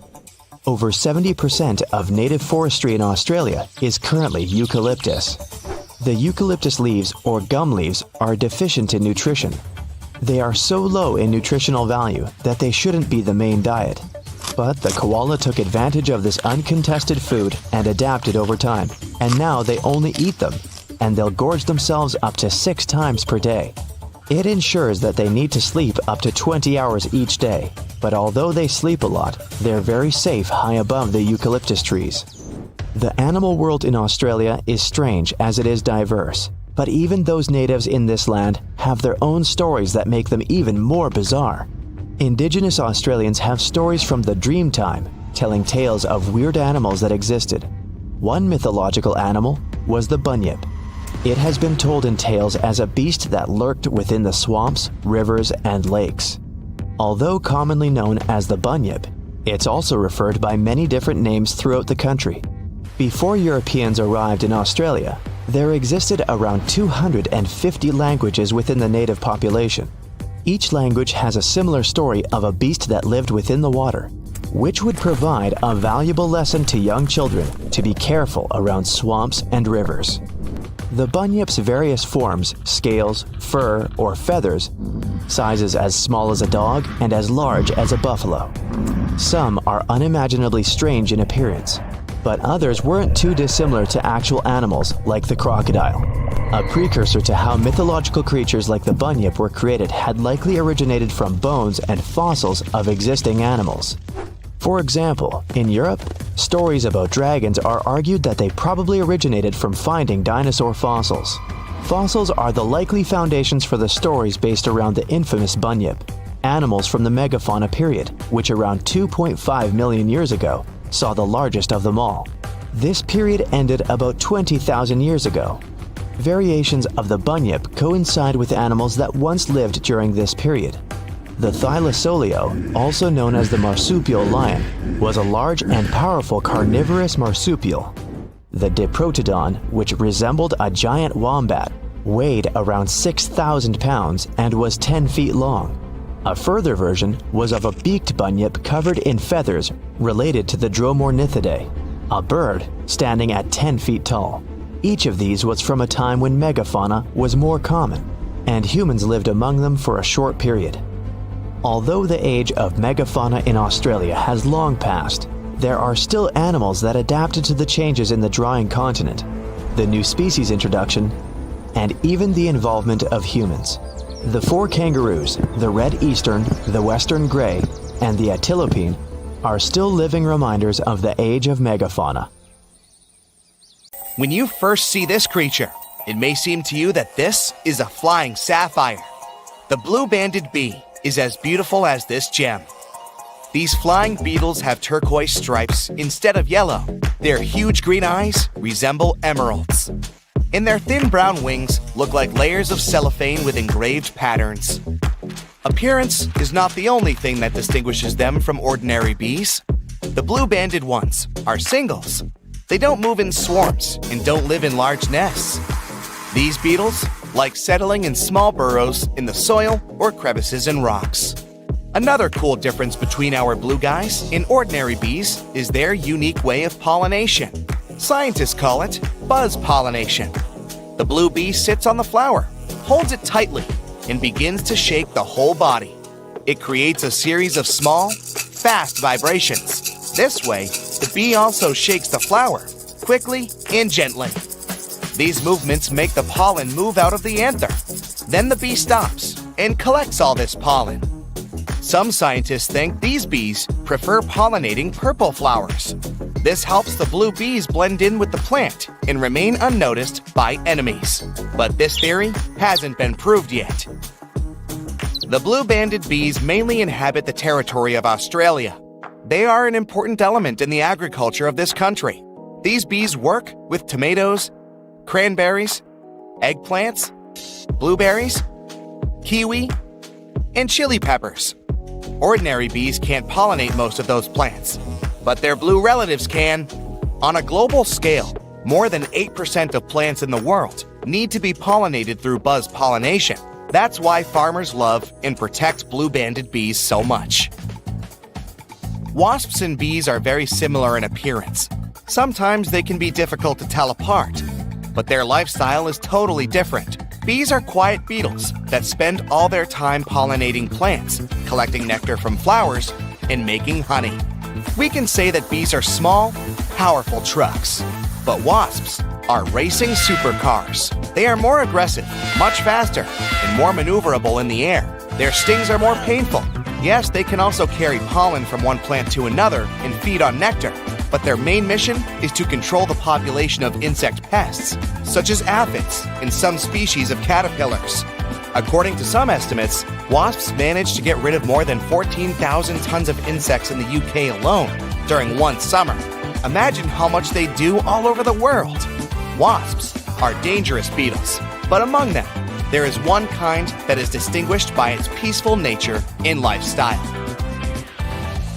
Over 70% of native forestry in Australia is currently eucalyptus. The eucalyptus leaves, or gum leaves, are deficient in nutrition. They are so low in nutritional value that they shouldn't be the main diet. But the koala took advantage of this uncontested food and adapted over time, and now they only eat them, and they'll gorge themselves up to 6 times per day. It ensures that they need to sleep up to 20 hours each day, but although they sleep a lot, they're very safe high above the eucalyptus trees. The animal world in Australia is strange as it is diverse, but even those natives in this land have their own stories that make them even more bizarre. Indigenous Australians have stories from the dream time, telling tales of weird animals that existed. One mythological animal was the bunyip. It has been told in tales as a beast that lurked within the swamps, rivers, and lakes. Although commonly known as the bunyip, it's also referred by many different names throughout the country. Before Europeans arrived in Australia, there existed around 250 languages within the native population. Each language has a similar story of a beast that lived within the water, which would provide a valuable lesson to young children to be careful around swamps and rivers. The bunyip's various forms, scales, fur, or feathers, sizes as small as a dog and as large as a buffalo. Some are unimaginably strange in appearance, but others weren't too dissimilar to actual animals like the crocodile. A precursor to how mythological creatures like the bunyip were created had likely originated from bones and fossils of existing animals. For example, in Europe, stories about dragons are argued that they probably originated from finding dinosaur fossils. Fossils are the likely foundations for the stories based around the infamous bunyip, animals from the megafauna period, which around 2.5 million years ago saw the largest of them all. This period ended about 20,000 years ago. Variations of the bunyip coincide with animals that once lived during this period. The Thylacoleo, also known as the marsupial lion, was a large and powerful carnivorous marsupial. The Diprotodon, which resembled a giant wombat, weighed around 6,000 pounds and was 10 feet long. A further version was of a beaked bunyip covered in feathers related to the Dromornithidae, a bird standing at 10 feet tall. Each of these was from a time when megafauna was more common, and humans lived among them for a short period. Although the age of megafauna in Australia has long passed, there are still animals that adapted to the changes in the drying continent, the new species introduction, and even the involvement of humans. The 4 kangaroos, the red eastern, the western grey, and the antilopine, are still living reminders of the age of megafauna. When you first see this creature, it may seem to you that this is a flying sapphire. The blue-banded bee is as beautiful as this gem. These flying beetles have turquoise stripes instead of yellow. Their huge green eyes resemble emeralds. And their thin brown wings look like layers of cellophane with engraved patterns. Appearance is not the only thing that distinguishes them from ordinary bees. The blue-banded ones are singles. They don't move in swarms and don't live in large nests. These beetles like settling in small burrows in the soil or crevices in rocks. Another cool difference between our blue guys and ordinary bees is their unique way of pollination. Scientists call it buzz pollination. The blue bee sits on the flower, holds it tightly, and begins to shake the whole body. It creates a series of small, fast vibrations. This way, the bee also shakes the flower, quickly and gently. These movements make the pollen move out of the anther. Then the bee stops and collects all this pollen. Some scientists think these bees prefer pollinating purple flowers. This helps the blue bees blend in with the plant and remain unnoticed by enemies. But this theory hasn't been proved yet. The blue-banded bees mainly inhabit the territory of Australia. They are an important element in the agriculture of this country. These bees work with tomatoes, cranberries, eggplants, blueberries, kiwi, and chili peppers. Ordinary bees can't pollinate most of those plants, but their blue relatives can. On a global scale, more than 8% of plants in the world need to be pollinated through buzz pollination. That's why farmers love and protect blue-banded bees so much. Wasps and bees are very similar in appearance. Sometimes they can be difficult to tell apart, but their lifestyle is totally different. Bees are quiet beetles that spend all their time pollinating plants, collecting nectar from flowers, and making honey. We can say that bees are small, powerful trucks. But wasps are racing supercars. They are more aggressive, much faster, and more maneuverable in the air. Their stings are more painful. Yes, they can also carry pollen from one plant to another and feed on nectar, but their main mission is to control the population of insect pests, such as aphids and some species of caterpillars. According to some estimates, wasps manage to get rid of more than 14,000 tons of insects in the UK alone during one summer. Imagine how much they do all over the world. Wasps are dangerous beetles, but among them, there is one kind that is distinguished by its peaceful nature and lifestyle.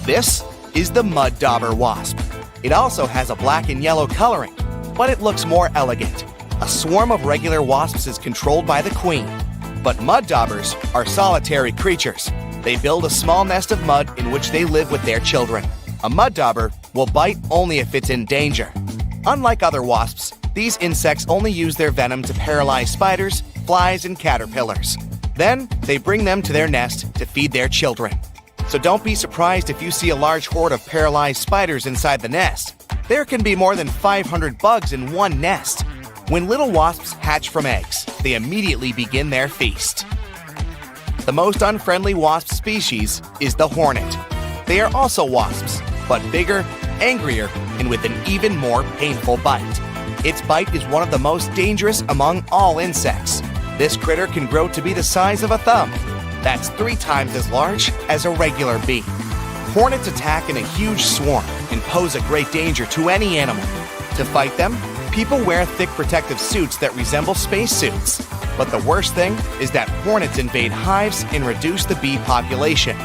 This is the mud dauber wasp. It also has a black and yellow coloring, but it looks more elegant. A swarm of regular wasps is controlled by the queen, but mud daubers are solitary creatures. They build a small nest of mud in which they live with their children. A mud dauber will bite only if it's in danger. Unlike other wasps, these insects only use their venom to paralyze spiders, flies, and caterpillars. Then, they bring them to their nest to feed their children. So don't be surprised if you see a large horde of paralyzed spiders inside the nest. There can be more than 500 bugs in one nest. When little wasps hatch from eggs, they immediately begin their feast. The most unfriendly wasp species is the hornet. They are also wasps, but bigger, angrier, and with an even more painful bite. Its bite is one of the most dangerous among all insects. This critter can grow to be the size of a thumb. That's 3 times as large as a regular bee. Hornets attack in a huge swarm and pose a great danger to any animal. To fight them, people wear thick protective suits that resemble spacesuits. But the worst thing is that hornets invade hives and reduce the bee population.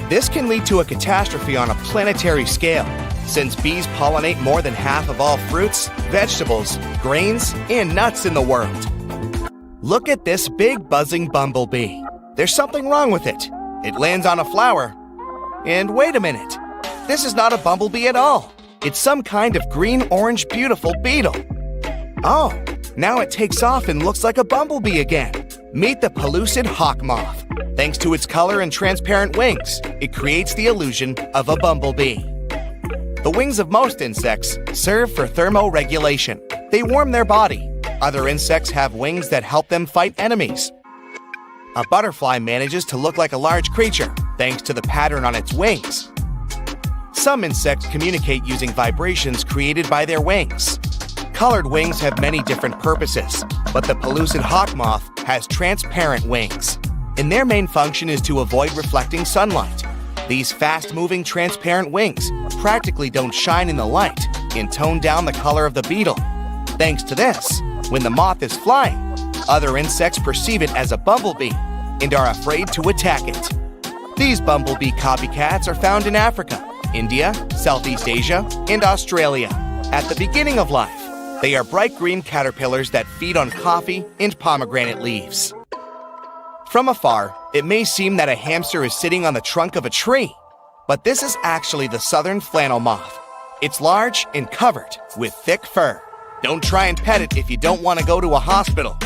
This can lead to a catastrophe on a planetary scale, since bees pollinate more than half of all fruits, vegetables, grains, and nuts in the world. Look at this big buzzing bumblebee. There's something wrong with it. It lands on a flower. And wait a minute. This is not a bumblebee at all. It's some kind of green-orange beautiful beetle. Oh, now it takes off and looks like a bumblebee again. Meet the pellucid hawk moth. Thanks to its color and transparent wings, it creates the illusion of a bumblebee. The wings of most insects serve for thermoregulation. They warm their body. Other insects have wings that help them fight enemies. A butterfly manages to look like a large creature thanks to the pattern on its wings. Some insects communicate using vibrations created by their wings. Colored wings have many different purposes, but the pellucid hawk moth has transparent wings, and their main function is to avoid reflecting sunlight. These fast-moving transparent wings practically don't shine in the light and tone down the color of the beetle. Thanks to this, when the moth is flying, other insects perceive it as a bumblebee and are afraid to attack it. These bumblebee copycats are found in Africa, India, Southeast Asia, and Australia. At the beginning of life, they are bright green caterpillars that feed on coffee and pomegranate leaves. From afar, it may seem that a hamster is sitting on the trunk of a tree, but this is actually the southern flannel moth. It's large and covered with thick fur. Don't try and pet it if you don't want to go to a hospital.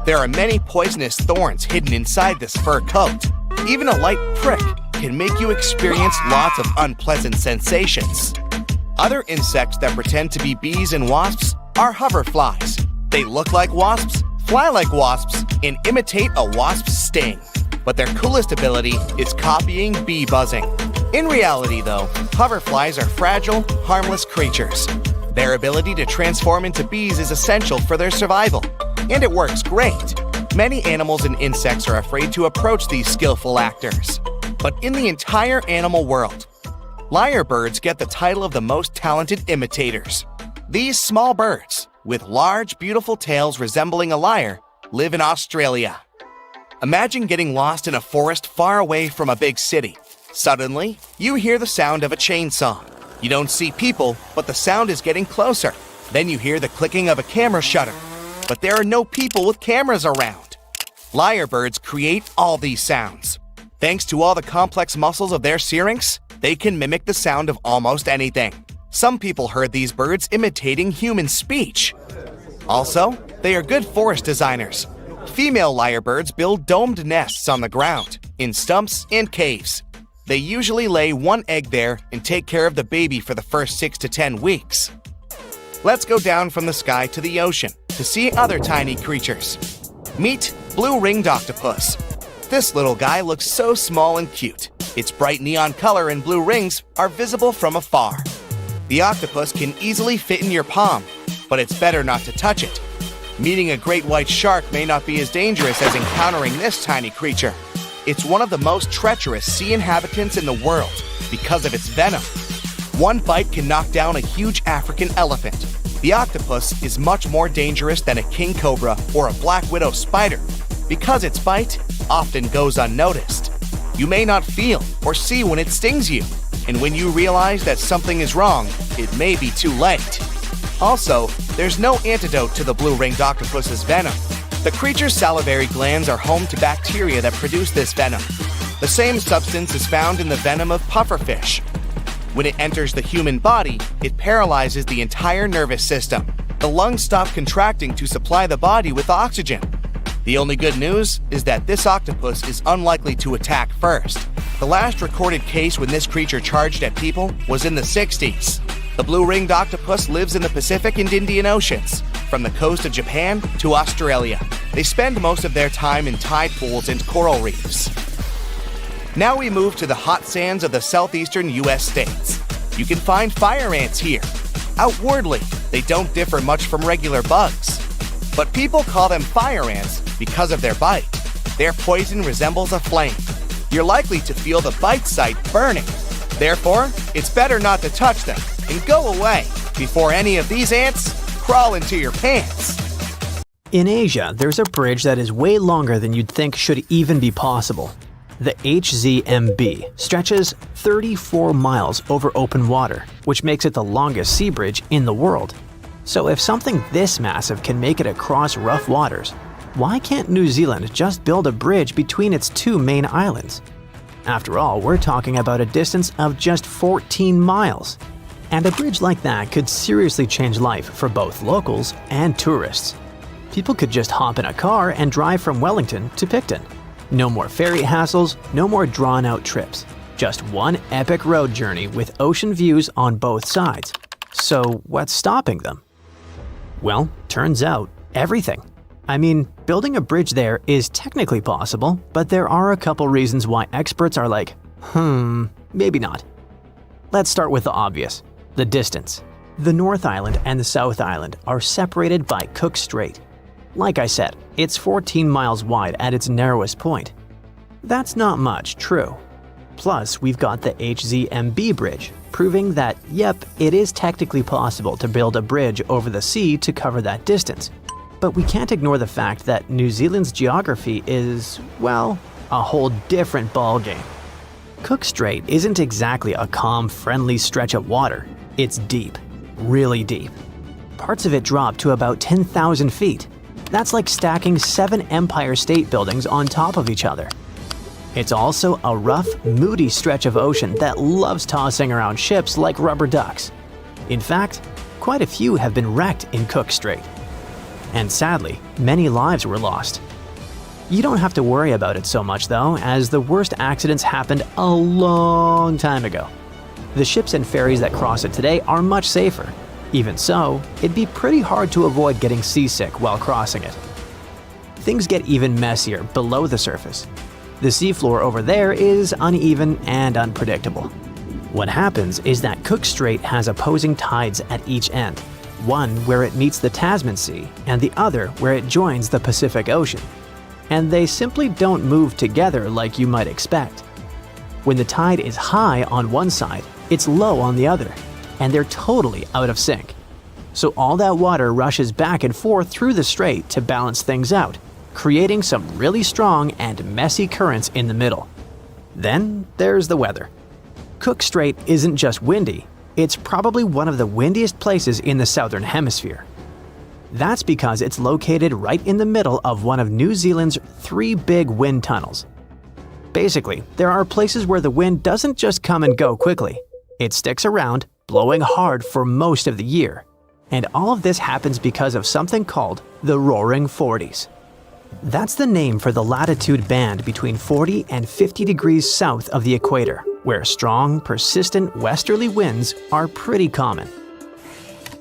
There are many poisonous thorns hidden inside this fur coat. Even a light prick can make you experience lots of unpleasant sensations. Other insects that pretend to be bees and wasps are hoverflies. They look like wasps, fly like wasps, and imitate a wasp's sting. But their coolest ability is copying bee buzzing. In reality, though, hoverflies are fragile, harmless creatures. Their ability to transform into bees is essential for their survival, and it works great. Many animals and insects are afraid to approach these skillful actors. But in the entire animal world, lyrebirds get the title of the most talented imitators. These small birds, with large, beautiful tails resembling a lyre, live in Australia. Imagine getting lost in a forest far away from a big city. Suddenly, you hear the sound of a chainsaw. You don't see people, but the sound is getting closer. Then you hear the clicking of a camera shutter. But there are no people with cameras around. Lyrebirds create all these sounds. Thanks to all the complex muscles of their syrinx, they can mimic the sound of almost anything. Some people heard these birds imitating human speech. Also, they are good forest designers. Female lyrebirds build domed nests on the ground, in stumps and caves. They usually lay one egg there and take care of the baby for the first 6 to 10 weeks. Let's go down from the sky to the ocean to see other tiny creatures. Meet blue-ringed octopus. This little guy looks so small and cute. Its bright neon color and blue rings are visible from afar. The octopus can easily fit in your palm, but it's better not to touch it. Meeting a great white shark may not be as dangerous as encountering this tiny creature. It's one of the most treacherous sea inhabitants in the world because of its venom. One bite can knock down a huge African elephant. The octopus is much more dangerous than a king cobra or a black widow spider because its bite often goes unnoticed. You may not feel or see when it stings you, and when you realize that something is wrong, it may be too late. Also, there's no antidote to the blue-ringed octopus's venom. The creature's salivary glands are home to bacteria that produce this venom. The same substance is found in the venom of pufferfish. When it enters the human body, it paralyzes the entire nervous system. The lungs stop contracting to supply the body with oxygen. The only good news is that this octopus is unlikely to attack first. The last recorded case when this creature charged at people was in the 60s. The blue-ringed octopus lives in the Pacific and Indian Oceans, from the coast of Japan to Australia. They spend most of their time in tide pools and coral reefs. Now we move to the hot sands of the southeastern U.S. states. You can find fire ants here. Outwardly, they don't differ much from regular bugs. But people call them fire ants because of their bite. Their poison resembles a flame. You're likely to feel the bite site burning. Therefore, it's better not to touch them and go away before any of these ants crawl into your pants. In Asia, there's a bridge that is way longer than you'd think should even be possible. The HZMB stretches 34 miles over open water, which makes it the longest sea bridge in the world. So if something this massive can make it across rough waters, why can't New Zealand just build a bridge between its two main islands? After all, we're talking about a distance of just 14 miles. And a bridge like that could seriously change life for both locals and tourists. People could just hop in a car and drive from Wellington to Picton. No more ferry hassles, no more drawn-out trips. Just one epic road journey with ocean views on both sides. So what's stopping them? Well, turns out, everything. I mean, building a bridge there is technically possible, but there are a couple reasons why experts are like, maybe not. Let's start with the obvious, the distance. The North Island and the South Island are separated by Cook Strait. Like I said, it's 14 miles wide at its narrowest point. That's not much, true. Plus, we've got the HZMB bridge, proving that, yep, it is technically possible to build a bridge over the sea to cover that distance. But we can't ignore the fact that New Zealand's geography is, well, a whole different ballgame. Cook Strait isn't exactly a calm, friendly stretch of water. It's deep, really deep. Parts of it drop to about 10,000 feet. That's like stacking 7 Empire State Buildings on top of each other. It's also a rough, moody stretch of ocean that loves tossing around ships like rubber ducks. In fact, quite a few have been wrecked in Cook Strait. And sadly, many lives were lost. You don't have to worry about it so much though, as the worst accidents happened a long time ago. The ships and ferries that cross it today are much safer. Even so, it'd be pretty hard to avoid getting seasick while crossing it. Things get even messier below the surface. The seafloor over there is uneven and unpredictable. What happens is that Cook Strait has opposing tides at each end, one where it meets the Tasman Sea and the other where it joins the Pacific Ocean. And they simply don't move together like you might expect. When the tide is high on one side, it's low on the other, and they're totally out of sync. So all that water rushes back and forth through the strait to balance things out, creating some really strong and messy currents in the middle. Then there's the weather. Cook Strait isn't just windy, it's probably one of the windiest places in the southern hemisphere. That's because it's located right in the middle of one of New Zealand's 3 big wind tunnels. Basically, there are places where the wind doesn't just come and go quickly. It sticks around, blowing hard for most of the year. And all of this happens because of something called the Roaring Forties. That's the name for the latitude band between 40 and 50 degrees south of the equator, where strong, persistent westerly winds are pretty common.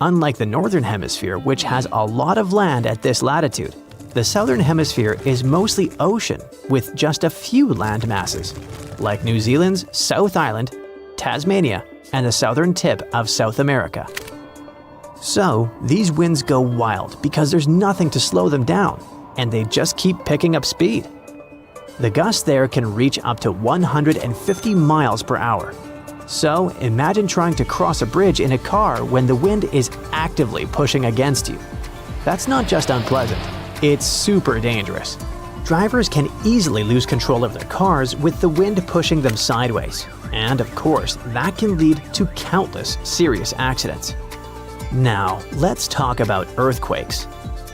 Unlike the northern hemisphere, which has a lot of land at this latitude, the southern hemisphere is mostly ocean with just a few land masses, like New Zealand's South Island, Tasmania, and the southern tip of South America. So, these winds go wild because there's nothing to slow them down, and they just keep picking up speed. The gusts there can reach up to 150 miles per hour. So, imagine trying to cross a bridge in a car when the wind is actively pushing against you. That's not just unpleasant, it's super dangerous. Drivers can easily lose control of their cars with the wind pushing them sideways. And of course, that can lead to countless serious accidents. Now, let's talk about earthquakes.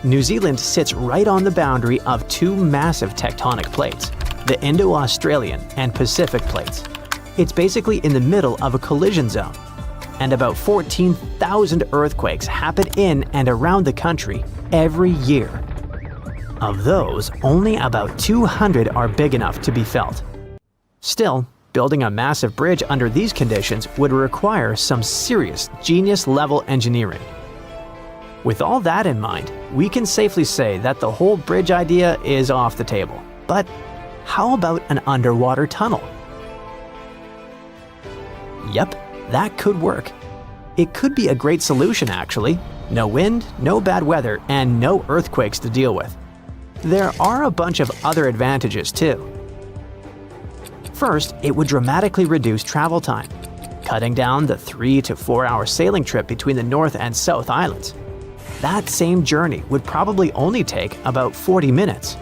New Zealand sits right on the boundary of two massive tectonic plates, the Indo-Australian and Pacific plates. It's basically in the middle of a collision zone. And about 14,000 earthquakes happen in and around the country every year. Of those, only about 200 are big enough to be felt. Still, building a massive bridge under these conditions would require some serious genius-level engineering. With all that in mind, we can safely say that the whole bridge idea is off the table. But how about an underwater tunnel? Yep, that could work. It could be a great solution actually. No wind, no bad weather, and no earthquakes to deal with. There are a bunch of other advantages too. First, it would dramatically reduce travel time, cutting down the 3 to 4 hour sailing trip between the North and South Islands. That same journey would probably only take about 40 minutes.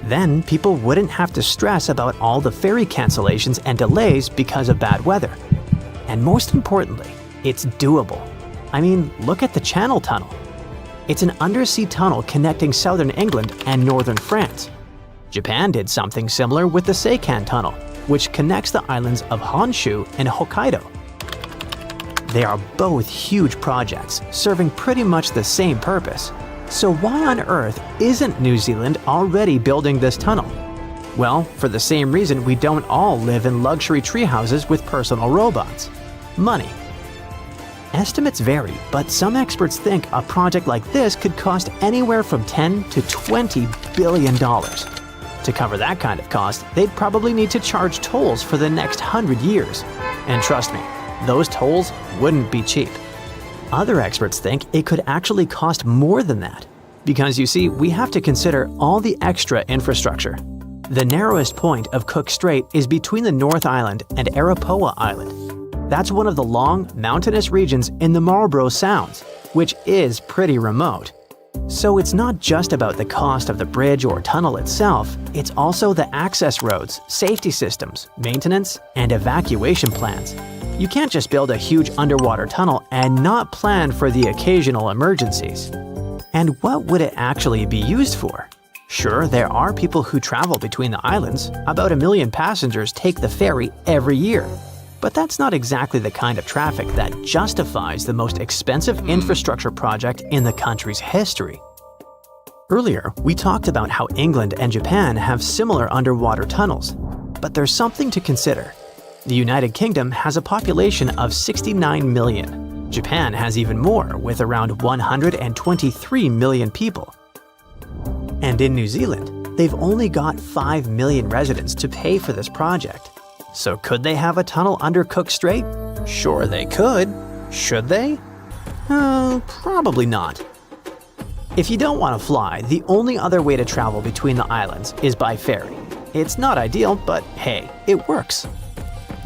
Then people wouldn't have to stress about all the ferry cancellations and delays because of bad weather. And most importantly, it's doable. I mean, look at the Channel Tunnel. It's an undersea tunnel connecting southern England and northern France. Japan did something similar with the Seikan Tunnel, which connects the islands of Honshu and Hokkaido. They are both huge projects, serving pretty much the same purpose. So why on earth isn't New Zealand already building this tunnel? Well, for the same reason we don't all live in luxury treehouses with personal robots: money. Estimates vary, but some experts think a project like this could cost anywhere from $10 to $20 billion. To cover that kind of cost, they'd probably need to charge tolls for the next 100 years. And trust me, those tolls wouldn't be cheap. Other experts think it could actually cost more than that. Because you see, we have to consider all the extra infrastructure. The narrowest point of Cook Strait is between the North Island and Arapawa Island. That's one of the long, mountainous regions in the Marlborough Sounds, which is pretty remote. So it's not just about the cost of the bridge or tunnel itself, it's also the access roads, safety systems, maintenance, and evacuation plans. You can't just build a huge underwater tunnel and not plan for the occasional emergencies. And what would it actually be used for? Sure, there are people who travel between the islands. About 1 million passengers take the ferry every year. But that's not exactly the kind of traffic that justifies the most expensive infrastructure project in the country's history. Earlier, we talked about how England and Japan have similar underwater tunnels. But there's something to consider. The United Kingdom has a population of 69 million. Japan has even more, with around 123 million people. And in New Zealand, they've only got 5 million residents to pay for this project. So could they have a tunnel under Cook Strait? Sure they could. Should they? Probably not. If you don't want to fly, the only other way to travel between the islands is by ferry. It's not ideal, but hey, it works.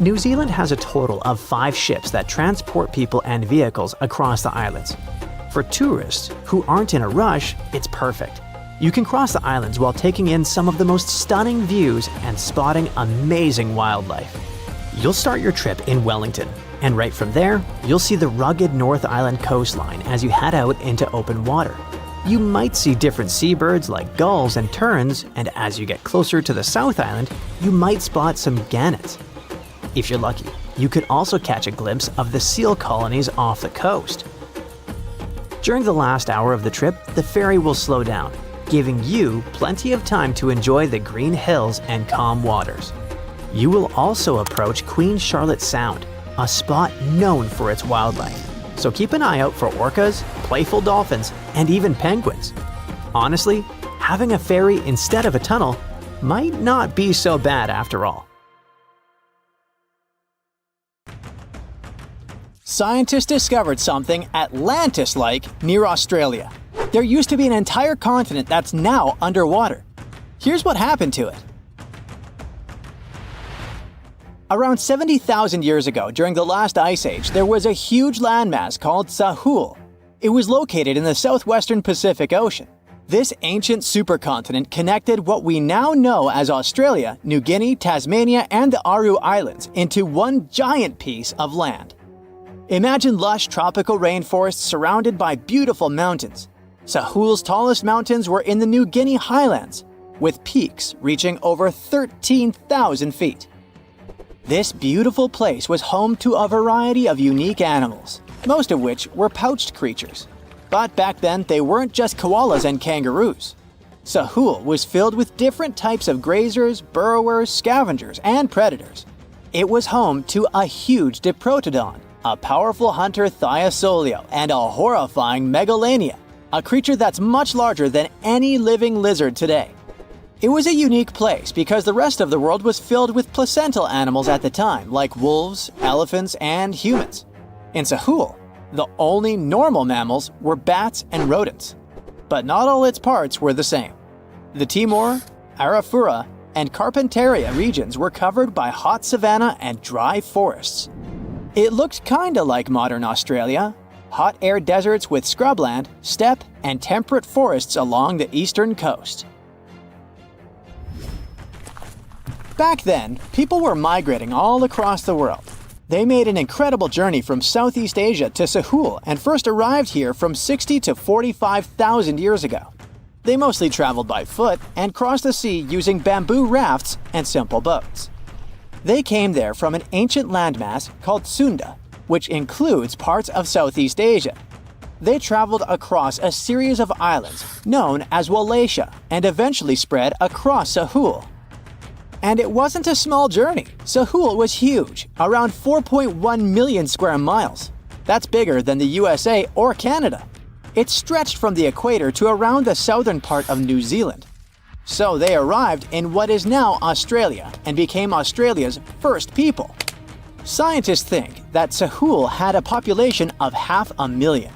New Zealand has a total of 5 ships that transport people and vehicles across the islands. For tourists who aren't in a rush, it's perfect. You can cross the islands while taking in some of the most stunning views and spotting amazing wildlife. You'll start your trip in Wellington, and right from there, you'll see the rugged North Island coastline as you head out into open water. You might see different seabirds like gulls and terns, and as you get closer to the South Island, you might spot some gannets. If you're lucky, you could also catch a glimpse of the seal colonies off the coast. During the last hour of the trip, the ferry will slow down, giving you plenty of time to enjoy the green hills and calm waters. You will also approach Queen Charlotte Sound, a spot known for its wildlife. so keep an eye out for orcas, playful dolphins, and even penguins. Honestly, having a ferry instead of a tunnel might not be so bad after all. Scientists discovered something Atlantis-like near Australia. There used to be an entire continent that's now underwater. Here's what happened to it. Around 70,000 years ago, during the last ice age, there was a huge landmass called Sahul. It was located in the southwestern Pacific Ocean. This ancient supercontinent connected what we now know as Australia, New Guinea, Tasmania, and the Aru Islands into one giant piece of land. Imagine lush tropical rainforests surrounded by beautiful mountains. Sahul's tallest mountains were in the New Guinea highlands, with peaks reaching over 13,000 feet. This beautiful place was home to a variety of unique animals, most of which were pouched creatures. But back then, they weren't just koalas and kangaroos. Sahul was filled with different types of grazers, burrowers, scavengers, and predators. It was home to a huge diprotodon, a powerful hunter Thiosolio, and a horrifying megalania, a creature that's much larger than any living lizard today. It was a unique place because the rest of the world was filled with placental animals at the time, like wolves, elephants, and humans. In Sahul, the only normal mammals were bats and rodents. But not all its parts were the same. The Timor, Arafura, and Carpentaria regions were covered by hot savanna and dry forests. It looked kinda like modern Australia, hot air deserts with scrubland, steppe, and temperate forests along the eastern coast. Back then, people were migrating all across the world. They made an incredible journey from Southeast Asia to Sahul and first arrived here from 60 to 45,000 years ago. They mostly traveled by foot and crossed the sea using bamboo rafts and simple boats. They came there from an ancient landmass called Sunda, which includes parts of Southeast Asia. They traveled across a series of islands known as Wallachia and eventually spread across Sahul. And it wasn't a small journey. Sahul was huge, around 4.1 million square miles. That's bigger than the USA or Canada. It stretched from the equator to around the southern part of New Zealand. So they arrived in what is now Australia and became Australia's first people. Scientists think that Sahul had a population of 500,000.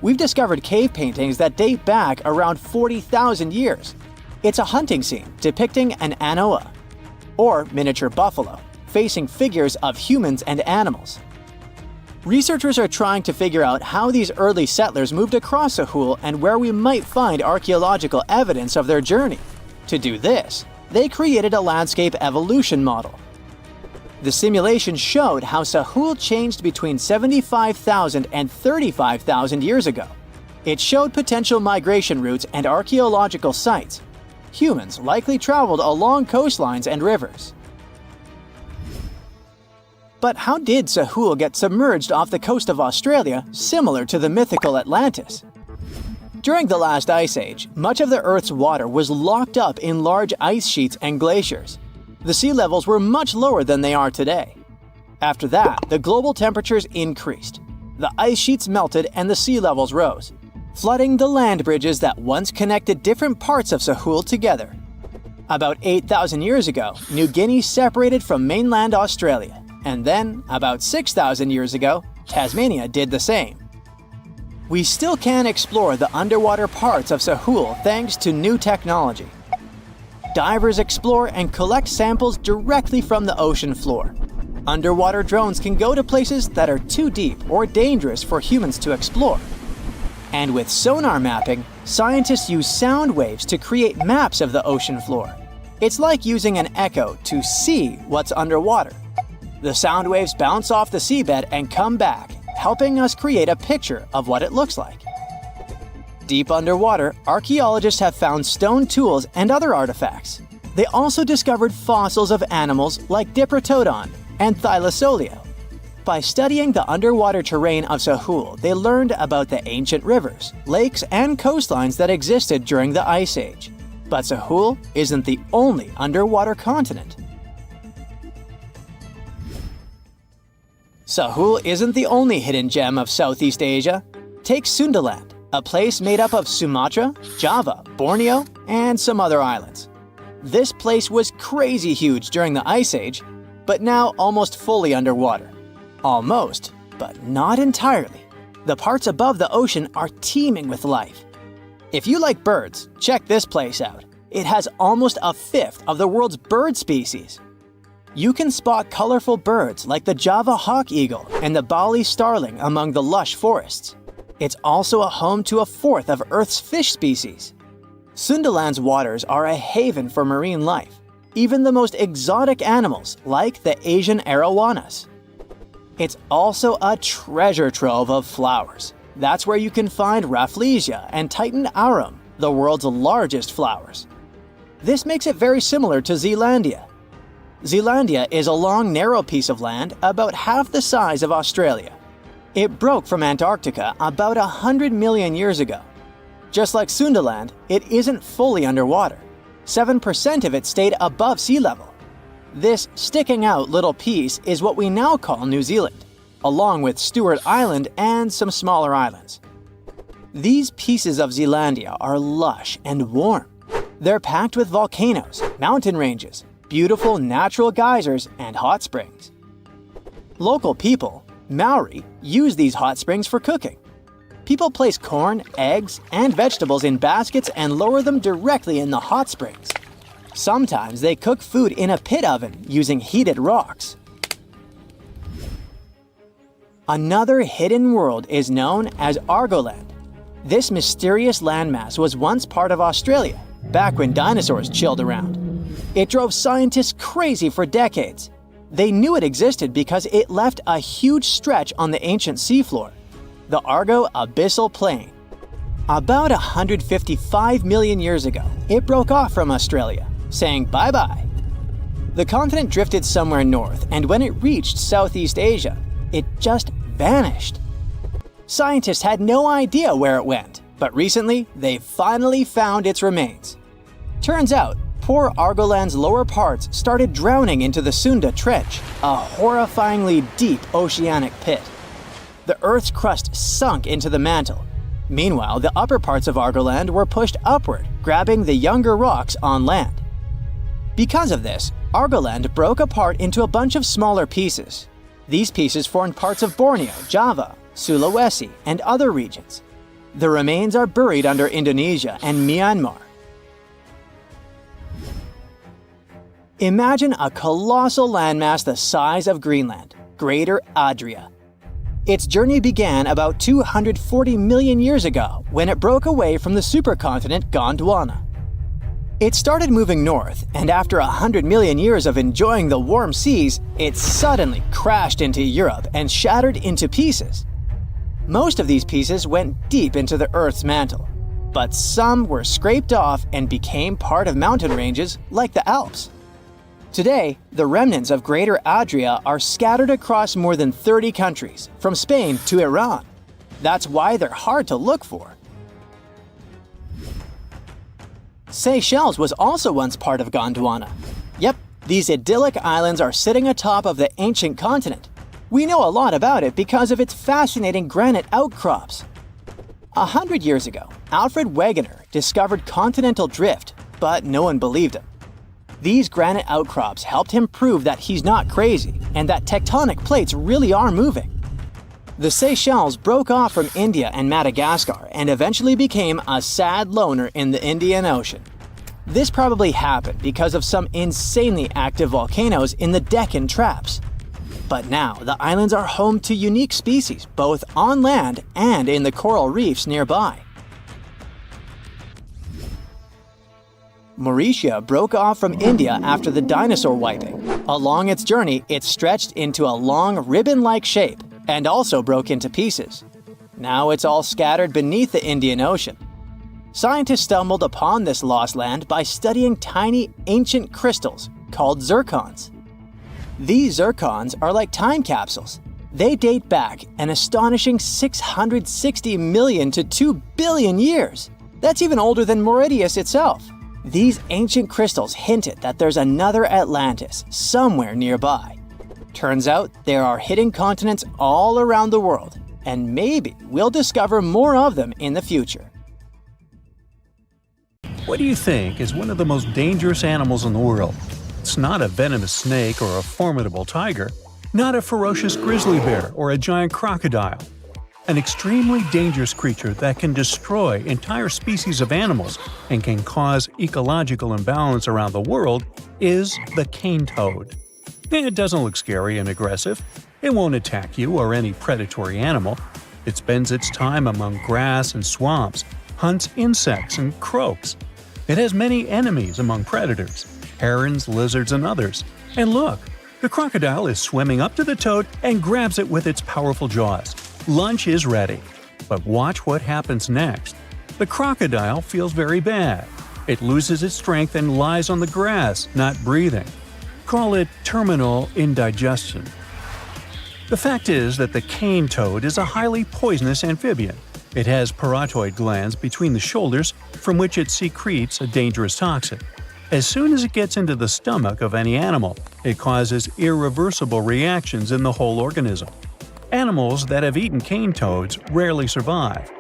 We've discovered cave paintings that date back around 40,000 years. It's a hunting scene depicting an anoa, or miniature buffalo, facing figures of humans and animals. Researchers are trying to figure out how these early settlers moved across Sahul and where we might find archaeological evidence of their journey. To do this, they created a landscape evolution model. The simulation showed how Sahul changed between 75,000 and 35,000 years ago. It showed potential migration routes and archaeological sites. Humans likely traveled along coastlines and rivers. But how did Sahul get submerged off the coast of Australia, similar to the mythical Atlantis? During the last ice age, much of the Earth's water was locked up in large ice sheets and glaciers. The sea levels were much lower than they are today. After that, the global temperatures increased. The ice sheets melted and the sea levels rose, flooding the land bridges that once connected different parts of Sahul together. About 8,000 years ago, New Guinea separated from mainland Australia, and then, about 6,000 years ago, Tasmania did the same. We still can explore the underwater parts of Sahul thanks to new technology. Divers explore and collect samples directly from the ocean floor. Underwater drones can go to places that are too deep or dangerous for humans to explore. And with sonar mapping, scientists use sound waves to create maps of the ocean floor. It's like using an echo to see what's underwater. The sound waves bounce off the seabed and come back, helping us create a picture of what it looks like. Deep underwater, archaeologists have found stone tools and other artifacts. They also discovered fossils of animals like Diprotodon and Thylasolio. By studying the underwater terrain of Sahul, they learned about the ancient rivers, lakes, and coastlines that existed during the Ice Age. But Sahul isn't the only underwater continent. Sahul isn't the only hidden gem of Southeast Asia. Take Sundaland, a place made up of Sumatra, Java, Borneo, and some other islands. This place was crazy huge during the Ice Age, but now almost fully underwater. Almost, but not entirely. The parts above the ocean are teeming with life. If you like birds, check this place out. It has almost a fifth of the world's bird species. You can spot colorful birds like the Java hawk eagle and the Bali starling among the lush forests. It's also a home to a fourth of Earth's fish species. Sundaland's waters are a haven for marine life, even the most exotic animals like the Asian arowanas. It's also a treasure trove of flowers. That's where you can find Rafflesia and Titan aurum, the world's largest flowers. This makes it very similar to Zealandia. Zealandia is a long, narrow piece of land about half the size of Australia. It broke from Antarctica about 100 million years ago. Just like Sundaland, it isn't fully underwater. 7% of it stayed above sea level. This sticking out little piece is what we now call New Zealand, along with Stewart Island and some smaller islands. These pieces of Zealandia are lush and warm. They're packed with volcanoes, mountain ranges, beautiful natural geysers, and hot springs. Local people, Maori, use these hot springs for cooking. People place corn, eggs, and vegetables in baskets and lower them directly in the hot springs. Sometimes they cook food in a pit oven using heated rocks. Another hidden world is known as Argoland. This mysterious landmass was once part of Australia, back when dinosaurs chilled around. It drove scientists crazy for decades. They knew it existed because it left a huge stretch on the ancient seafloor, the Argo Abyssal Plain. About 155 million years ago, it broke off from Australia, saying bye-bye. The continent drifted somewhere north, and when it reached Southeast Asia, it just vanished. Scientists had no idea where it went, but recently they finally found its remains. Turns out, poor Argoland's lower parts started drowning into the Sunda Trench, a horrifyingly deep oceanic pit. The Earth's crust sunk into the mantle. Meanwhile, the upper parts of Argoland were pushed upward, grabbing the younger rocks on land. Because of this, Argoland broke apart into a bunch of smaller pieces. These pieces formed parts of Borneo, Java, Sulawesi, and other regions. The remains are buried under Indonesia and Myanmar. Imagine a colossal landmass the size of Greenland, Greater Adria. Its journey began about 240 million years ago when it broke away from the supercontinent Gondwana. It started moving north, and after 100 million years of enjoying the warm seas, it suddenly crashed into Europe and shattered into pieces. Most of these pieces went deep into the Earth's mantle, but some were scraped off and became part of mountain ranges like the Alps. Today, the remnants of Greater Adria are scattered across more than 30 countries, from Spain to Iran. That's why they're hard to look for. Seychelles was also once part of Gondwana. Yep, these idyllic islands are sitting atop of the ancient continent. We know a lot about it because of its fascinating granite outcrops. 100 years ago, Alfred Wegener discovered continental drift, but no one believed him. These granite outcrops helped him prove that he's not crazy and that tectonic plates really are moving. The Seychelles broke off from India and Madagascar and eventually became a sad loner in the Indian Ocean. This probably happened because of some insanely active volcanoes in the Deccan Traps. But now the islands are home to unique species both on land and in the coral reefs nearby. Mauritius broke off from India after the dinosaur wiping. Along its journey, it stretched into a long ribbon-like shape and also broke into pieces. Now it's all scattered beneath the Indian Ocean. Scientists stumbled upon this lost land by studying tiny ancient crystals called zircons. These zircons are like time capsules. They date back an astonishing 660 million to 2 billion years. That's even older than Mauritius itself. These ancient crystals hinted that there's another Atlantis somewhere nearby. Turns out there are hidden continents all around the world, and maybe we'll discover more of them in the future. What do you think is one of the most dangerous animals in the world? It's not a venomous snake or a formidable tiger, not a ferocious grizzly bear or a giant crocodile. An extremely dangerous creature that can destroy entire species of animals and can cause ecological imbalance around the world is the cane toad. It doesn't look scary and aggressive. It won't attack you or any predatory animal. It spends its time among grass and swamps, hunts insects and croaks. It has many enemies among predators, herons, lizards, and others. And look, the crocodile is swimming up to the toad and grabs it with its powerful jaws. Lunch is ready. But watch what happens next. The crocodile feels very bad. It loses its strength and lies on the grass, not breathing. Call it terminal indigestion. The fact is that the cane toad is a highly poisonous amphibian. It has parotoid glands between the shoulders from which it secretes a dangerous toxin. As soon as it gets into the stomach of any animal, it causes irreversible reactions in the whole organism. Animals that have eaten cane toads rarely survive.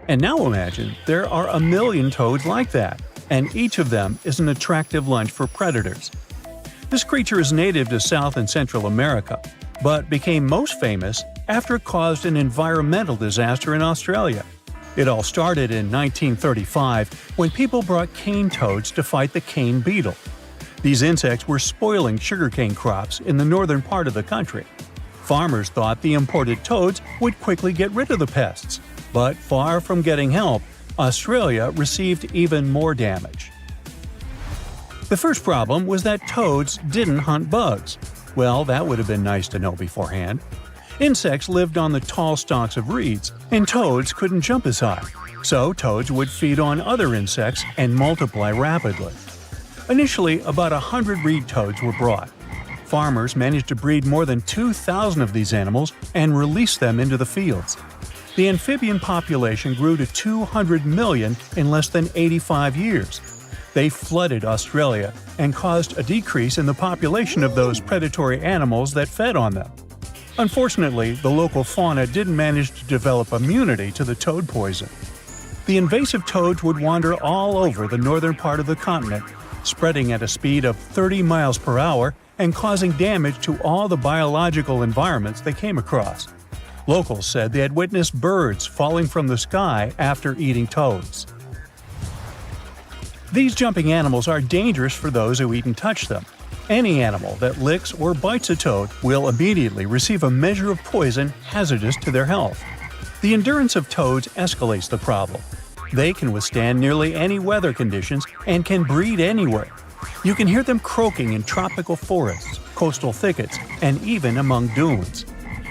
And now imagine there are 1 million toads like that, and each of them is an attractive lunch for predators. This creature is native to South and Central America, but became most famous after it caused an environmental disaster in Australia. It all started in 1935 when people brought cane toads to fight the cane beetle. These insects were spoiling sugarcane crops in the northern part of the country. Farmers thought the imported toads would quickly get rid of the pests, but far from getting help, Australia received even more damage. The first problem was that toads didn't hunt bugs. Well, that would have been nice to know beforehand. Insects lived on the tall stalks of reeds, and toads couldn't jump as high, so toads would feed on other insects and multiply rapidly. Initially, about 100 reed toads were brought. Farmers managed to breed more than 2,000 of these animals and release them into the fields. The amphibian population grew to 200 million in less than 85 years. They flooded Australia and caused a decrease in the population of those predatory animals that fed on them. Unfortunately, the local fauna didn't manage to develop immunity to the toad poison. The invasive toads would wander all over the northern part of the continent, spreading at a speed of 30 miles per hour and causing damage to all the biological environments they came across. Locals said they had witnessed birds falling from the sky after eating toads. These jumping animals are dangerous for those who eat and touch them. Any animal that licks or bites a toad will immediately receive a measure of poison hazardous to their health. The endurance of toads escalates the problem. They can withstand nearly any weather conditions and can breed anywhere. You can hear them croaking in tropical forests, coastal thickets, and even among dunes.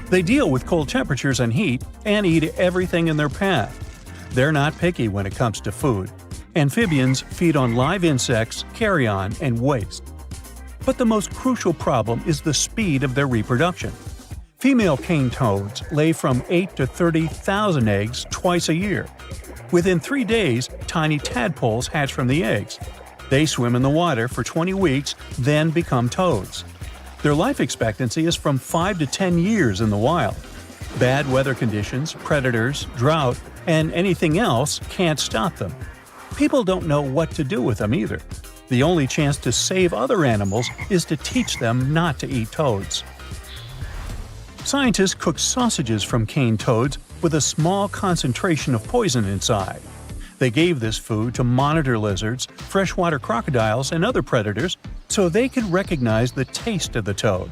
They deal with cold temperatures and heat and eat everything in their path. They're not picky when it comes to food. Amphibians feed on live insects, carrion, and waste. But the most crucial problem is the speed of their reproduction. Female cane toads lay from 8 to 30,000 eggs twice a year. Within 3 days, tiny tadpoles hatch from the eggs. They swim in the water for 20 weeks, then become toads. Their life expectancy is from 5 to 10 years in the wild. Bad weather conditions, predators, drought, and anything else can't stop them. People don't know what to do with them either. The only chance to save other animals is to teach them not to eat toads. Scientists cook sausages from cane toads with a small concentration of poison inside. They gave this food to monitor lizards, freshwater crocodiles, and other predators so they could recognize the taste of the toad.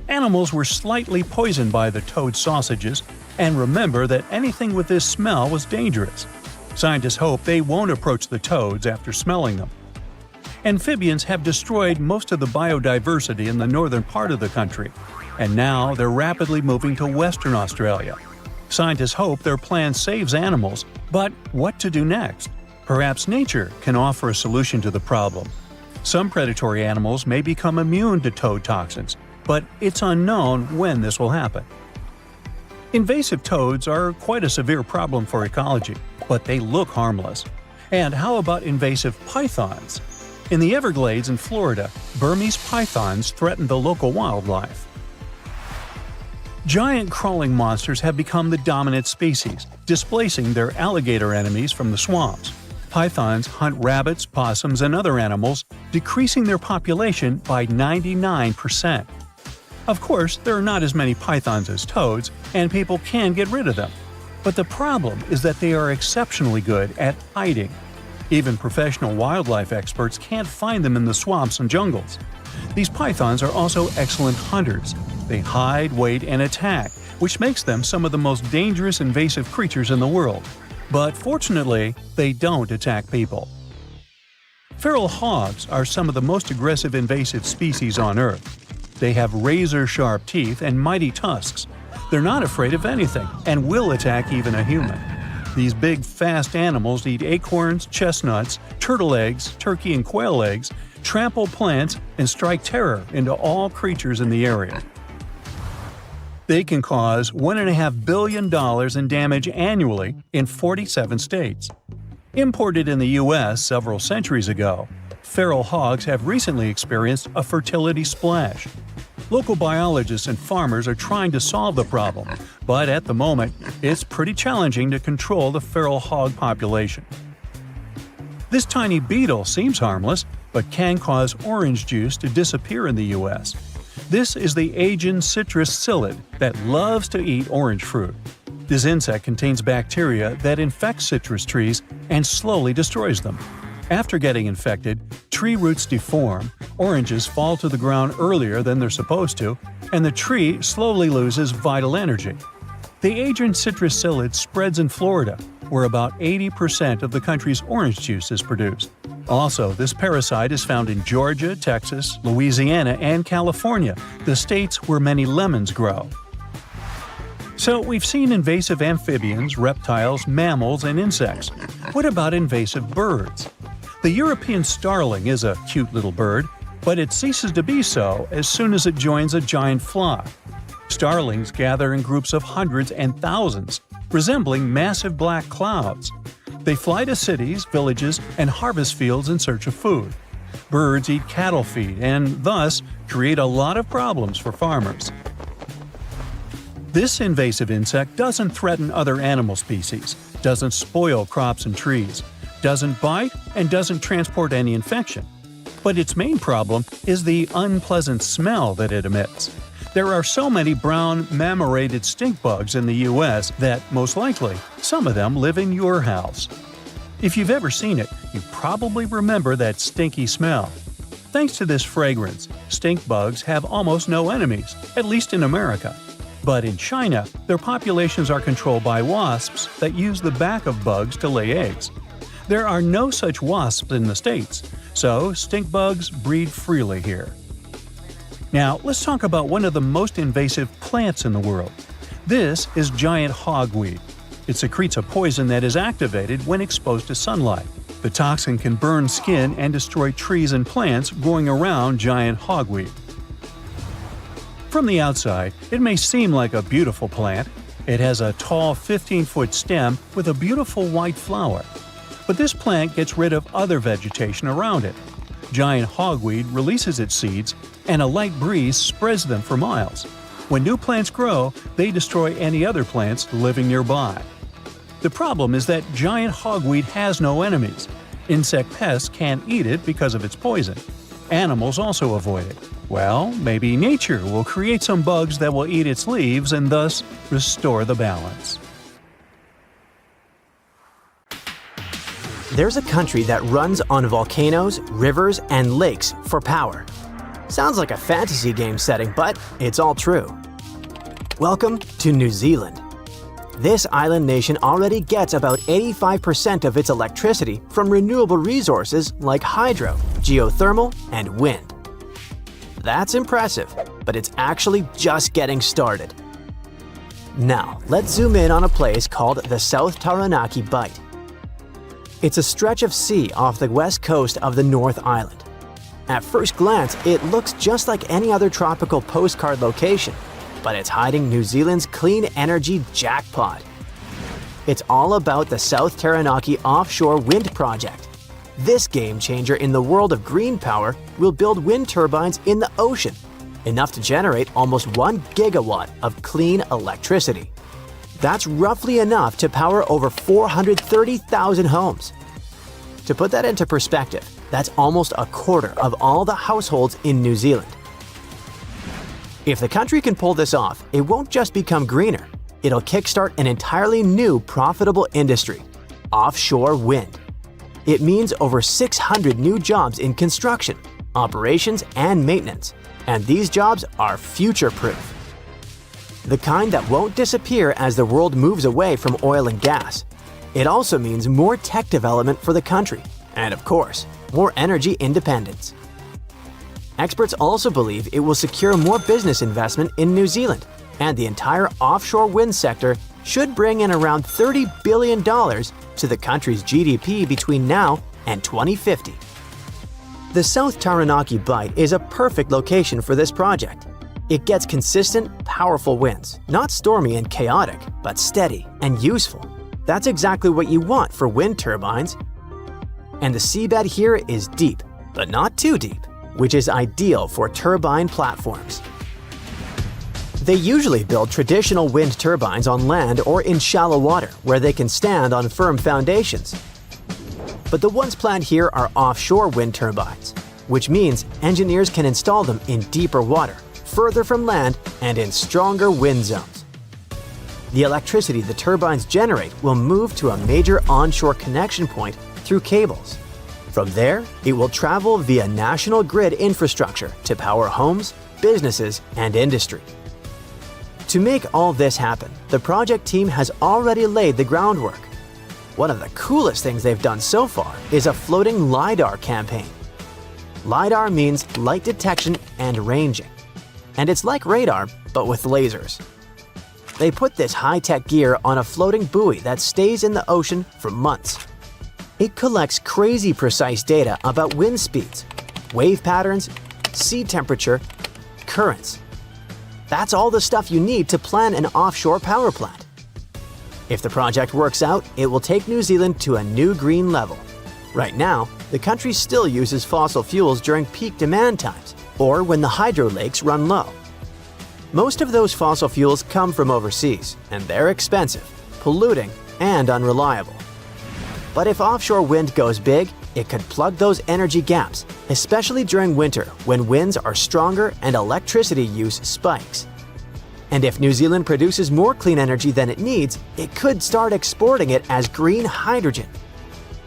Animals were slightly poisoned by the toad sausages and remember that anything with this smell was dangerous. Scientists hope they won't approach the toads after smelling them. Amphibians have destroyed most of the biodiversity in the northern part of the country, and now they're rapidly moving to Western Australia. Scientists hope their plan saves animals, but what to do next? Perhaps nature can offer a solution to the problem. Some predatory animals may become immune to toad toxins, but it's unknown when this will happen. Invasive toads are quite a severe problem for ecology, but they look harmless. And how about invasive pythons? In the Everglades in Florida, Burmese pythons threaten the local wildlife. Giant crawling monsters have become the dominant species, displacing their alligator enemies from the swamps. Pythons hunt rabbits, possums, and other animals, decreasing their population by 99%. Of course, there are not as many pythons as toads, and people can get rid of them. But the problem is that they are exceptionally good at hiding. Even professional wildlife experts can't find them in the swamps and jungles. These pythons are also excellent hunters. They hide, wait, and attack, which makes them some of the most dangerous invasive creatures in the world. But fortunately, they don't attack people. Feral hogs are some of the most aggressive invasive species on Earth. They have razor-sharp teeth and mighty tusks. They're not afraid of anything and will attack even a human. These big, fast animals eat acorns, chestnuts, turtle eggs, turkey and quail eggs, trample plants, and strike terror into all creatures in the area. They can cause $1.5 billion in damage annually in 47 states. Imported in the U.S. several centuries ago, feral hogs have recently experienced a fertility splash. Local biologists and farmers are trying to solve the problem, but at the moment, it's pretty challenging to control the feral hog population. This tiny beetle seems harmless, but can cause orange juice to disappear in the U.S. This is the Asian citrus psyllid that loves to eat orange fruit. This insect contains bacteria that infect citrus trees and slowly destroys them. After getting infected, tree roots deform, oranges fall to the ground earlier than they're supposed to, and the tree slowly loses vital energy. The Asian citrus psyllid spreads in Florida, where about 80% of the country's orange juice is produced. Also, this parasite is found in Georgia, Texas, Louisiana, and California, the states where many lemons grow. So we've seen invasive amphibians, reptiles, mammals, and insects. What about invasive birds? The European starling is a cute little bird, but it ceases to be so as soon as it joins a giant flock. Starlings gather in groups of hundreds and thousands, resembling massive black clouds. They fly to cities, villages, and harvest fields in search of food. Birds eat cattle feed and, thus, create a lot of problems for farmers. This invasive insect doesn't threaten other animal species, doesn't spoil crops and trees, doesn't bite, and doesn't transport any infection. But its main problem is the unpleasant smell that it emits. There are so many brown, mammated stink bugs in the U.S. that, most likely, some of them live in your house. If you've ever seen it, you probably remember that stinky smell. Thanks to this fragrance, stink bugs have almost no enemies, at least in America. But in China, their populations are controlled by wasps that use the back of bugs to lay eggs. There are no such wasps in the States, so stink bugs breed freely here. Now, let's talk about one of the most invasive plants in the world. This is giant hogweed. It secretes a poison that is activated when exposed to sunlight. The toxin can burn skin and destroy trees and plants growing around giant hogweed. From the outside, it may seem like a beautiful plant. It has a tall 15-foot stem with a beautiful white flower. But this plant gets rid of other vegetation around it. Giant hogweed releases its seeds, and a light breeze spreads them for miles. When new plants grow, they destroy any other plants living nearby. The problem is that giant hogweed has no enemies. Insect pests can't eat it because of its poison. Animals also avoid it. Well, maybe nature will create some bugs that will eat its leaves and thus restore the balance. There's a country that runs on volcanoes, rivers, and lakes for power. Sounds like a fantasy game setting, but it's all true. Welcome to New Zealand. This island nation already gets about 85% of its electricity from renewable resources like hydro, geothermal, and wind. That's impressive, but it's actually just getting started. Now, let's zoom in on a place called the South Taranaki Bight. It's a stretch of sea off the west coast of the North Island. At first glance, it looks just like any other tropical postcard location, but it's hiding New Zealand's clean energy jackpot. It's all about the South Taranaki Offshore Wind Project. This game changer in the world of green power will build wind turbines in the ocean. enough to generate almost 1 gigawatt of clean electricity. That's roughly enough to power over 430,000 homes. To put that into perspective, that's almost a quarter of all the households in New Zealand. If the country can pull this off, it won't just become greener. It'll kickstart an entirely new profitable industry: offshore wind. It means over 600 new jobs in construction, operations, and maintenance. And these jobs are future-proof. The kind that won't disappear as the world moves away from oil and gas. It also means more tech development for the country, and of course, more energy independence. Experts also believe it will secure more business investment in New Zealand, and the entire offshore wind sector should bring in around $30 billion to the country's GDP between now and 2050. The South Taranaki Bight is a perfect location for this project. It gets consistent, powerful winds, not stormy and chaotic, but steady and useful. That's exactly what you want for wind turbines. And the seabed here is deep, but not too deep, which is ideal for turbine platforms. They usually build traditional wind turbines on land or in shallow water where they can stand on firm foundations. But the ones planned here are offshore wind turbines, which means engineers can install them in deeper water, further from land, and in stronger wind zones. The electricity the turbines generate will move to a major onshore connection point through cables. From there, it will travel via national grid infrastructure to power homes, businesses, and industry. To make all this happen, the project team has already laid the groundwork. One of the coolest things they've done so far is a floating LiDAR campaign. LiDAR means light detection and ranging. And it's like radar, but with lasers. They put this high-tech gear on a floating buoy that stays in the ocean for months. It collects crazy precise data about wind speeds, wave patterns, sea temperature, currents. That's all the stuff you need to plan an offshore power plant. If the project works out, it will take New Zealand to a new green level. Right now, the country still uses fossil fuels during peak demand times, or when the hydro lakes run low. Most of those fossil fuels come from overseas, and they're expensive, polluting, and unreliable. But if offshore wind goes big, it could plug those energy gaps, especially during winter when winds are stronger and electricity use spikes. And if New Zealand produces more clean energy than it needs, it could start exporting it as green hydrogen.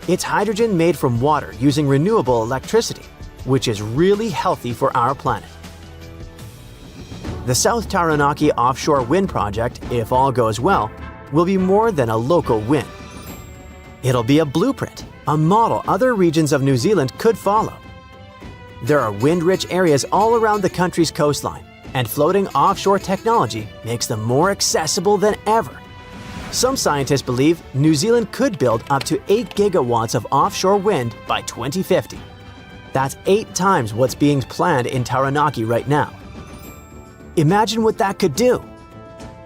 It's hydrogen made from water using renewable electricity, which is really healthy for our planet. The South Taranaki offshore wind project, if all goes well, will be more than a local win. It'll be a blueprint, a model other regions of New Zealand could follow. There are wind-rich areas all around the country's coastline, and floating offshore technology makes them more accessible than ever. Some scientists believe New Zealand could build up to 8 gigawatts of offshore wind by 2050. That's 8 times what's being planned in Taranaki right now. Imagine what that could do.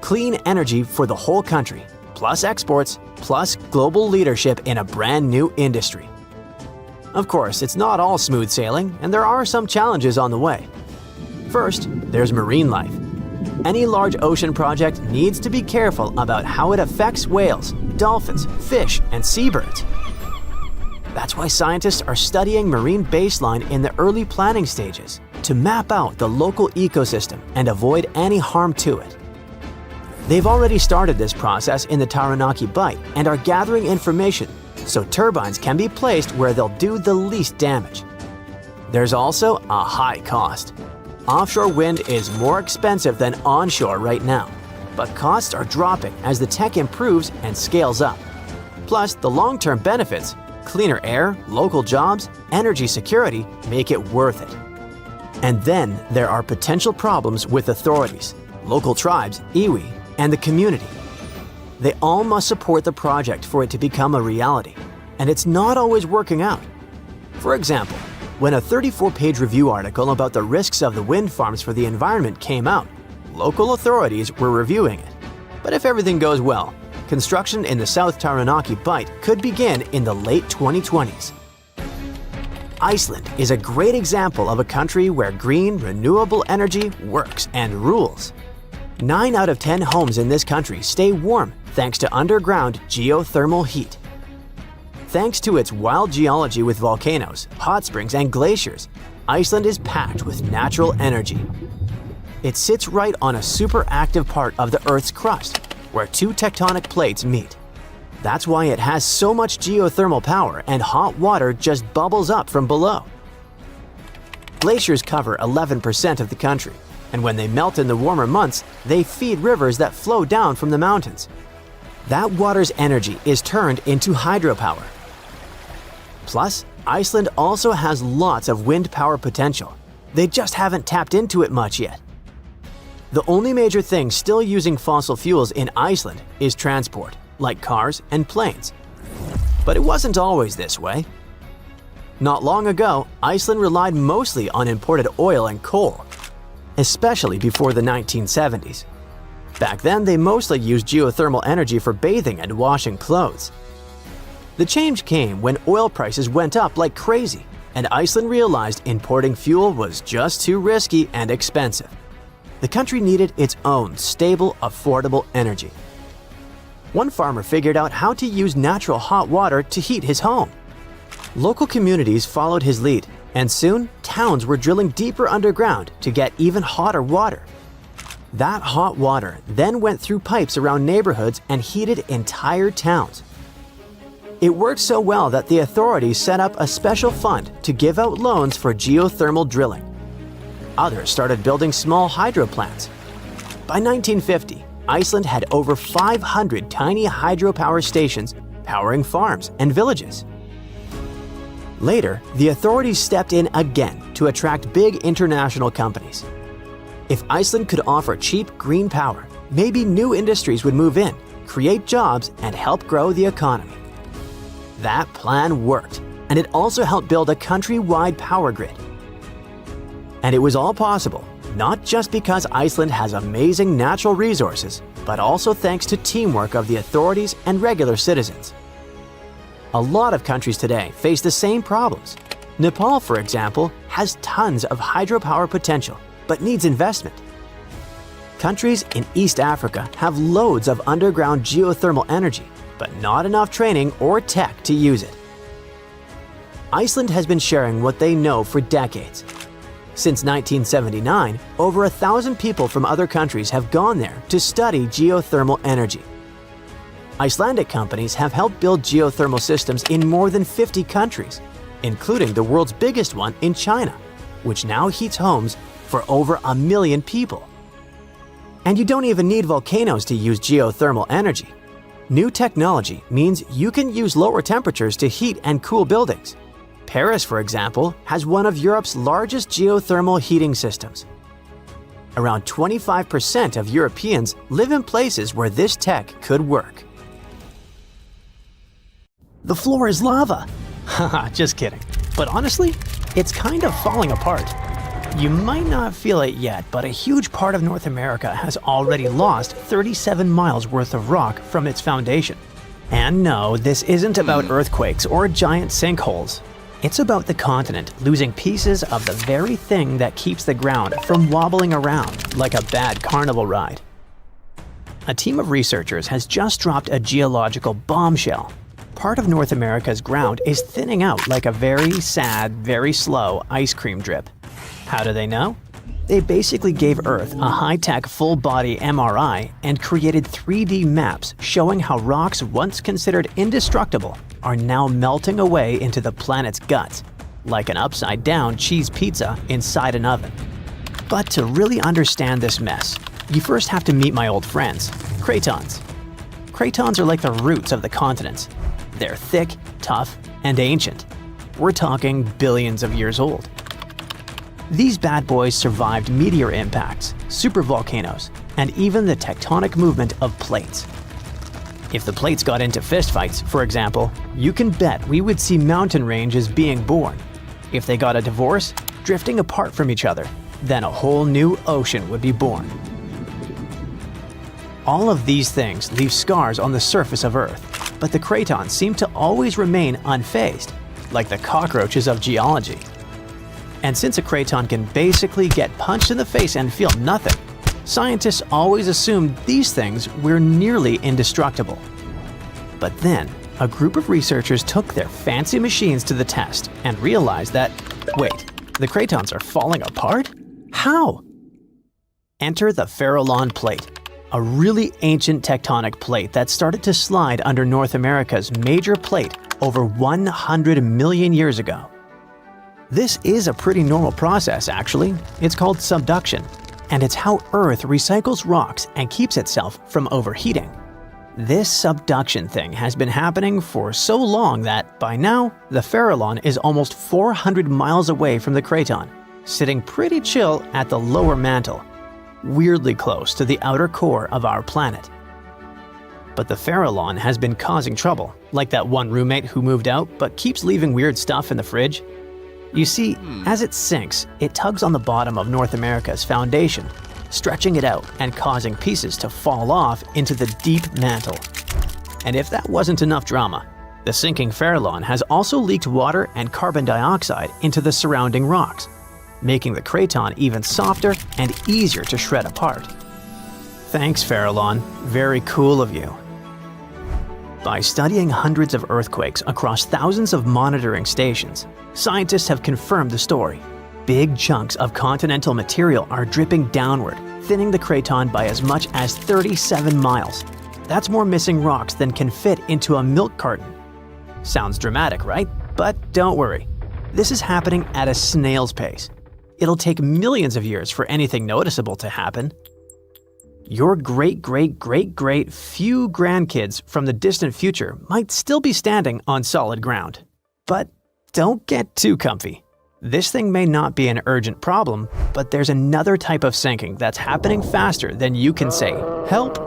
Clean energy for the whole country, plus exports, plus global leadership in a brand new industry. Of course, it's not all smooth sailing, and there are some challenges on the way. First, there's marine life. Any large ocean project needs to be careful about how it affects whales, dolphins, fish, and seabirds. That's why scientists are studying marine baseline in the early planning stages to map out the local ecosystem and avoid any harm to it. They've already started this process in the Taranaki Bight and are gathering information so turbines can be placed where they'll do the least damage. There's also a high cost. Offshore wind is more expensive than onshore right now, but costs are dropping as the tech improves and scales up. Plus, the long-term benefits, cleaner air, local jobs, energy security, make it worth it. And then there are potential problems with authorities, local tribes, iwi, and the community. They all must support the project for it to become a reality, and it's not always working out. For example, when a 34-page review article about the risks of the wind farms for the environment came out, local authorities were reviewing it. But if everything goes well, construction in the South Taranaki Bight could begin in the late 2020s. Iceland is a great example of a country where green, renewable energy works and rules. 9 out of 10 homes in this country stay warm thanks to underground geothermal heat. Thanks to its wild geology with volcanoes, hot springs, and glaciers, Iceland is packed with natural energy. It sits right on a super active part of the Earth's crust, where 2 tectonic plates meet. That's why it has so much geothermal power and hot water just bubbles up from below. Glaciers cover 11% of the country, and when they melt in the warmer months, they feed rivers that flow down from the mountains. That water's energy is turned into hydropower. Plus, Iceland also has lots of wind power potential. They just haven't tapped into it much yet. The only major thing still using fossil fuels in Iceland is transport, like cars and planes. But it wasn't always this way. Not long ago, Iceland relied mostly on imported oil and coal, especially before the 1970s. Back then, they mostly used geothermal energy for bathing and washing clothes. The change came when oil prices went up like crazy, and Iceland realized importing fuel was just too risky and expensive. The country needed its own stable, affordable energy. One farmer figured out how to use natural hot water to heat his home. Local communities followed his lead, and soon towns were drilling deeper underground to get even hotter water. That hot water then went through pipes around neighborhoods and heated entire towns. It worked so well that the authorities set up a special fund to give out loans for geothermal drilling. Others started building small hydro plants. By 1950, Iceland had over 500 tiny hydropower stations powering farms and villages. Later, the authorities stepped in again to attract big international companies. If Iceland could offer cheap green power, maybe new industries would move in, create jobs, and help grow the economy. That plan worked, and it also helped build a country-wide power grid. And it was all possible, not just because Iceland has amazing natural resources, but also thanks to teamwork of the authorities and regular citizens. A lot of countries today face the same problems. Nepal, for example, has tons of hydropower potential, but needs investment. Countries in East Africa have loads of underground geothermal energy, but not enough training or tech to use it. Iceland has been sharing what they know for decades. Since 1979, over 1,000 people from other countries have gone there to study geothermal energy. Icelandic companies have helped build geothermal systems in more than 50 countries, including the world's biggest one in China, which now heats homes for over 1 million people. And you don't even need volcanoes to use geothermal energy. New technology means you can use lower temperatures to heat and cool buildings. Paris, for example, has one of Europe's largest geothermal heating systems. Around 25% of Europeans live in places where this tech could work. The floor is lava. Haha, just kidding. But honestly, it's kind of falling apart. You might not feel it yet, but a huge part of North America has already lost 37 miles worth of rock from its foundation. And no, this isn't about earthquakes or giant sinkholes. It's about the continent losing pieces of the very thing that keeps the ground from wobbling around like a bad carnival ride. A team of researchers has just dropped a geological bombshell. Part of North America's ground is thinning out like a very sad, very slow ice cream drip. How do they know? They basically gave Earth a high-tech full-body MRI and created 3D maps showing how rocks once considered indestructible are now melting away into the planet's guts, like an upside-down cheese pizza inside an oven. But to really understand this mess, you first have to meet my old friends, cratons. Cratons are like the roots of the continents. They're thick, tough, and ancient. We're talking billions of years old. These bad boys survived meteor impacts, supervolcanoes, and even the tectonic movement of plates. If the plates got into fistfights, for example, you can bet we would see mountain ranges being born. If they got a divorce, drifting apart from each other, then a whole new ocean would be born. All of these things leave scars on the surface of Earth, but the cratons seem to always remain unfazed. like the cockroaches of geology. And since a craton can basically get punched in the face and feel nothing, scientists always assumed these things were nearly indestructible. But then, a group of researchers took their fancy machines to the test and realized that, wait, the cratons are falling apart? How? Enter the Farallon Plate, a really ancient tectonic plate that started to slide under North America's major plate over 100 million years ago. This is a pretty normal process, actually. It's called subduction, and it's how Earth recycles rocks and keeps itself from overheating. This subduction thing has been happening for so long that, by now, the Farallon is almost 400 miles away from the craton, sitting pretty chill at the lower mantle, weirdly close to the outer core of our planet. But the Farallon has been causing trouble, like that one roommate who moved out but keeps leaving weird stuff in the fridge. You see, as it sinks, it tugs on the bottom of North America's foundation, stretching it out and causing pieces to fall off into the deep mantle. And if that wasn't enough drama, the sinking Farallon has also leaked water and carbon dioxide into the surrounding rocks, making the craton even softer and easier to shred apart. Thanks, Farallon. Very cool of you. By studying hundreds of earthquakes across thousands of monitoring stations, scientists have confirmed the story. Big chunks of continental material are dripping downward, thinning the craton by as much as 37 miles. That's more missing rocks than can fit into a milk carton. Sounds dramatic, right? But don't worry. This is happening at a snail's pace. It'll take millions of years for anything noticeable to happen. Your great-great-great-great few grandkids from the distant future might still be standing on solid ground. But don't get too comfy. This thing may not be an urgent problem, but there's another type of sinking that's happening faster than you can say, "Help."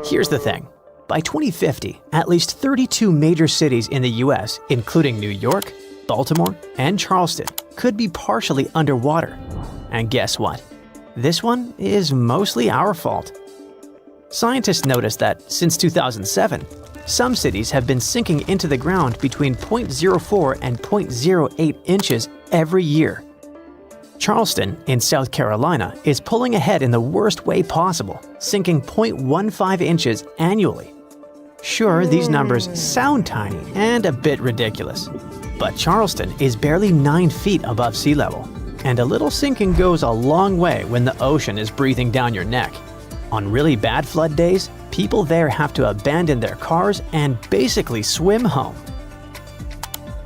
Here's the thing. By 2050, at least 32 major cities in the US, including New York, Baltimore, and Charleston, could be partially underwater. And guess what? This one is mostly our fault. Scientists noticed that since 2007, some cities have been sinking into the ground between 0.04 and 0.08 inches every year. Charleston, in South Carolina, is pulling ahead in the worst way possible, sinking 0.15 inches annually. Sure, these numbers sound tiny and a bit ridiculous, but Charleston is barely 9 feet above sea level, and a little sinking goes a long way when the ocean is breathing down your neck. On really bad flood days, people there have to abandon their cars and basically swim home.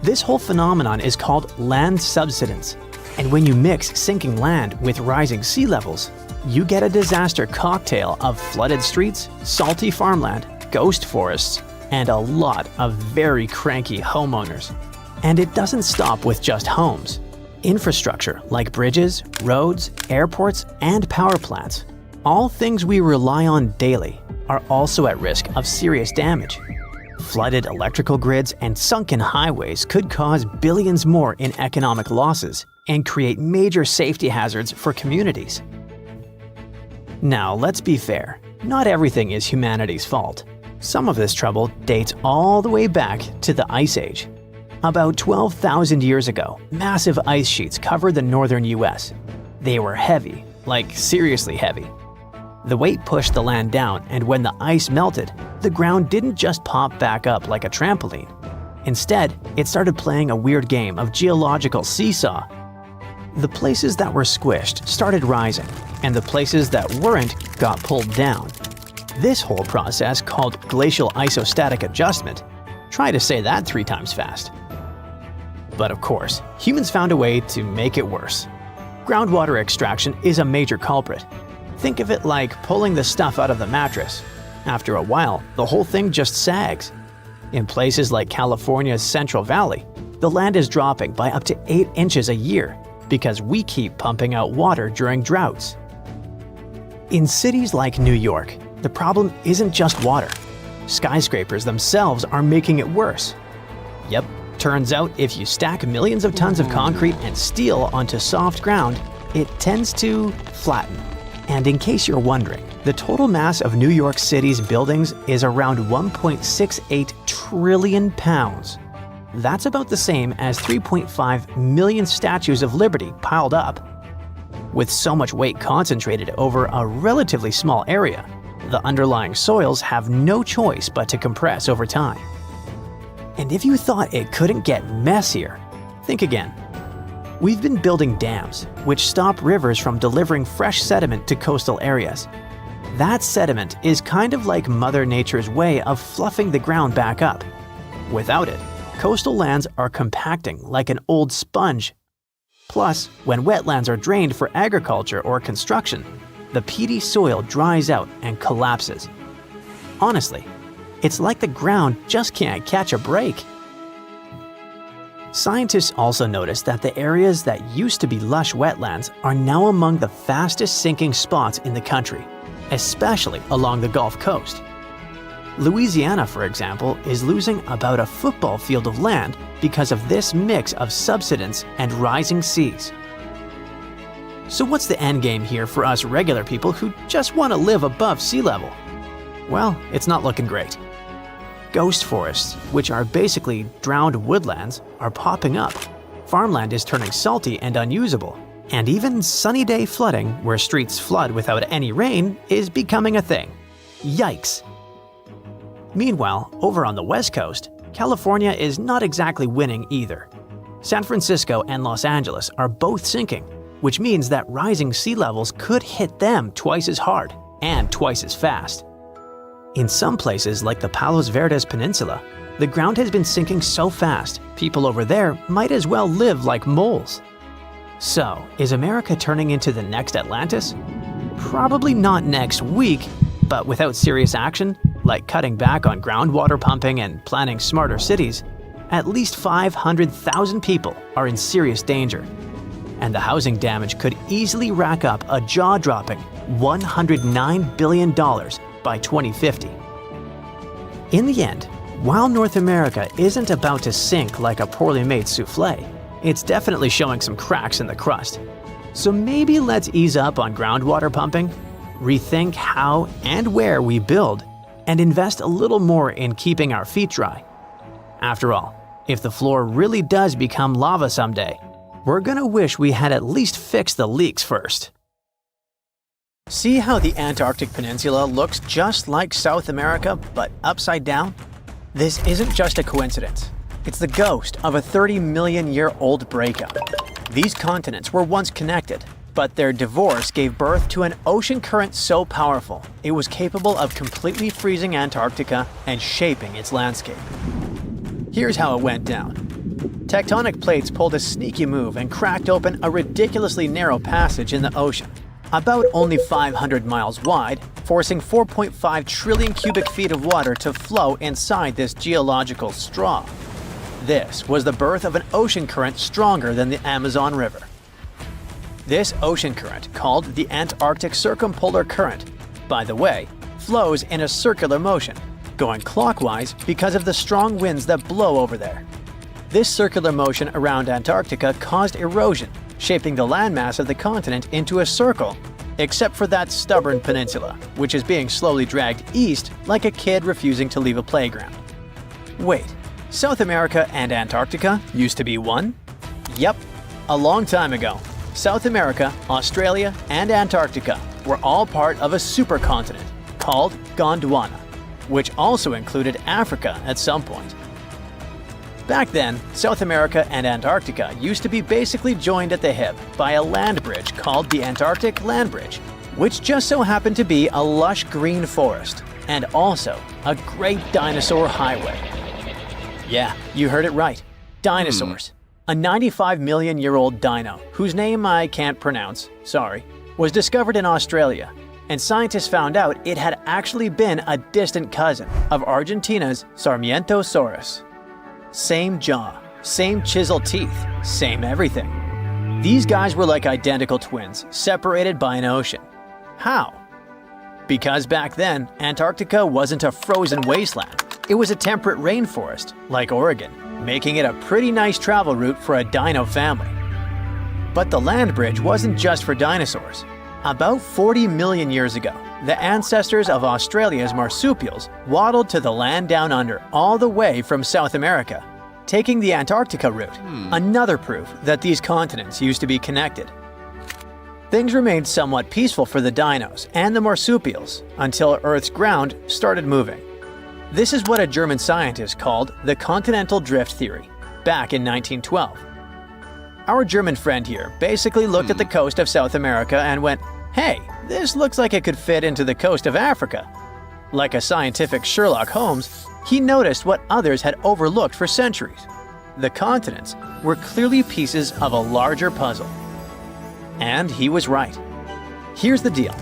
This whole phenomenon is called land subsidence, and when you mix sinking land with rising sea levels, you get a disaster cocktail of flooded streets, salty farmland, ghost forests, and a lot of very cranky homeowners. And it doesn't stop with just homes. Infrastructure like bridges, roads, airports, and power plants, all things we rely on daily, are also at risk of serious damage. Flooded electrical grids and sunken highways could cause billions more in economic losses and create major safety hazards for communities. Now, let's be fair. Not everything is humanity's fault. Some of this trouble dates all the way back to the Ice Age. About 12,000 years ago, massive ice sheets covered the northern US. They were heavy, like seriously heavy. The weight pushed the land down, and when the ice melted, the ground didn't just pop back up like a trampoline. Instead, it started playing a weird game of geological seesaw. The places that were squished started rising, and the places that weren't got pulled down. This whole process, called glacial isostatic adjustment, try to say that 3 times fast. But of course, humans found a way to make it worse. Groundwater extraction is a major culprit. Think of it like pulling the stuff out of the mattress. After a while, the whole thing just sags. In places like California's Central Valley, the land is dropping by up to 8 inches a year because we keep pumping out water during droughts. In cities like New York, the problem isn't just water. Skyscrapers themselves are making it worse. Yep, turns out if you stack millions of tons of concrete and steel onto soft ground, it tends to flatten. And in case you're wondering, the total mass of New York City's buildings is around 1.68 trillion pounds. That's about the same as 3.5 million statues of liberty piled up. With so much weight concentrated over a relatively small area, the underlying soils have no choice but to compress over time. And if you thought it couldn't get messier, think again. We've been building dams, which stop rivers from delivering fresh sediment to coastal areas. That sediment is kind of like Mother Nature's way of fluffing the ground back up. Without it, coastal lands are compacting like an old sponge. Plus, when wetlands are drained for agriculture or construction, the peaty soil dries out and collapses. Honestly, it's like the ground just can't catch a break. Scientists also noticed that the areas that used to be lush wetlands are now among the fastest sinking spots in the country, especially along the Gulf Coast. Louisiana, for example, is losing about a football field of land because of this mix of subsidence and rising seas. So what's the end game here for us regular people who just want to live above sea level? Well, it's not looking great. Ghost forests, which are basically drowned woodlands, are popping up. Farmland is turning salty and unusable. And even sunny day flooding, where streets flood without any rain, is becoming a thing. Yikes! Meanwhile, over on the West Coast, California is not exactly winning either. San Francisco and Los Angeles are both sinking, which means that rising sea levels could hit them twice as hard and twice as fast. In some places like the Palos Verdes Peninsula, the ground has been sinking so fast, people over there might as well live like moles. So, is America turning into the next Atlantis? Probably not next week, but without serious action, like cutting back on groundwater pumping and planning smarter cities, at least 500,000 people are in serious danger. And the housing damage could easily rack up a jaw-dropping $109 billion by 2050. In the end, while North America isn't about to sink like a poorly made souffle, it's definitely showing some cracks in the crust. So maybe let's ease up on groundwater pumping, rethink how and where we build, and invest a little more in keeping our feet dry. After all, if the floor really does become lava someday, we're gonna wish we had at least fixed the leaks first. See how the Antarctic Peninsula looks just like South America, but upside down? This isn't just a coincidence. It's the ghost of a 30-million-year-old breakup. These continents were once connected, but their divorce gave birth to an ocean current so powerful, it was capable of completely freezing Antarctica and shaping its landscape. Here's how it went down. Tectonic plates pulled a sneaky move and cracked open a ridiculously narrow passage in the ocean, about only 500 miles wide, forcing 4.5 trillion cubic feet of water to flow inside this geological straw. This was the birth of an ocean current stronger than the Amazon River. This ocean current, called the Antarctic Circumpolar Current, by the way, flows in a circular motion, going clockwise because of the strong winds that blow over there. This circular motion around Antarctica caused erosion, shaping the landmass of the continent into a circle, except for that stubborn peninsula, which is being slowly dragged east like a kid refusing to leave a playground. Wait, South America and Antarctica used to be one? Yep, a long time ago. South America, Australia, and Antarctica were all part of a supercontinent called Gondwana, which also included Africa at some point. Back then, South America and Antarctica used to be basically joined at the hip by a land bridge called the Antarctic Land Bridge, which just so happened to be a lush green forest and also a great dinosaur highway. Yeah, you heard it right. Dinosaurs. A 95-million-year-old dino, whose name I can't pronounce, sorry, was discovered in Australia, and scientists found out it had actually been a distant cousin of Argentina's Sarmientosaurus. Same jaw, same chisel teeth, same everything. These guys were like identical twins, separated by an ocean. How? Because back then, Antarctica wasn't a frozen wasteland. It was a temperate rainforest, like Oregon, making it a pretty nice travel route for a dino family. But the land bridge wasn't just for dinosaurs. About 40 million years ago, the ancestors of Australia's marsupials waddled to the land down under all the way from South America. taking the Antarctica route, another proof that these continents used to be connected. Things remained somewhat peaceful for the dinos and the marsupials until Earth's ground started moving. This is what a German scientist called the continental drift theory, back in 1912. Our German friend here basically looked at the coast of South America and went, "Hey, this looks like it could fit into the coast of Africa." Like a scientific Sherlock Holmes, he noticed what others had overlooked for centuries. The continents were clearly pieces of a larger puzzle. And he was right. Here's the deal.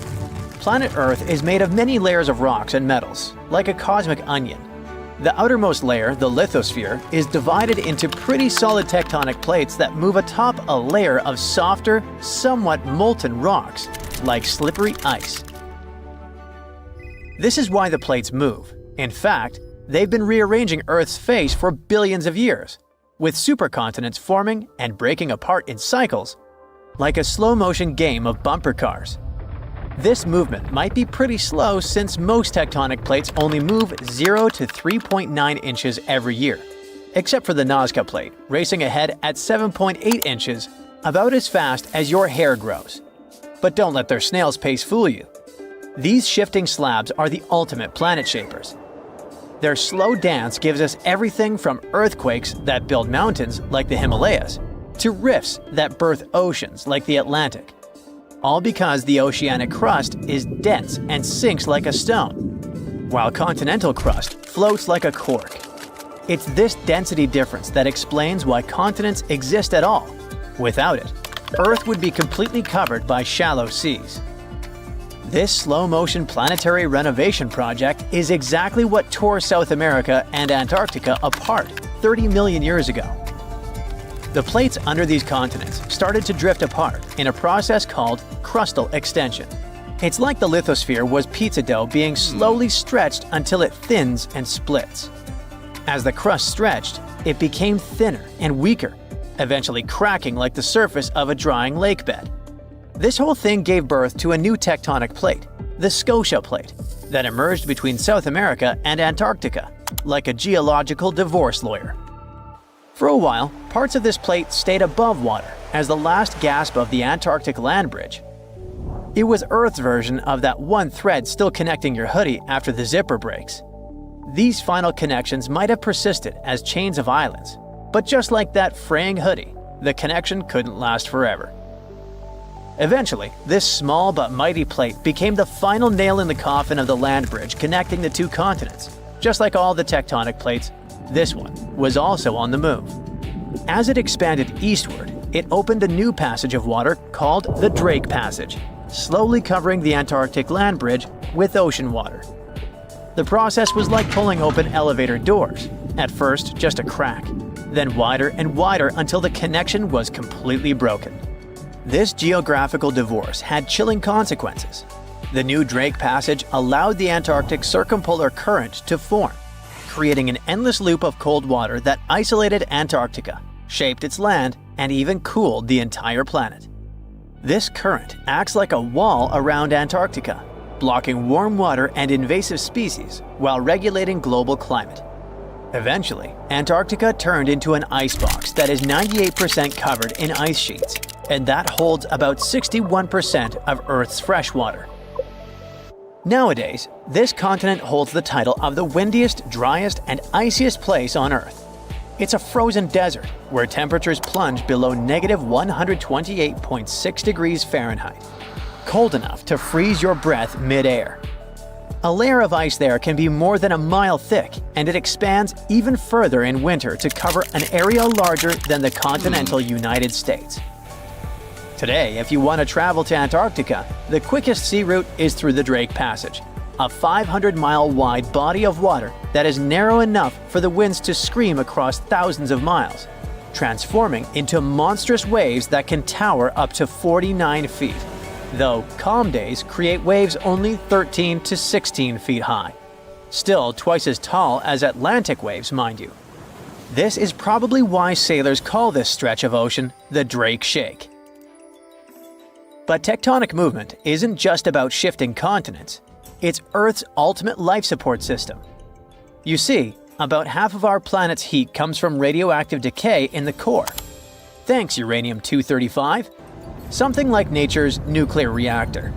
Planet Earth is made of many layers of rocks and metals, like a cosmic onion. The outermost layer, the lithosphere, is divided into pretty solid tectonic plates that move atop a layer of softer, somewhat molten rocks, like slippery ice. This is why the plates move. In fact, they've been rearranging Earth's face for billions of years, with supercontinents forming and breaking apart in cycles, like a slow-motion game of bumper cars. This movement might be pretty slow since most tectonic plates only move 0 to 3.9 inches every year, except for the Nazca plate, racing ahead at 7.8 inches, about as fast as your hair grows. But don't let their snail's pace fool you. These shifting slabs are the ultimate planet shapers. Their slow dance gives us everything from earthquakes that build mountains, like the Himalayas, to rifts that birth oceans like the Atlantic. All because the oceanic crust is dense and sinks like a stone, while continental crust floats like a cork. It's this density difference that explains why continents exist at all. Without it, Earth would be completely covered by shallow seas. This slow-motion planetary renovation project is exactly what tore South America and Antarctica apart 30 million years ago. The plates under these continents started to drift apart in a process called crustal extension. It's like the lithosphere was pizza dough being slowly stretched until it thins and splits. As the crust stretched, it became thinner and weaker, eventually cracking like the surface of a drying lake bed. This whole thing gave birth to a new tectonic plate, the Scotia Plate, that emerged between South America and Antarctica, like a geological divorce lawyer. For a while, parts of this plate stayed above water as the last gasp of the Antarctic land bridge. It was Earth's version of that one thread still connecting your hoodie after the zipper breaks. These final connections might have persisted as chains of islands, but just like that fraying hoodie, the connection couldn't last forever. Eventually, this small but mighty plate became the final nail in the coffin of the land bridge connecting the two continents. Just like all the tectonic plates, this one was also on the move. As it expanded eastward, it opened a new passage of water called the Drake Passage, slowly covering the Antarctic land bridge with ocean water. The process was like pulling open elevator doors, at first just a crack, then wider and wider until the connection was completely broken. This geographical divorce had chilling consequences. The new Drake Passage allowed the Antarctic circumpolar current to form, creating an endless loop of cold water that isolated Antarctica, shaped its land, and even cooled the entire planet. This current acts like a wall around Antarctica, blocking warm water and invasive species while regulating global climate. Eventually, Antarctica turned into an icebox that is 98% covered in ice sheets, and that holds about 61% of Earth's fresh water. Nowadays, this continent holds the title of the windiest, driest, and iciest place on Earth. It's a frozen desert where temperatures plunge below -128.6 degrees Fahrenheit, cold enough to freeze your breath mid-air. A layer of ice there can be more than a mile thick, and it expands even further in winter to cover an area larger than the continental United States. Today, if you want to travel to Antarctica, the quickest sea route is through the Drake Passage, a 500-mile-wide body of water that is narrow enough for the winds to scream across thousands of miles, transforming into monstrous waves that can tower up to 49 feet, though calm days create waves only 13 to 16 feet high. Still twice as tall as Atlantic waves, mind you. This is probably why sailors call this stretch of ocean the Drake Shake. But tectonic movement isn't just about shifting continents. It's Earth's ultimate life support system. You see, about half of our planet's heat comes from radioactive decay in the core. Thanks, uranium-235. Something like nature's nuclear reactor.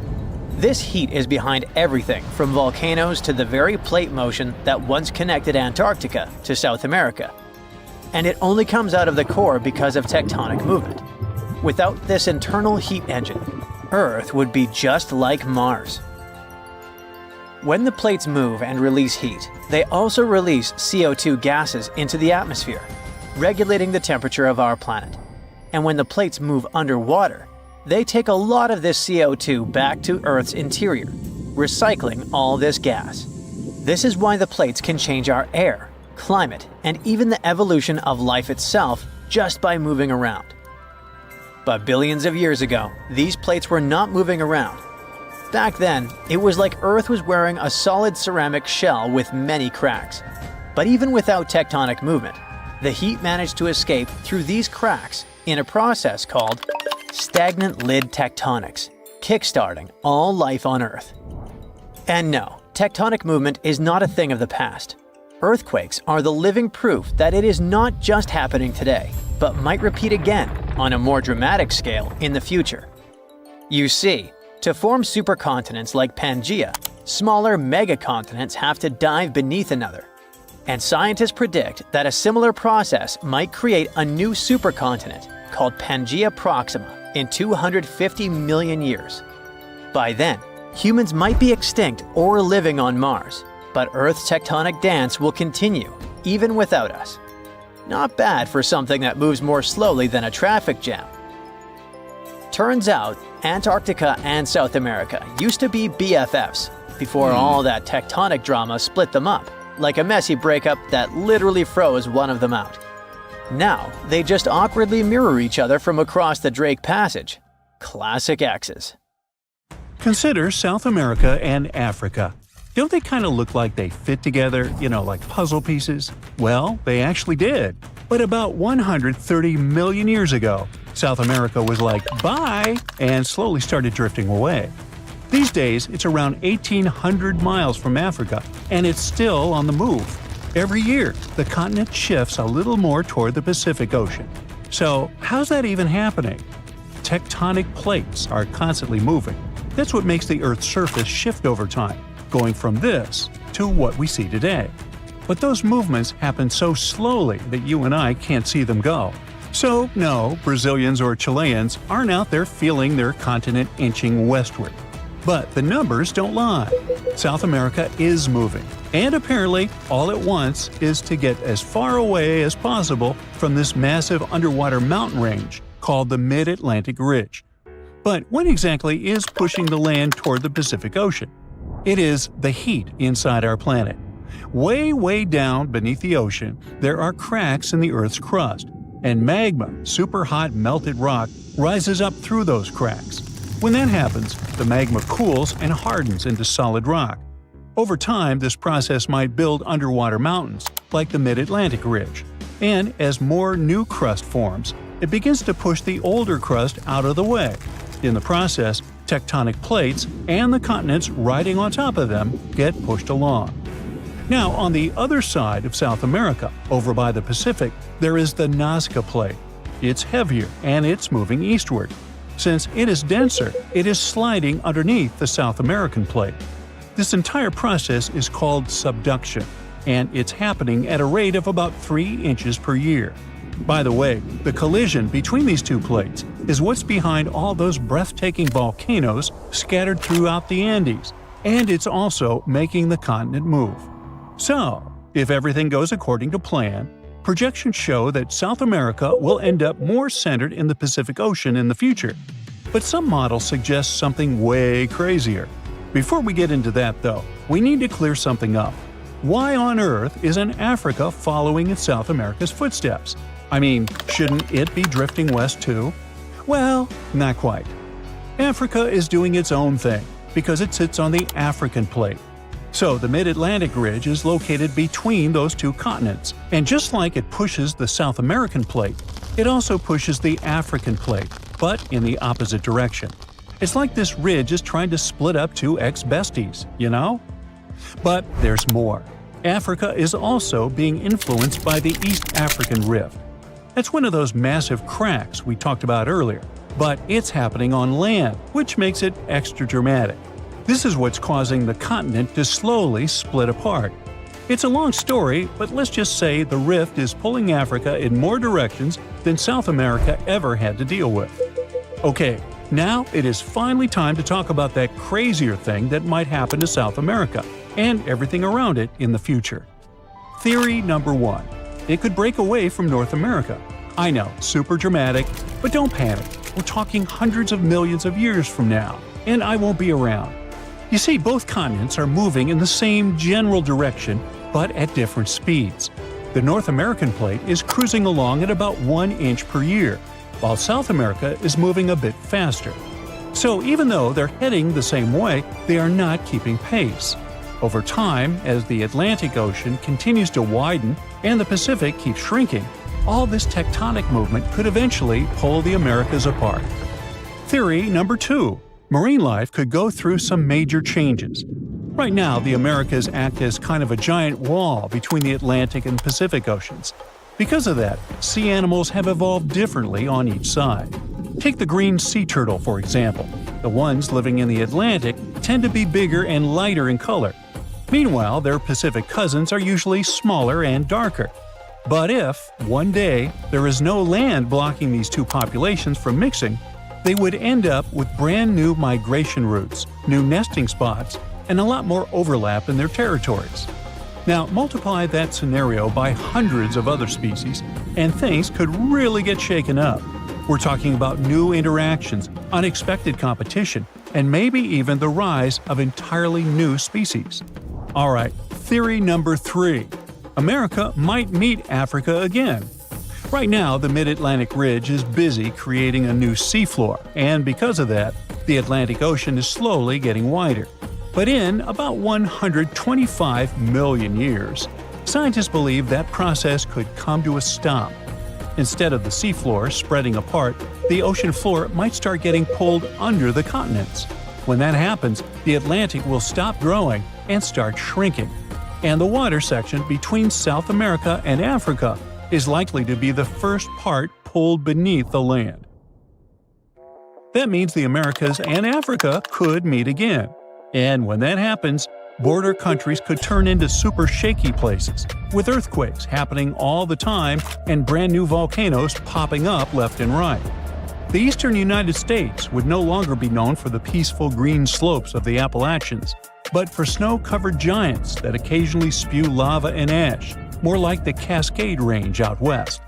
This heat is behind everything from volcanoes to the very plate motion that once connected Antarctica to South America. And it only comes out of the core because of tectonic movement. Without this internal heat engine, Earth would be just like Mars. When the plates move and release heat, they also release CO2 gases into the atmosphere, regulating the temperature of our planet. And when the plates move underwater, they take a lot of this CO2 back to Earth's interior, recycling all this gas. This is why the plates can change our air, climate, and even the evolution of life itself just by moving around. But billions of years ago, these plates were not moving around. Back then, it was like Earth was wearing a solid ceramic shell with many cracks. But even without tectonic movement, the heat managed to escape through these cracks in a process called stagnant lid tectonics, kickstarting all life on Earth. And no, tectonic movement is not a thing of the past. Earthquakes are the living proof that it is not just happening today, but might repeat again on a more dramatic scale in the future. You see, to form supercontinents like Pangaea, smaller megacontinents have to dive beneath another. And scientists predict that a similar process might create a new supercontinent called Pangaea Proxima in 250 million years. By then, humans might be extinct or living on Mars, but Earth's tectonic dance will continue, even without us. Not bad for something that moves more slowly than a traffic jam. Turns out, Antarctica and South America used to be BFFs before all that tectonic drama split them up, like a messy breakup that literally froze one of them out. Now, they just awkwardly mirror each other from across the Drake Passage. Classic exes. Consider South America and Africa. Don't they kind of look like they fit together, like puzzle pieces? Well, they actually did. But about 130 million years ago, South America was like, bye, and slowly started drifting away. These days, it's around 1,800 miles from Africa, and it's still on the move. Every year, the continent shifts a little more toward the Pacific Ocean. So, how's that even happening? Tectonic plates are constantly moving. That's what makes the Earth's surface shift over time, going from this to what we see today. But those movements happen so slowly that you and I can't see them go. So, no, Brazilians or Chileans aren't out there feeling their continent inching westward. But the numbers don't lie. South America is moving, and apparently all it wants is to get as far away as possible from this massive underwater mountain range called the Mid-Atlantic Ridge. But what exactly is pushing the land toward the Pacific Ocean? It is the heat inside our planet. Way down beneath the ocean, there are cracks in the Earth's crust, and magma, super hot melted rock, rises up through those cracks. When that happens, the magma cools and hardens into solid rock. Over time, this process might build underwater mountains, like the Mid-Atlantic Ridge. And as more new crust forms, it begins to push the older crust out of the way. In the process, tectonic plates and the continents riding on top of them get pushed along. Now, on the other side of South America, over by the Pacific, there is the Nazca Plate. It's heavier and it's moving eastward. Since it is denser, it is sliding underneath the South American plate. This entire process is called subduction, and it's happening at a rate of about 3 inches per year. By the way, the collision between these two plates is what's behind all those breathtaking volcanoes scattered throughout the Andes, and it's also making the continent move. So, if everything goes according to plan, projections show that South America will end up more centered in the Pacific Ocean in the future. But some models suggest something way crazier. Before we get into that, though, we need to clear something up. Why on earth isn't Africa following in South America's footsteps? I mean, shouldn't it be drifting west too? Well, not quite. Africa is doing its own thing because it sits on the African plate. So the Mid-Atlantic Ridge is located between those two continents, and just like it pushes the South American plate, it also pushes the African plate, but in the opposite direction. It's like this ridge is trying to split up two ex-besties, But there's more. Africa is also being influenced by the East African Rift. That's one of those massive cracks we talked about earlier, but it's happening on land, which makes it extra dramatic. This is what's causing the continent to slowly split apart. It's a long story, but let's just say the rift is pulling Africa in more directions than South America ever had to deal with. Okay, now it is finally time to talk about that crazier thing that might happen to South America and everything around it in the future. Theory number 1. It could break away from North America. I know, super dramatic, but don't panic. We're talking hundreds of millions of years from now, and I won't be around. You see, both continents are moving in the same general direction, but at different speeds. The North American plate is cruising along at about 1 inch per year, while South America is moving a bit faster. So even though they're heading the same way, they are not keeping pace. Over time, as the Atlantic Ocean continues to widen and the Pacific keeps shrinking, all this tectonic movement could eventually pull the Americas apart. Theory number 2. Marine life could go through some major changes. Right now, the Americas act as kind of a giant wall between the Atlantic and Pacific Oceans. Because of that, sea animals have evolved differently on each side. Take the green sea turtle, for example. The ones living in the Atlantic tend to be bigger and lighter in color. Meanwhile, their Pacific cousins are usually smaller and darker. But if, one day, there is no land blocking these two populations from mixing, they would end up with brand new migration routes, new nesting spots, and a lot more overlap in their territories. Now, multiply that scenario by hundreds of other species, and things could really get shaken up. We're talking about new interactions, unexpected competition, and maybe even the rise of entirely new species. Alright, theory number 3. America might meet Africa again. Right now, the Mid-Atlantic Ridge is busy creating a new seafloor, and because of that, the Atlantic Ocean is slowly getting wider. But in about 125 million years, scientists believe that process could come to a stop. Instead of the seafloor spreading apart, the ocean floor might start getting pulled under the continents. When that happens, the Atlantic will stop growing and start shrinking. And the water section between South America and Africa is likely to be the first part pulled beneath the land. That means the Americas and Africa could meet again. And when that happens, border countries could turn into super shaky places, with earthquakes happening all the time and brand new volcanoes popping up left and right. The eastern United States would no longer be known for the peaceful green slopes of the Appalachians, but for snow-covered giants that occasionally spew lava and ash, more like the Cascade Range out west.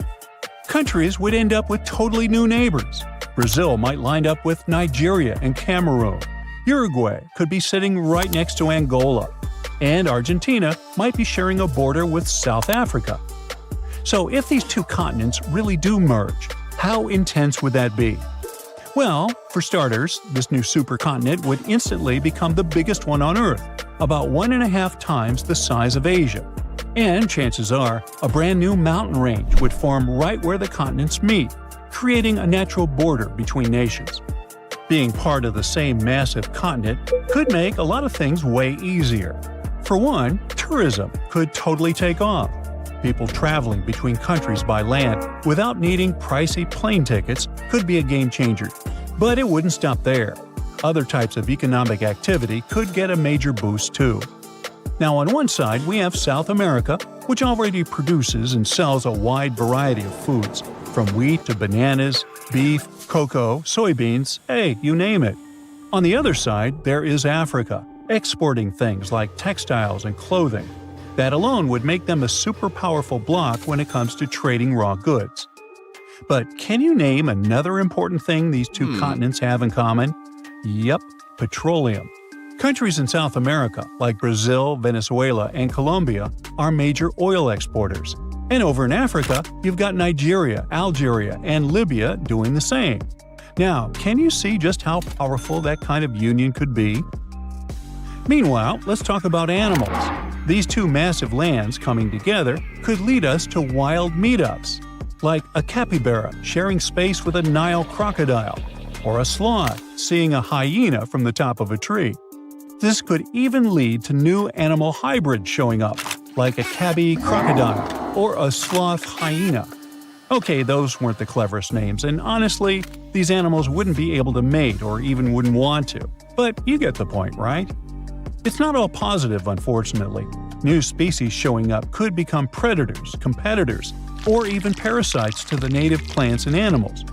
Countries would end up with totally new neighbors. Brazil might line up with Nigeria and Cameroon. Uruguay could be sitting right next to Angola, and Argentina might be sharing a border with South Africa. So if these two continents really do merge, how intense would that be? Well, for starters, this new supercontinent would instantly become the biggest one on Earth, about 1.5 times the size of Asia. And chances are, a brand new mountain range would form right where the continents meet, creating a natural border between nations. Being part of the same massive continent could make a lot of things way easier. For one, tourism could totally take off. People traveling between countries by land without needing pricey plane tickets could be a game changer. But it wouldn't stop there. Other types of economic activity could get a major boost too. Now on one side we have South America, which already produces and sells a wide variety of foods, from wheat to bananas, beef, cocoa, soybeans, hey, you name it. On the other side, there is Africa, exporting things like textiles and clothing. That alone would make them a super powerful bloc when it comes to trading raw goods. But can you name another important thing these two continents have in common? Yep, petroleum. Countries in South America, like Brazil, Venezuela, and Colombia, are major oil exporters. And over in Africa, you've got Nigeria, Algeria, and Libya doing the same. Now, can you see just how powerful that kind of union could be? Meanwhile, let's talk about animals. These two massive lands coming together could lead us to wild meetups, like a capybara sharing space with a Nile crocodile, or a sloth seeing a hyena from the top of a tree. This could even lead to new animal hybrids showing up, like a tabby crocodile or a sloth hyena. Okay, those weren't the cleverest names, and honestly, these animals wouldn't be able to mate or even wouldn't want to. But you get the point, right? It's not all positive, unfortunately. New species showing up could become predators, competitors, or even parasites to the native plants and animals.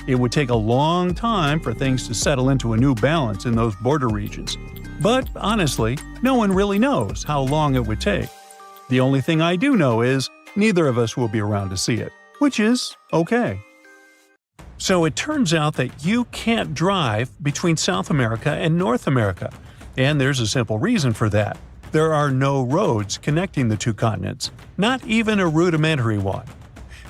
It would take a long time for things to settle into a new balance in those border regions. But honestly, no one really knows how long it would take. The only thing I do know is neither of us will be around to see it, which is okay. So it turns out that you can't drive between South America and North America, and there's a simple reason for that. There are no roads connecting the two continents, not even a rudimentary one.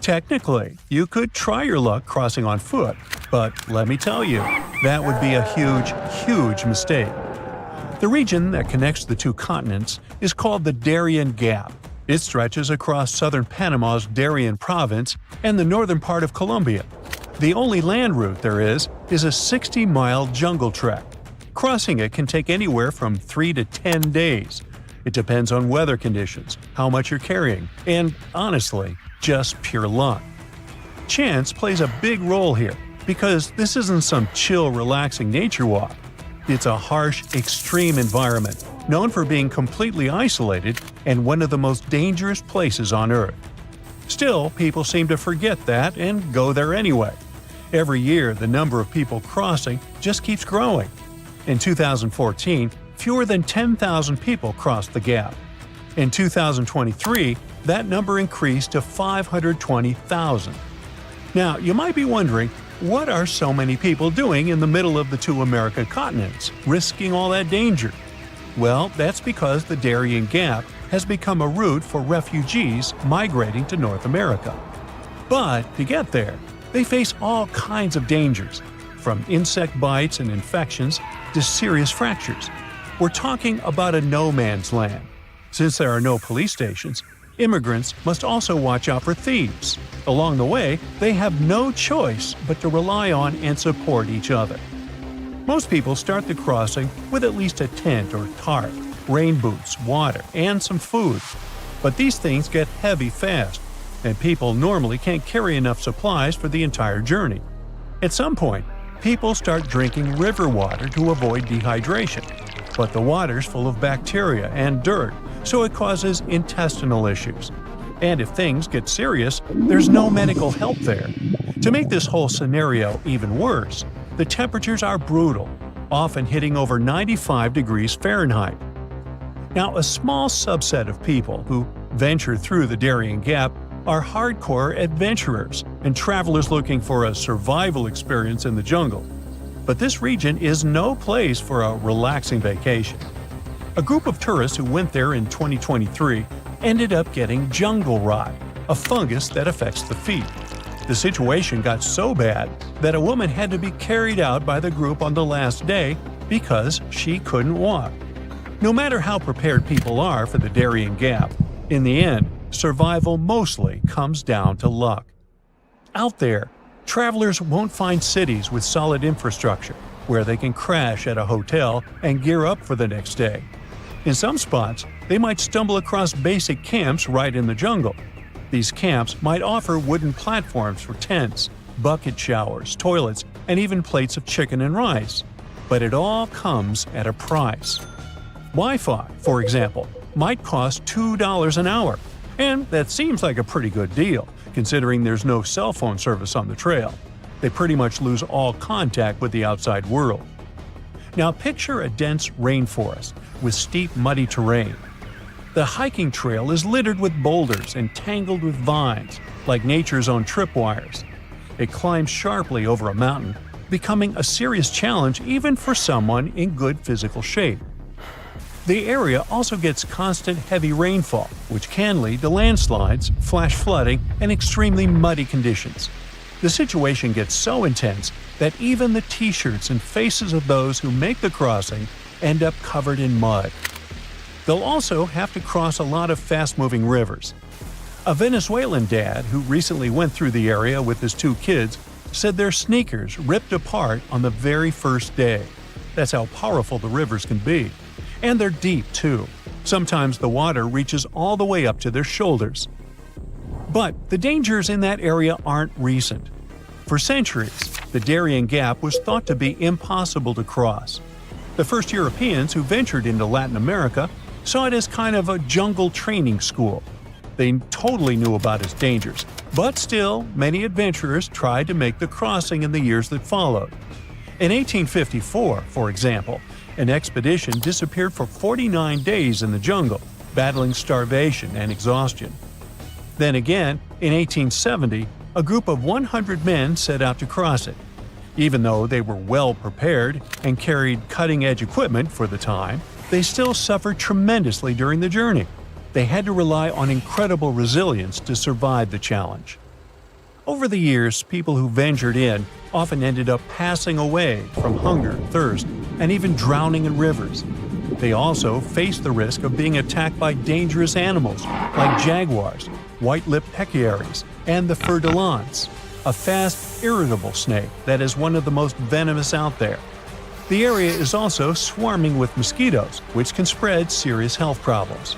Technically, you could try your luck crossing on foot, but let me tell you, that would be a huge, huge mistake. The region that connects the two continents is called the Darian Gap. It stretches across southern Panama's Darian province and the northern part of Colombia. The only land route there is a 60-mile jungle trek. Crossing it can take anywhere from 3 to 10 days. It depends on weather conditions, how much you're carrying, and honestly, just pure luck. Chance plays a big role here, because this isn't some chill, relaxing nature walk. It's a harsh, extreme environment, known for being completely isolated and one of the most dangerous places on Earth. Still, people seem to forget that and go there anyway. Every year, the number of people crossing just keeps growing. In 2014, fewer than 10,000 people crossed the gap. In 2023, that number increased to 520,000. Now, you might be wondering, what are so many people doing in the middle of the two American continents, risking all that danger? Well, that's because the Darian Gap has become a route for refugees migrating to North America. But to get there, they face all kinds of dangers, from insect bites and infections to serious fractures. We're talking about a no-man's land. Since there are no police stations, immigrants must also watch out for thieves. Along the way, they have no choice but to rely on and support each other. Most people start the crossing with at least a tent or tarp, rain boots, water, and some food. But these things get heavy fast, and people normally can't carry enough supplies for the entire journey. At some point, people start drinking river water to avoid dehydration. But the water's full of bacteria and dirt, so it causes intestinal issues. And if things get serious, there's no medical help there. To make this whole scenario even worse, the temperatures are brutal, often hitting over 95 degrees Fahrenheit. Now, a small subset of people who venture through the Darian Gap are hardcore adventurers and travelers looking for a survival experience in the jungle. But this region is no place for a relaxing vacation. A group of tourists who went there in 2023 ended up getting jungle rot, a fungus that affects the feet. The situation got so bad that a woman had to be carried out by the group on the last day because she couldn't walk. No matter how prepared people are for the Darian Gap, in the end, survival mostly comes down to luck. Out there, travelers won't find cities with solid infrastructure where they can crash at a hotel and gear up for the next day. In some spots, they might stumble across basic camps right in the jungle. These camps might offer wooden platforms for tents, bucket showers, toilets, and even plates of chicken and rice. But it all comes at a price. Wi-Fi, for example, might cost $2 an hour, and that seems like a pretty good deal, considering there's no cell phone service on the trail. They pretty much lose all contact with the outside world. Now picture a dense rainforest with steep, muddy terrain. The hiking trail is littered with boulders and tangled with vines, like nature's own tripwires. It climbs sharply over a mountain, becoming a serious challenge even for someone in good physical shape. The area also gets constant heavy rainfall, which can lead to landslides, flash flooding, and extremely muddy conditions. The situation gets so intense that even the t-shirts and faces of those who make the crossing end up covered in mud. They'll also have to cross a lot of fast-moving rivers. A Venezuelan dad who recently went through the area with his 2 kids said their sneakers ripped apart on the very first day. That's how powerful the rivers can be. And they're deep, too. Sometimes the water reaches all the way up to their shoulders. But the dangers in that area aren't recent. For centuries, the Darian Gap was thought to be impossible to cross. The first Europeans who ventured into Latin America saw it as kind of a jungle training school. They totally knew about its dangers, but still, many adventurers tried to make the crossing in the years that followed. In 1854, for example, an expedition disappeared for 49 days in the jungle, battling starvation and exhaustion. Then again, in 1870, a group of 100 men set out to cross it. Even though they were well prepared and carried cutting-edge equipment for the time, they still suffered tremendously during the journey. They had to rely on incredible resilience to survive the challenge. Over the years, people who ventured in often ended up passing away from hunger, thirst, and even drowning in rivers. They also faced the risk of being attacked by dangerous animals like jaguars, white-lipped pecaries, and the fer-de-lance, a fast, irritable snake that is one of the most venomous out there. The area is also swarming with mosquitoes, which can spread serious health problems.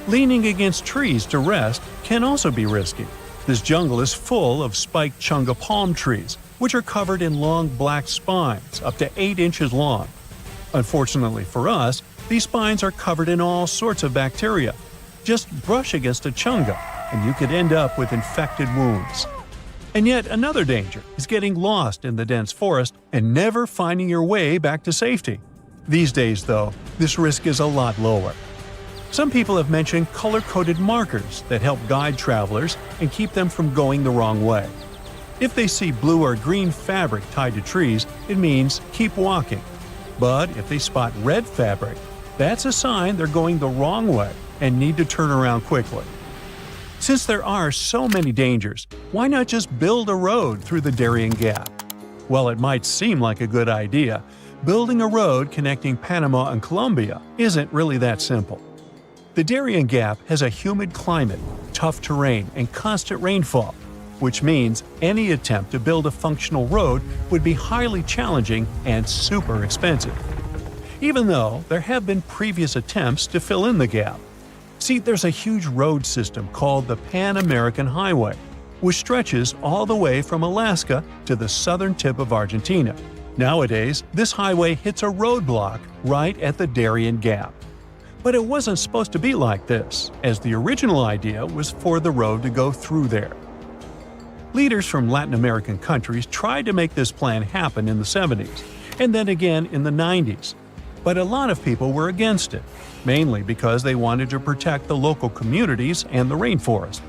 Leaning against trees to rest can also be risky. This jungle is full of spiked chunga palm trees, which are covered in long black spines up to 8 inches long. Unfortunately for us, these spines are covered in all sorts of bacteria. Just brush against a chunga, and you could end up with infected wounds. And yet another danger is getting lost in the dense forest and never finding your way back to safety. These days, though, this risk is a lot lower. Some people have mentioned color-coded markers that help guide travelers and keep them from going the wrong way. If they see blue or green fabric tied to trees, it means keep walking. But if they spot red fabric, that's a sign they're going the wrong way and need to turn around quickly. Since there are so many dangers, why not just build a road through the Darian Gap? While it might seem like a good idea, building a road connecting Panama and Colombia isn't really that simple. The Darian Gap has a humid climate, tough terrain, and constant rainfall, which means any attempt to build a functional road would be highly challenging and super expensive. Even though there have been previous attempts to fill in the gap. See, there's a huge road system called the Pan-American Highway, which stretches all the way from Alaska to the southern tip of Argentina. Nowadays, this highway hits a roadblock right at the Darian Gap. But it wasn't supposed to be like this, as the original idea was for the road to go through there. Leaders from Latin American countries tried to make this plan happen in the 70s, and then again in the 90s. But a lot of people were against it, mainly because they wanted to protect the local communities and the rainforest.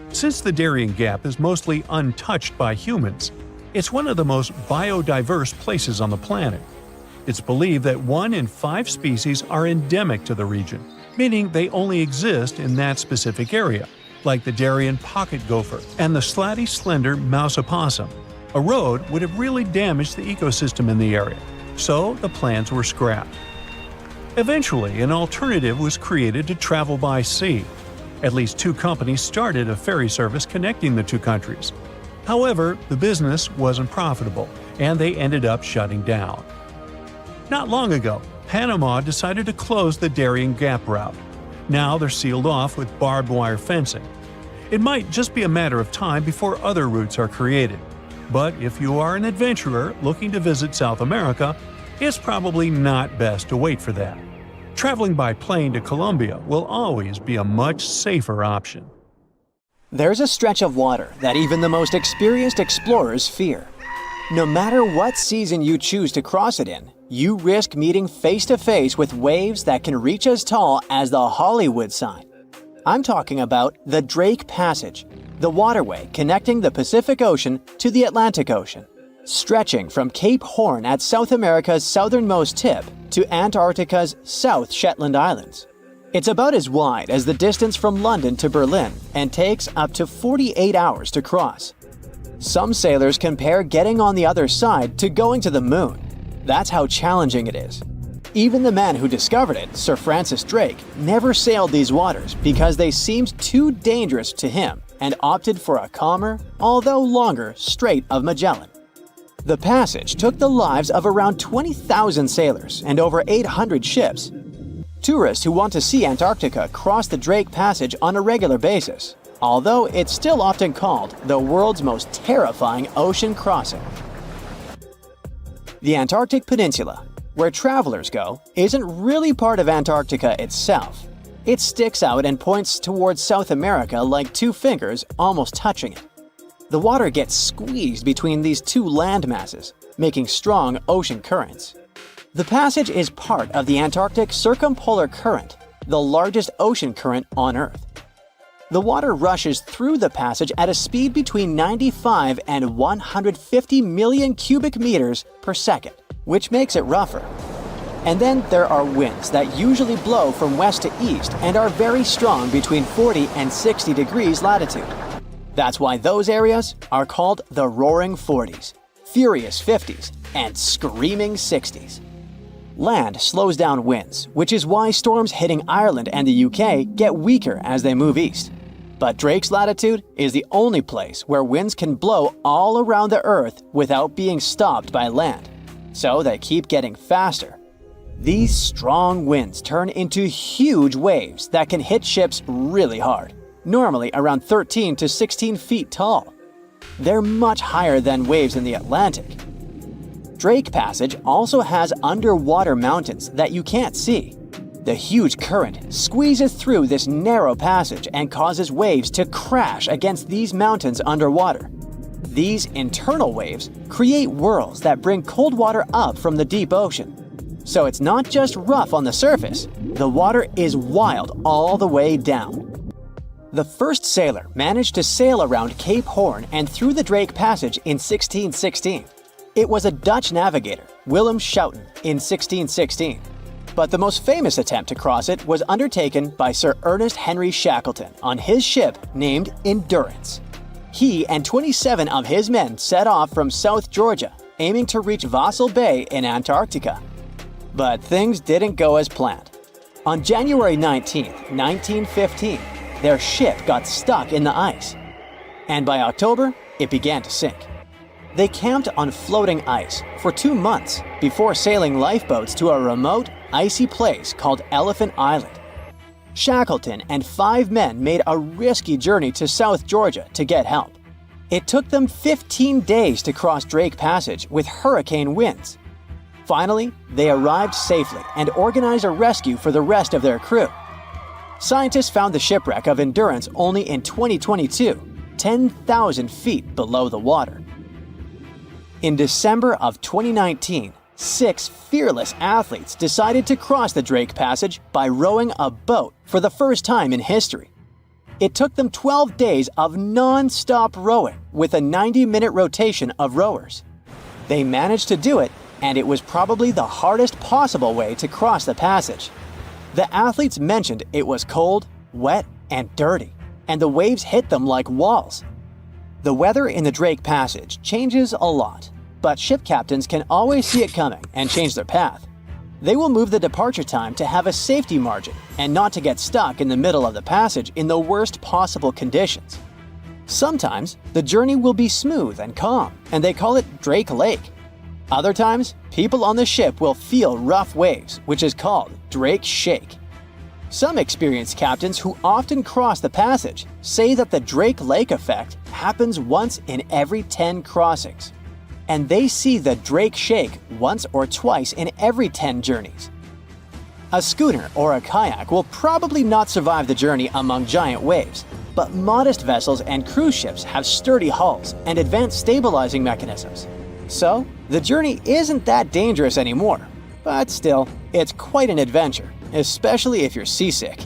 Since the Darian Gap is mostly untouched by humans, it's one of the most biodiverse places on the planet. It's believed that 1 in 5 species are endemic to the region, meaning they only exist in that specific area, like the Darian pocket gopher and the slatty slender mouse opossum. A road would have really damaged the ecosystem in the area, so the plans were scrapped. Eventually, an alternative was created to travel by sea. At least 2 companies started a ferry service connecting the 2 countries. However, the business wasn't profitable, and they ended up shutting down. Not long ago, Panama decided to close the Darian Gap route. Now they're sealed off with barbed wire fencing. It might just be a matter of time before other routes are created. But if you are an adventurer looking to visit South America, it's probably not best to wait for that. Traveling by plane to Colombia will always be a much safer option. There's a stretch of water that even the most experienced explorers fear. No matter what season you choose to cross it in, you risk meeting face-to-face with waves that can reach as tall as the Hollywood sign. I'm talking about the Drake Passage, the waterway connecting the Pacific Ocean to the Atlantic Ocean, stretching from Cape Horn at South America's southernmost tip to Antarctica's South Shetland Islands. It's about as wide as the distance from London to Berlin and takes up to 48 hours to cross. Some sailors compare getting on the other side to going to the moon. That's how challenging it is. Even the man who discovered it, Sir Francis Drake, never sailed these waters because they seemed too dangerous to him and opted for a calmer, although longer, Strait of Magellan. The passage took the lives of around 20,000 sailors and over 800 ships. Tourists who want to see Antarctica cross the Drake Passage on a regular basis, although it's still often called the world's most terrifying ocean crossing. The Antarctic Peninsula, where travelers go, isn't really part of Antarctica itself. It sticks out and points towards South America like two fingers almost touching it. The water gets squeezed between these two land masses, making strong ocean currents. The passage is part of the Antarctic Circumpolar Current, the largest ocean current on Earth. The water rushes through the passage at a speed between 95 and 150 million cubic meters per second, which makes it rougher. And then there are winds that usually blow from west to east and are very strong between 40 and 60 degrees latitude. That's why those areas are called the Roaring 40s, Furious 50s, and Screaming 60s. Land slows down winds, which is why storms hitting Ireland and the UK get weaker as they move east. But Drake's latitude is the only place where winds can blow all around the Earth without being stopped by land. So they keep getting faster. These strong winds turn into huge waves that can hit ships really hard, normally around 13 to 16 feet tall. They're much higher than waves in the Atlantic. Drake Passage also has underwater mountains that you can't see. The huge current squeezes through this narrow passage and causes waves to crash against these mountains underwater. These internal waves create whirls that bring cold water up from the deep ocean. So it's not just rough on the surface, the water is wild all the way down. The first sailor managed to sail around Cape Horn and through the Drake Passage in 1616. It was a Dutch navigator, Willem Schouten, in 1616. But the most famous attempt to cross it was undertaken by Sir Ernest Henry Shackleton on his ship named Endurance. He and 27 of his men set off from South Georgia, aiming to reach Vassal Bay in Antarctica. But things didn't go as planned. On January 19, 1915, their ship got stuck in the ice. And by October, it began to sink. They camped on floating ice for 2 months before sailing lifeboats to a remote, icy place called Elephant Island. Shackleton and 5 men made a risky journey to South Georgia to get help. It took them 15 days to cross Drake Passage with hurricane winds. Finally, they arrived safely and organized a rescue for the rest of their crew. Scientists found the shipwreck of Endurance only in 2022, 10,000 feet below the water. In December of 2019, 6 fearless athletes decided to cross the Drake Passage by rowing a boat for the first time in history. It took them 12 days of non-stop rowing with a 90-minute rotation of rowers. They managed to do it, and it was probably the hardest possible way to cross the passage. The athletes mentioned it was cold, wet, and dirty, and the waves hit them like walls. The weather in the Drake Passage changes a lot, but ship captains can always see it coming and change their path. They will move the departure time to have a safety margin and not to get stuck in the middle of the passage in the worst possible conditions. Sometimes, the journey will be smooth and calm, and they call it Drake Lake. Other times, people on the ship will feel rough waves, which is called Drake Shake. Some experienced captains who often cross the passage say that the Drake Lake effect happens once in every 10 crossings, and they see the Drake Shake once or twice in every 10 journeys. A schooner or a kayak will probably not survive the journey among giant waves, but modest vessels and cruise ships have sturdy hulls and advanced stabilizing mechanisms. So, the journey isn't that dangerous anymore, but still, it's quite an adventure, especially if you're seasick.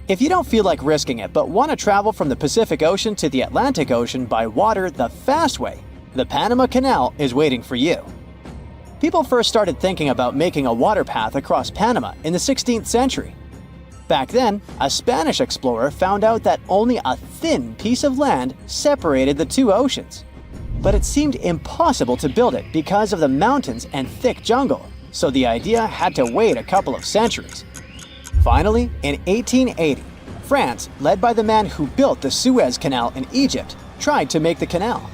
If you don't feel like risking it but want to travel from the Pacific Ocean to the Atlantic Ocean by water the fast way, the Panama Canal is waiting for you. People first started thinking about making a water path across Panama in the 16th century. Back then, a Spanish explorer found out that only a thin piece of land separated the two oceans. But it seemed impossible to build it because of the mountains and thick jungle, so the idea had to wait a couple of centuries. Finally, in 1880, France, led by the man who built the Suez Canal in Egypt, tried to make the canal.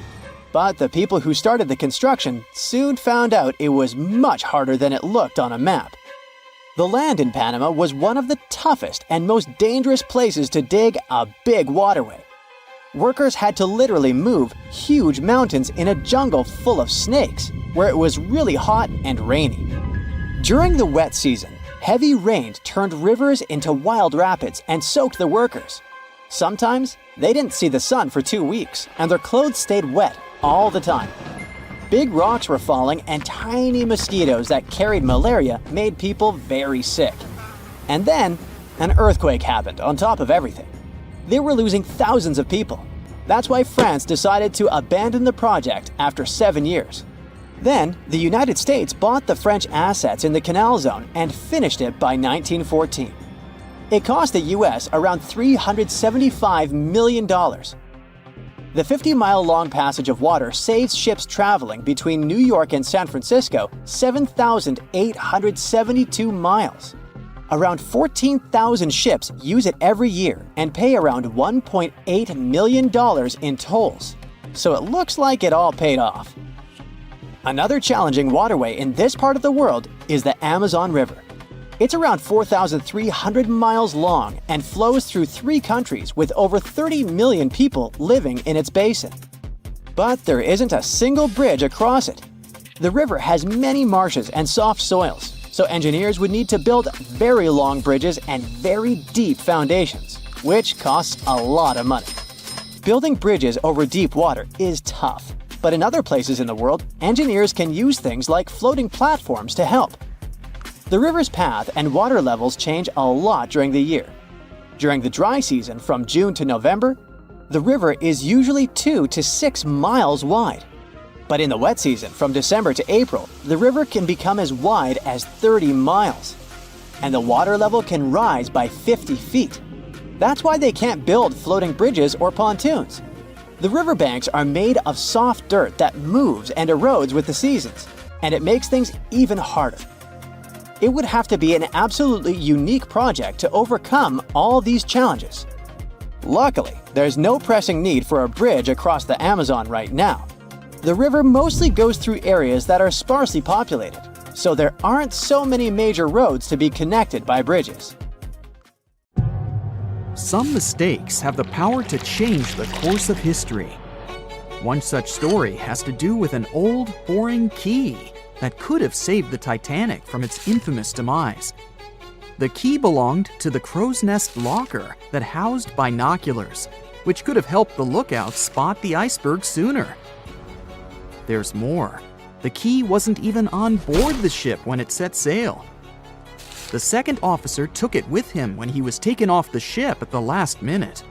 But the people who started the construction soon found out it was much harder than it looked on a map. The land in Panama was one of the toughest and most dangerous places to dig a big waterway. Workers had to literally move huge mountains in a jungle full of snakes, where it was really hot and rainy. During the wet season, heavy rain turned rivers into wild rapids and soaked the workers. Sometimes, they didn't see the sun for 2 weeks, and their clothes stayed wet all the time. Big rocks were falling, and tiny mosquitoes that carried malaria made people very sick. And then, an earthquake happened on top of everything. They were losing thousands of people. That's why France decided to abandon the project after 7 years. Then, the United States bought the French assets in the canal zone and finished it by 1914. It cost the US around $375 million. The 50-mile-long passage of water saves ships traveling between New York and San Francisco 7,872 miles. Around 14,000 ships use it every year and pay around $1.8 million in tolls. So it looks like it all paid off. Another challenging waterway in this part of the world is the Amazon River. It's around 4,300 miles long and flows through 3 countries with over 30 million people living in its basin. But there isn't a single bridge across it. The river has many marshes and soft soils, so engineers would need to build very long bridges and very deep foundations, which costs a lot of money. Building bridges over deep water is tough, but in other places in the world, engineers can use things like floating platforms to help. The river's path and water levels change a lot during the year. During the dry season from June to November, the river is usually 2 to 6 miles wide. But in the wet season from December to April, the river can become as wide as 30 miles. And the water level can rise by 50 feet. That's why they can't build floating bridges or pontoons. The riverbanks are made of soft dirt that moves and erodes with the seasons, and it makes things even harder. It would have to be an absolutely unique project to overcome all these challenges. Luckily, there's no pressing need for a bridge across the Amazon right now. The river mostly goes through areas that are sparsely populated, so there aren't so many major roads to be connected by bridges. Some mistakes have the power to change the course of history. One such story has to do with an old, boring key that could have saved the Titanic from its infamous demise. The key belonged to the crow's nest locker that housed binoculars, which could have helped the lookouts spot the iceberg sooner. There's more. The key wasn't even on board the ship when it set sail. The second officer took it with him when he was taken off the ship at the last minute.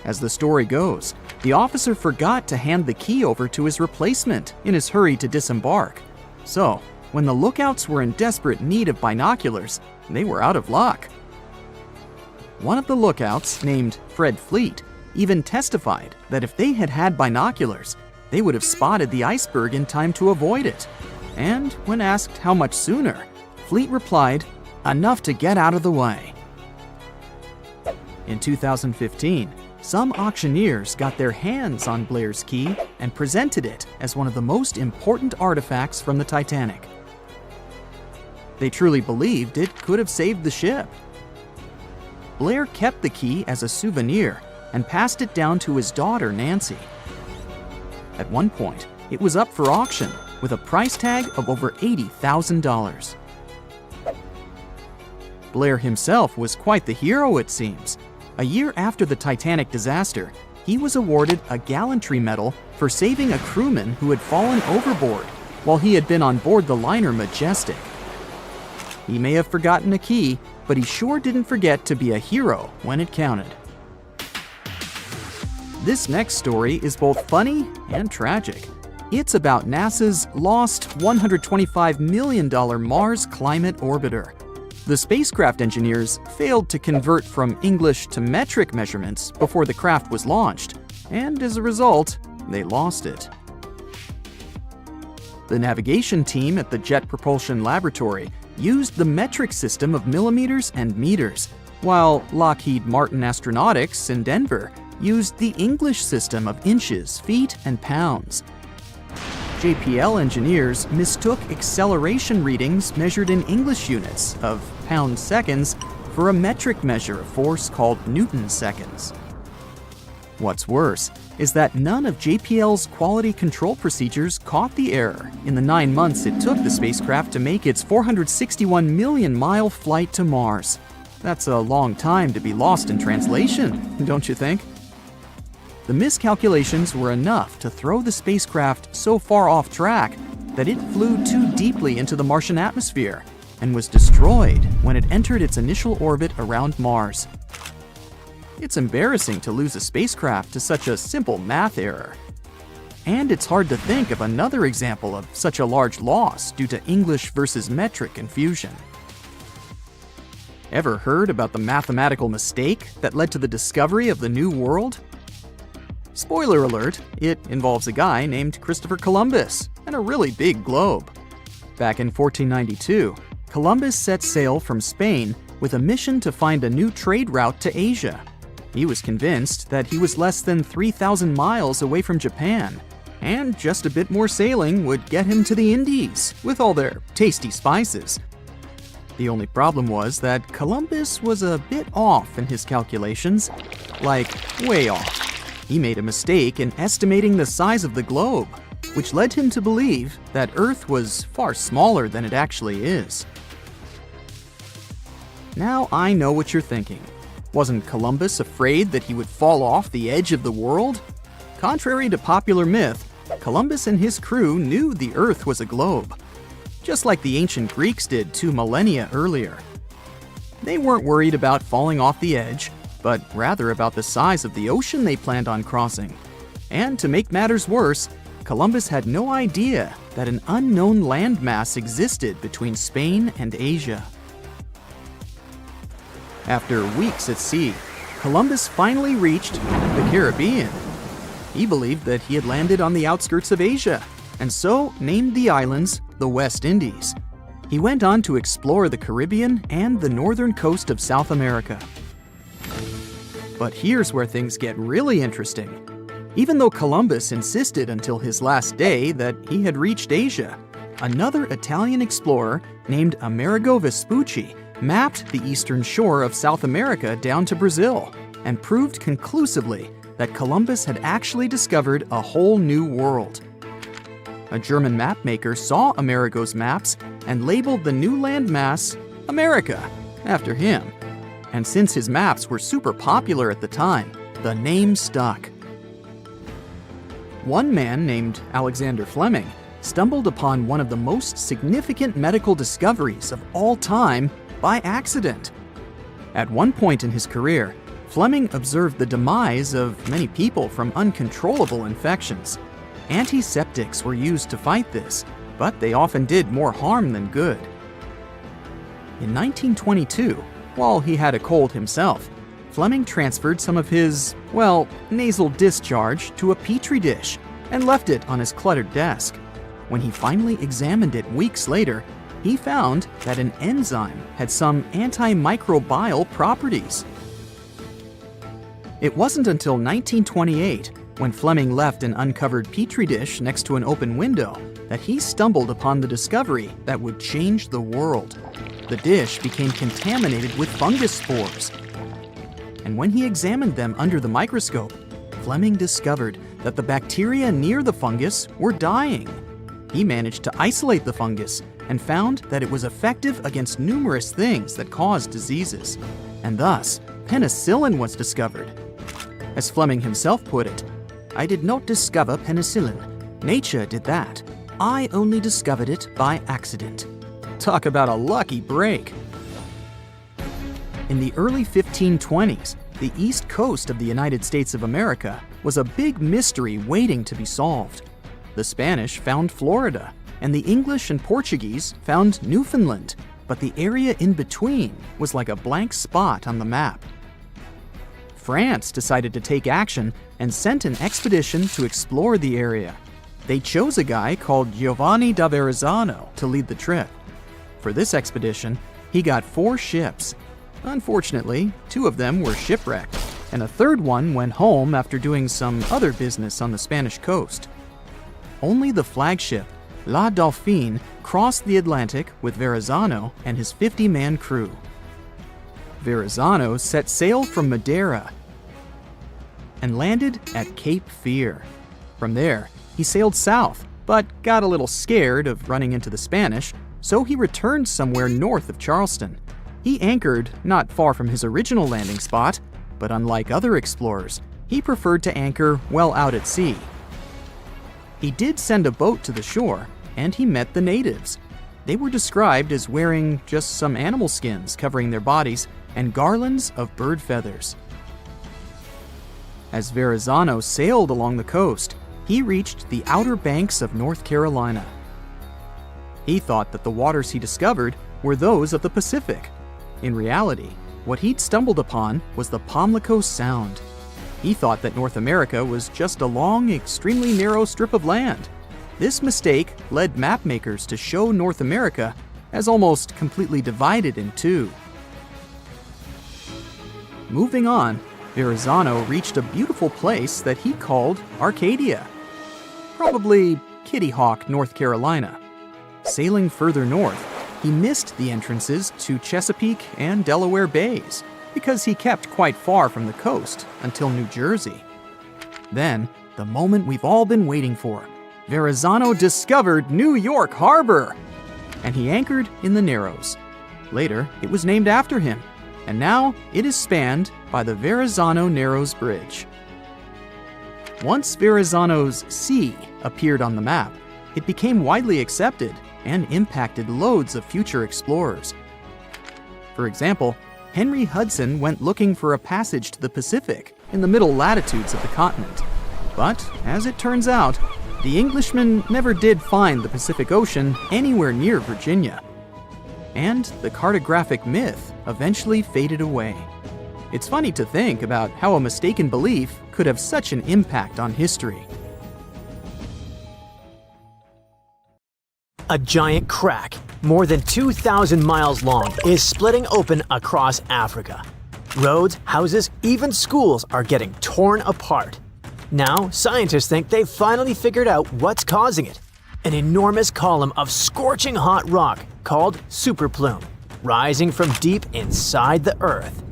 As the story goes, the officer forgot to hand the key over to his replacement in his hurry to disembark. So, when the lookouts were in desperate need of binoculars, they were out of luck. One of the lookouts, named Fred Fleet, even testified that if they had had binoculars, they would have spotted the iceberg in time to avoid it. And when asked how much sooner, Fleet replied, "Enough to get out of the way." In 2015, some auctioneers got their hands on Blair's key and presented it as one of the most important artifacts from the Titanic. They truly believed it could have saved the ship. Blair kept the key as a souvenir and passed it down to his daughter, Nancy. At one point, it was up for auction with a price tag of over $80,000. Blair himself was quite the hero, it seems. A year after the Titanic disaster, he was awarded a gallantry medal for saving a crewman who had fallen overboard while he had been on board the liner Majestic. He may have forgotten a key, but he sure didn't forget to be a hero when it counted. This next story is both funny and tragic. It's about NASA's lost $125 million Mars Climate Orbiter. The spacecraft engineers failed to convert from English to metric measurements before the craft was launched, and as a result, they lost it. The navigation team at the Jet Propulsion Laboratory used the metric system of millimeters and meters, while Lockheed Martin Astronautics in Denver used the English system of inches, feet, and pounds. JPL engineers mistook acceleration readings measured in English units of pound-seconds for a metric measure of force called Newton-seconds. What's worse is that none of JPL's quality control procedures caught the error in the 9 months it took the spacecraft to make its 461 million mile flight to Mars. That's a long time to be lost in translation, don't you think? The miscalculations were enough to throw the spacecraft so far off track that it flew too deeply into the Martian atmosphere and was destroyed when it entered its initial orbit around Mars. It's embarrassing to lose a spacecraft to such a simple math error. And it's hard to think of another example of such a large loss due to English versus metric confusion. Ever heard about the mathematical mistake that led to the discovery of the New World? Spoiler alert, it involves a guy named Christopher Columbus and a really big globe. Back in 1492, Columbus set sail from Spain with a mission to find a new trade route to Asia. He was convinced that he was less than 3,000 miles away from Japan, and just a bit more sailing would get him to the Indies with all their tasty spices. The only problem was that Columbus was a bit off in his calculations, like way off. He made a mistake in estimating the size of the globe, which led him to believe that Earth was far smaller than it actually is. Now I know what you're thinking. Wasn't Columbus afraid that he would fall off the edge of the world? Contrary to popular myth, Columbus and his crew knew the Earth was a globe, just like the ancient Greeks did 2 millennia earlier. They weren't worried about falling off the edge, but rather about the size of the ocean they planned on crossing. And to make matters worse, Columbus had no idea that an unknown landmass existed between Spain and Asia. After weeks at sea, Columbus finally reached the Caribbean. He believed that he had landed on the outskirts of Asia, and so named the islands the West Indies. He went on to explore the Caribbean and the northern coast of South America. But here's where things get really interesting. Even though Columbus insisted until his last day that he had reached Asia, another Italian explorer named Amerigo Vespucci mapped the eastern shore of South America down to Brazil and proved conclusively that Columbus had actually discovered a whole new world. A German mapmaker saw Amerigo's maps and labeled the new landmass America after him. And since his maps were super popular at the time, the name stuck. One man named Alexander Fleming stumbled upon one of the most significant medical discoveries of all time by accident. At one point in his career, Fleming observed the demise of many people from uncontrollable infections. Antiseptics were used to fight this, but they often did more harm than good. In 1922, while he had a cold himself, Fleming transferred some of his, nasal discharge to a petri dish and left it on his cluttered desk. When he finally examined it weeks later, he found that an enzyme had some antimicrobial properties. It wasn't until 1928, when Fleming left an uncovered petri dish next to an open window, that he stumbled upon the discovery that would change the world. The dish became contaminated with fungus spores. And when he examined them under the microscope, Fleming discovered that the bacteria near the fungus were dying. He managed to isolate the fungus and found that it was effective against numerous things that caused diseases. And thus, penicillin was discovered. As Fleming himself put it, "I did not discover penicillin. Nature did that. I only discovered it by accident." Talk about a lucky break. In the early 1520s, the east coast of the United States of America was a big mystery waiting to be solved. The Spanish found Florida, and the English and Portuguese found Newfoundland, but the area in between was like a blank spot on the map. France decided to take action and sent an expedition to explore the area. They chose a guy called Giovanni da Verrazzano to lead the trip. For this expedition, he got 4 ships. Unfortunately, 2 of them were shipwrecked, and a third one went home after doing some other business on the Spanish coast. only the flagship, La Dauphine, crossed the Atlantic with Verrazano and his 50-man crew. Verrazano set sail from Madeira and landed at Cape Fear. From there, he sailed south, but got a little scared of running into the Spanish, so he returned somewhere north of Charleston. He anchored not far from his original landing spot, but unlike other explorers, he preferred to anchor well out at sea. He did send a boat to the shore, and he met the natives. They were described as wearing just some animal skins covering their bodies and garlands of bird feathers. As Verrazano sailed along the coast, he reached the outer banks of North Carolina. He thought that the waters he discovered were those of the Pacific. In reality, what he'd stumbled upon was the Pamlico Sound. He thought that North America was just a long, extremely narrow strip of land. This mistake led mapmakers to show North America as almost completely divided in two. Moving on, Verrazano reached a beautiful place that he called Arcadia, probably Kitty Hawk, North Carolina. Sailing further north, he missed the entrances to Chesapeake and Delaware Bays because he kept quite far from the coast until New Jersey. Then, the moment we've all been waiting for, Verrazano discovered New York Harbor, and he anchored in the Narrows. Later, it was named after him, and now it is spanned by the Verrazano Narrows Bridge. Once Verrazano's Sea appeared on the map, it became widely accepted and impacted loads of future explorers. For example, Henry Hudson went looking for a passage to the Pacific in the middle latitudes of the continent. But, as it turns out, the Englishman never did find the Pacific Ocean anywhere near Virginia. And the cartographic myth eventually faded away. It's funny to think about how a mistaken belief could have such an impact on history. A giant crack, more than 2,000 miles long, is splitting open across Africa. Roads, houses, even schools are getting torn apart. Now, scientists think they've finally figured out what's causing it. An enormous column of scorching hot rock called superplume, rising from deep inside the Earth.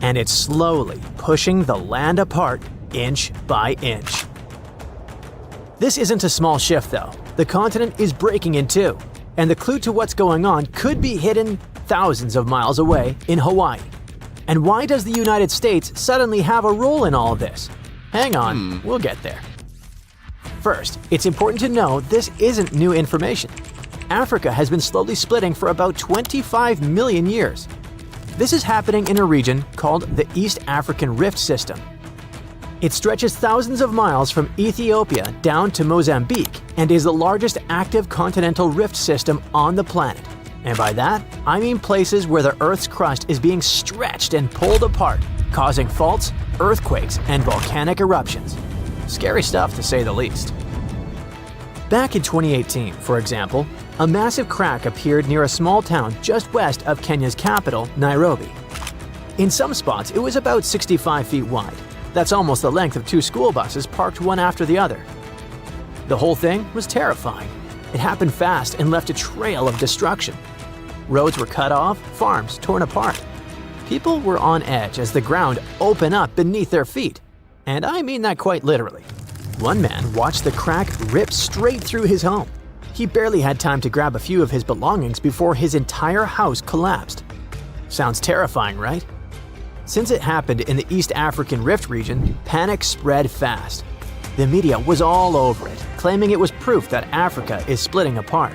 And it's slowly pushing the land apart inch by inch. This isn't a small shift though. The continent is breaking in two, and the clue to what's going on could be hidden thousands of miles away in Hawaii. And why does the United States suddenly have a role in all of this? Hang on, we'll get there. First, it's important to know this isn't new information. Africa has been slowly splitting for about 25 million years. This is happening in a region called the East African Rift System. It stretches thousands of miles from Ethiopia down to Mozambique and is the largest active continental rift system on the planet. And by that, I mean places where the Earth's crust is being stretched and pulled apart, causing faults, earthquakes, and volcanic eruptions. Scary stuff to say the least. Back in 2018, for example, a massive crack appeared near a small town just west of Kenya's capital, Nairobi. In some spots, it was about 65 feet wide. That's almost the length of two school buses parked one after the other. The whole thing was terrifying. It happened fast and left a trail of destruction. Roads were cut off, farms torn apart. People were on edge as the ground opened up beneath their feet. And I mean that quite literally. One man watched the crack rip straight through his home. He barely had time to grab a few of his belongings before his entire house collapsed. Sounds terrifying, right? Since it happened in the East African Rift region, panic spread fast. The media was all over it, claiming it was proof that Africa is splitting apart.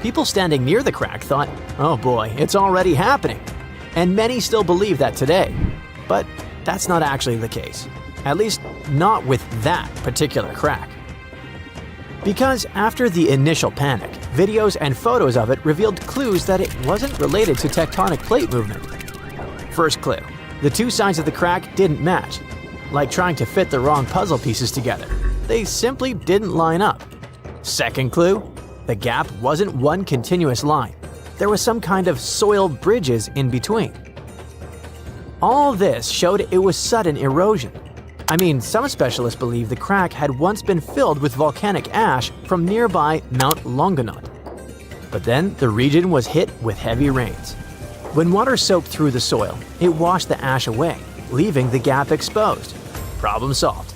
People standing near the crack thought, oh boy, it's already happening. And many still believe that today. But that's not actually the case. At least not with that particular crack. Because after the initial panic, videos and photos of it revealed clues that it wasn't related to tectonic plate movement. First clue, the two sides of the crack didn't match. Like trying to fit the wrong puzzle pieces together. They simply didn't line up. Second clue, the gap wasn't one continuous line. There was some kind of soil bridges in between. All this showed it was sudden erosion. I mean, some specialists believe the crack had once been filled with volcanic ash from nearby Mount Longonot. But then the region was hit with heavy rains. When water soaked through the soil, it washed the ash away, leaving the gap exposed. Problem solved.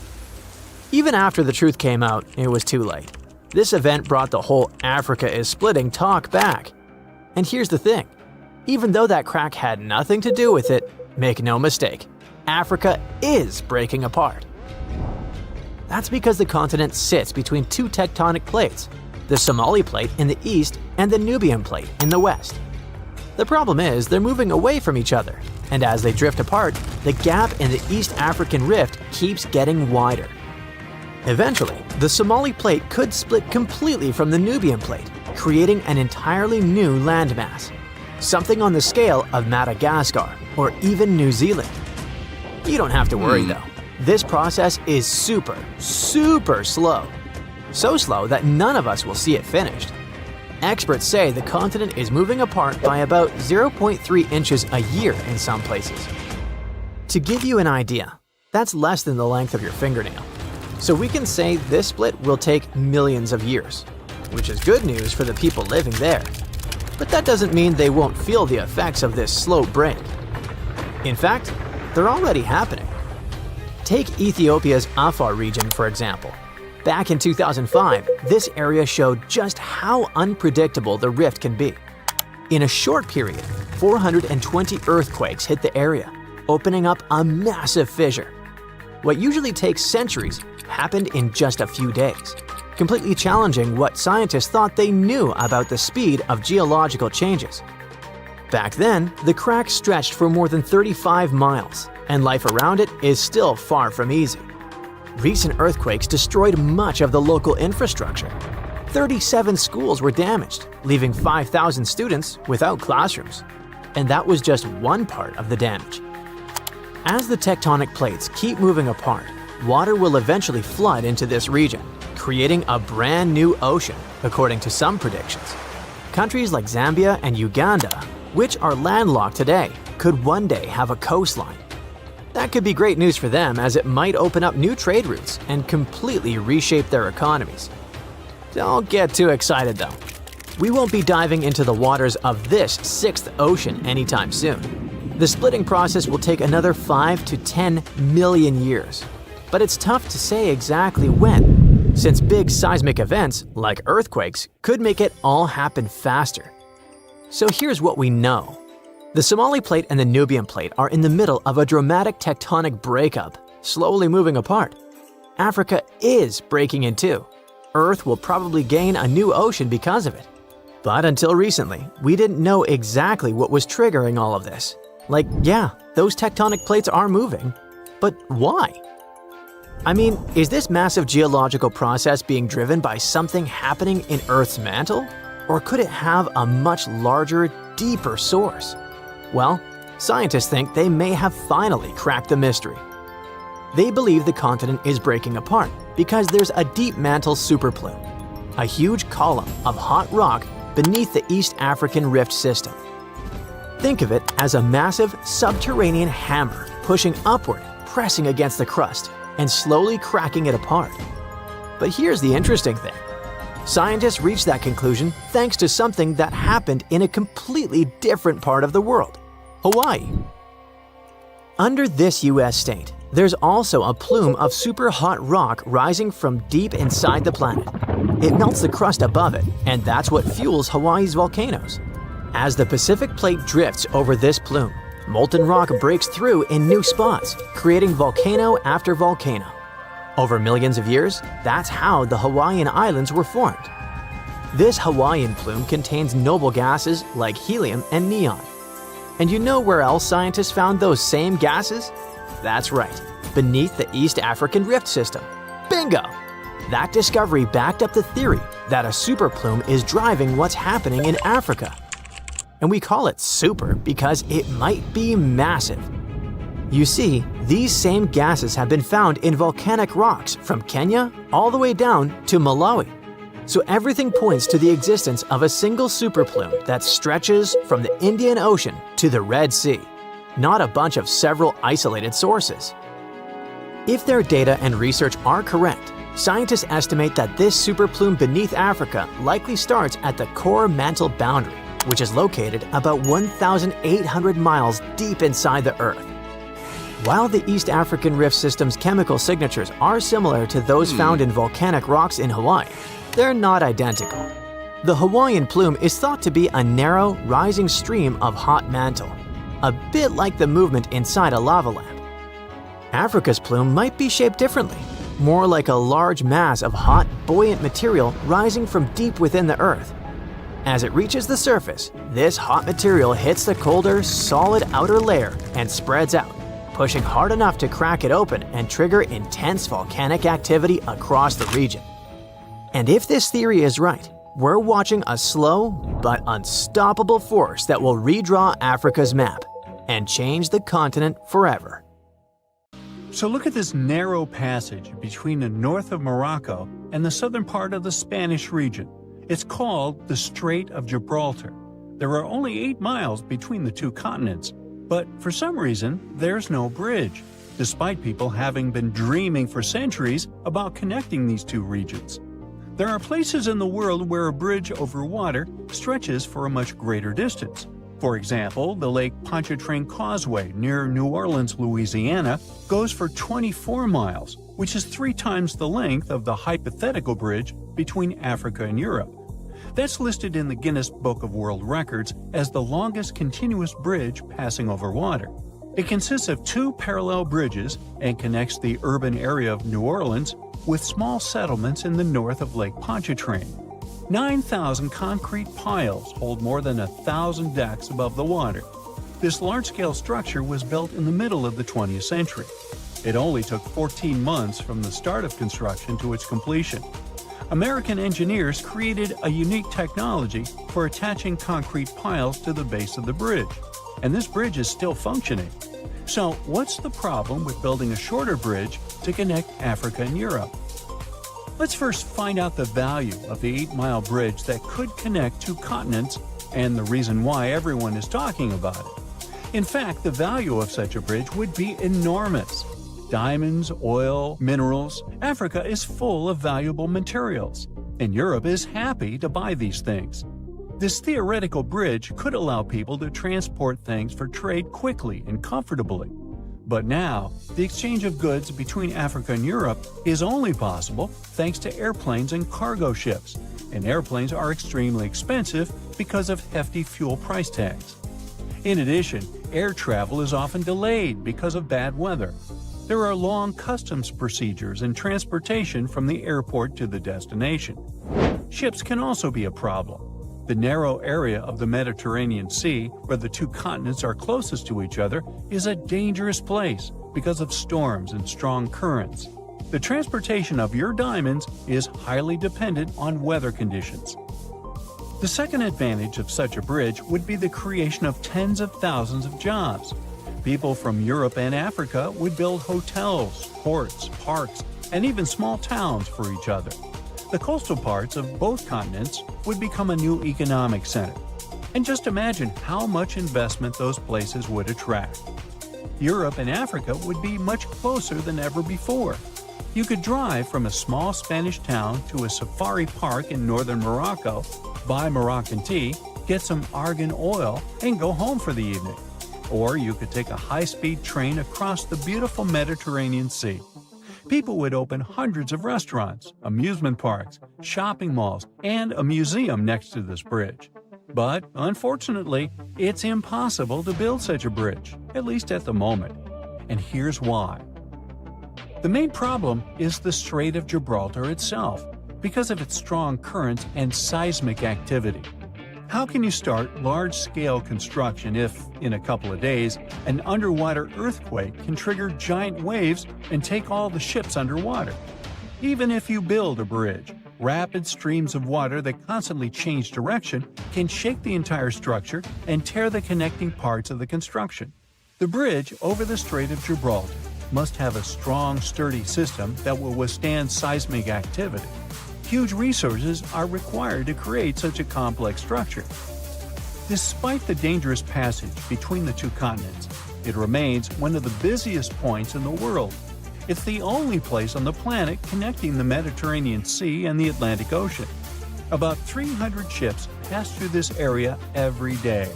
Even after the truth came out, it was too late. This event brought the whole Africa is splitting talk back. And here's the thing. Even though that crack had nothing to do with it, make no mistake, Africa is breaking apart. That's because the continent sits between two tectonic plates, the Somali Plate in the east and the Nubian Plate in the west. The problem is they're moving away from each other, and as they drift apart, the gap in the East African Rift keeps getting wider. Eventually, the Somali Plate could split completely from the Nubian Plate, creating an entirely new landmass, something on the scale of Madagascar or even New Zealand. You don't have to worry though. This process is super slow. So slow that none of us will see it finished. Experts say the continent is moving apart by about 0.3 inches a year in some places. To give you an idea, that's less than the length of your fingernail. So we can say this split will take millions of years, which is good news for the people living there. But that doesn't mean they won't feel the effects of this slow break. In fact, they're already happening. Take Ethiopia's Afar region, for example. Back in 2005, this area showed just how unpredictable the rift can be. In a short period, 420 earthquakes hit the area, opening up a massive fissure. What usually takes centuries happened in just a few days, completely challenging what scientists thought they knew about the speed of geological changes. Back then, the crack stretched for more than 35 miles, and life around it is still far from easy. Recent earthquakes destroyed much of the local infrastructure. 37 schools were damaged, leaving 5,000 students without classrooms. And that was just one part of the damage. As the tectonic plates keep moving apart, water will eventually flood into this region, creating a brand new ocean, according to some predictions. Countries like Zambia and Uganda, which are landlocked today, could one day have a coastline. That could be great news for them, as it might open up new trade routes and completely reshape their economies. Don't get too excited though. We won't be diving into the waters of this sixth ocean anytime soon. The splitting process will take another 5 to 10 million years. But it's tough to say exactly when, since big seismic events, like earthquakes, could make it all happen faster. So here's what we know. The Somali Plate and the Nubian Plate are in the middle of a dramatic tectonic breakup, slowly moving apart. Africa is breaking in two. Earth will probably gain a new ocean because of it. But until recently, we didn't know exactly what was triggering all of this. Like, yeah, those tectonic plates are moving, but why? I mean, is this massive geological process being driven by something happening in Earth's mantle? Or could it have a much larger, deeper source? Well, scientists think they may have finally cracked the mystery. They believe the continent is breaking apart because there's a deep mantle superplume, a huge column of hot rock beneath the East African Rift system. Think of it as a massive subterranean hammer pushing upward, pressing against the crust, and slowly cracking it apart. But here's the interesting thing. Scientists reached that conclusion thanks to something that happened in a completely different part of the world, Hawaii. Under this US state, there's also a plume of super hot rock rising from deep inside the planet. It melts the crust above it, and that's what fuels Hawaii's volcanoes. As the Pacific Plate drifts over this plume, molten rock breaks through in new spots, creating volcano after volcano. Over millions of years, that's how the Hawaiian Islands were formed. This Hawaiian plume contains noble gases like helium and neon. And you know where else scientists found those same gases? That's right, beneath the East African Rift system. Bingo! That discovery backed up the theory that a superplume is driving what's happening in Africa. And we call it super because it might be massive. You see, these same gases have been found in volcanic rocks from Kenya all the way down to Malawi. So everything points to the existence of a single superplume that stretches from the Indian Ocean to the Red Sea, not a bunch of several isolated sources. If their data and research are correct, scientists estimate that this superplume beneath Africa likely starts at the core mantle boundary, which is located about 1,800 miles deep inside the Earth. While the East African Rift System's chemical signatures are similar to those found in volcanic rocks in Hawaii, they're not identical. The Hawaiian plume is thought to be a narrow, rising stream of hot mantle, a bit like the movement inside a lava lamp. Africa's plume might be shaped differently, more like a large mass of hot, buoyant material rising from deep within the Earth. As it reaches the surface, this hot material hits the colder, solid outer layer and spreads out, pushing hard enough to crack it open and trigger intense volcanic activity across the region. And if this theory is right, we're watching a slow but unstoppable force that will redraw Africa's map and change the continent forever. So look at this narrow passage between the north of Morocco and the southern part of the Spanish region. It's called the Strait of Gibraltar. There are only 8 miles between the two continents, but for some reason, there's no bridge, despite people having been dreaming for centuries about connecting these two regions. There are places in the world where a bridge over water stretches for a much greater distance. For example, the Lake Pontchartrain Causeway near New Orleans, Louisiana, goes for 24 miles, which is 3 times the length of the hypothetical bridge between Africa and Europe. That's listed in the Guinness Book of World Records as the longest continuous bridge passing over water. It consists of 2 parallel bridges and connects the urban area of New Orleans with small settlements in the north of Lake Pontchartrain. 9,000 concrete piles hold more than 1,000 decks above the water. This large-scale structure was built in the middle of the 20th century. It only took 14 months from the start of construction to its completion. American engineers created a unique technology for attaching concrete piles to the base of the bridge, and this bridge is still functioning. So, what's the problem with building a shorter bridge to connect Africa and Europe? Let's first find out the value of the 8-mile bridge that could connect 2 continents and the reason why everyone is talking about it. In fact, the value of such a bridge would be enormous. Diamonds, oil, minerals. Africa is full of valuable materials, and Europe is happy to buy these things. This theoretical bridge could allow people to transport things for trade quickly and comfortably. But now, the exchange of goods between Africa and Europe is only possible thanks to airplanes and cargo ships, and airplanes are extremely expensive because of hefty fuel price tags. In addition, air travel is often delayed because of bad weather. There are long customs procedures and transportation from the airport to the destination. Ships can also be a problem. The narrow area of the Mediterranean Sea, where the 2 continents are closest to each other, is a dangerous place because of storms and strong currents. The transportation of your diamonds is highly dependent on weather conditions. The second advantage of such a bridge would be the creation of tens of thousands of jobs. People from Europe and Africa would build hotels, ports, parks, and even small towns for each other. The coastal parts of both continents would become a new economic center. And just imagine how much investment those places would attract. Europe and Africa would be much closer than ever before. You could drive from a small Spanish town to a safari park in northern Morocco, buy Moroccan tea, get some argan oil, and go home for the evening. Or you could take a high-speed train across the beautiful Mediterranean Sea. People would open hundreds of restaurants, amusement parks, shopping malls, and a museum next to this bridge. But, unfortunately, it's impossible to build such a bridge, at least at the moment. And here's why. The main problem is the Strait of Gibraltar itself, because of its strong currents and seismic activity. How can you start large-scale construction if, in a couple of days, an underwater earthquake can trigger giant waves and take all the ships underwater? Even if you build a bridge, rapid streams of water that constantly change direction can shake the entire structure and tear the connecting parts of the construction. The bridge over the Strait of Gibraltar must have a strong, sturdy system that will withstand seismic activity. Huge resources are required to create such a complex structure. Despite the dangerous passage between the 2 continents, it remains one of the busiest points in the world. It's the only place on the planet connecting the Mediterranean Sea and the Atlantic Ocean. About 300 ships pass through this area every day.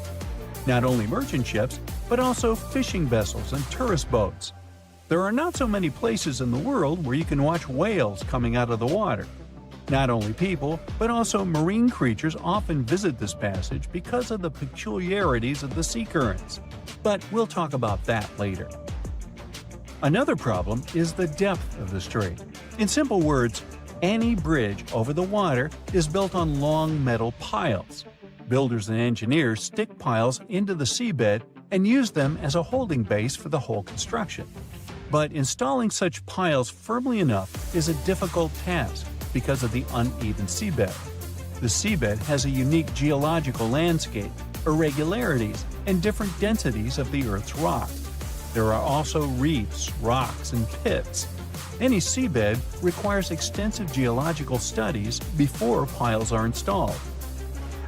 Not only merchant ships, but also fishing vessels and tourist boats. There are not so many places in the world where you can watch whales coming out of the water. Not only people, but also marine creatures often visit this passage because of the peculiarities of the sea currents. But we'll talk about that later. Another problem is the depth of the strait. In simple words, any bridge over the water is built on long metal piles. Builders and engineers stick piles into the seabed and use them as a holding base for the whole construction. But installing such piles firmly enough is a difficult task because of the uneven seabed. The seabed has a unique geological landscape, irregularities, and different densities of the Earth's rock. There are also reefs, rocks, and pits. Any seabed requires extensive geological studies before piles are installed.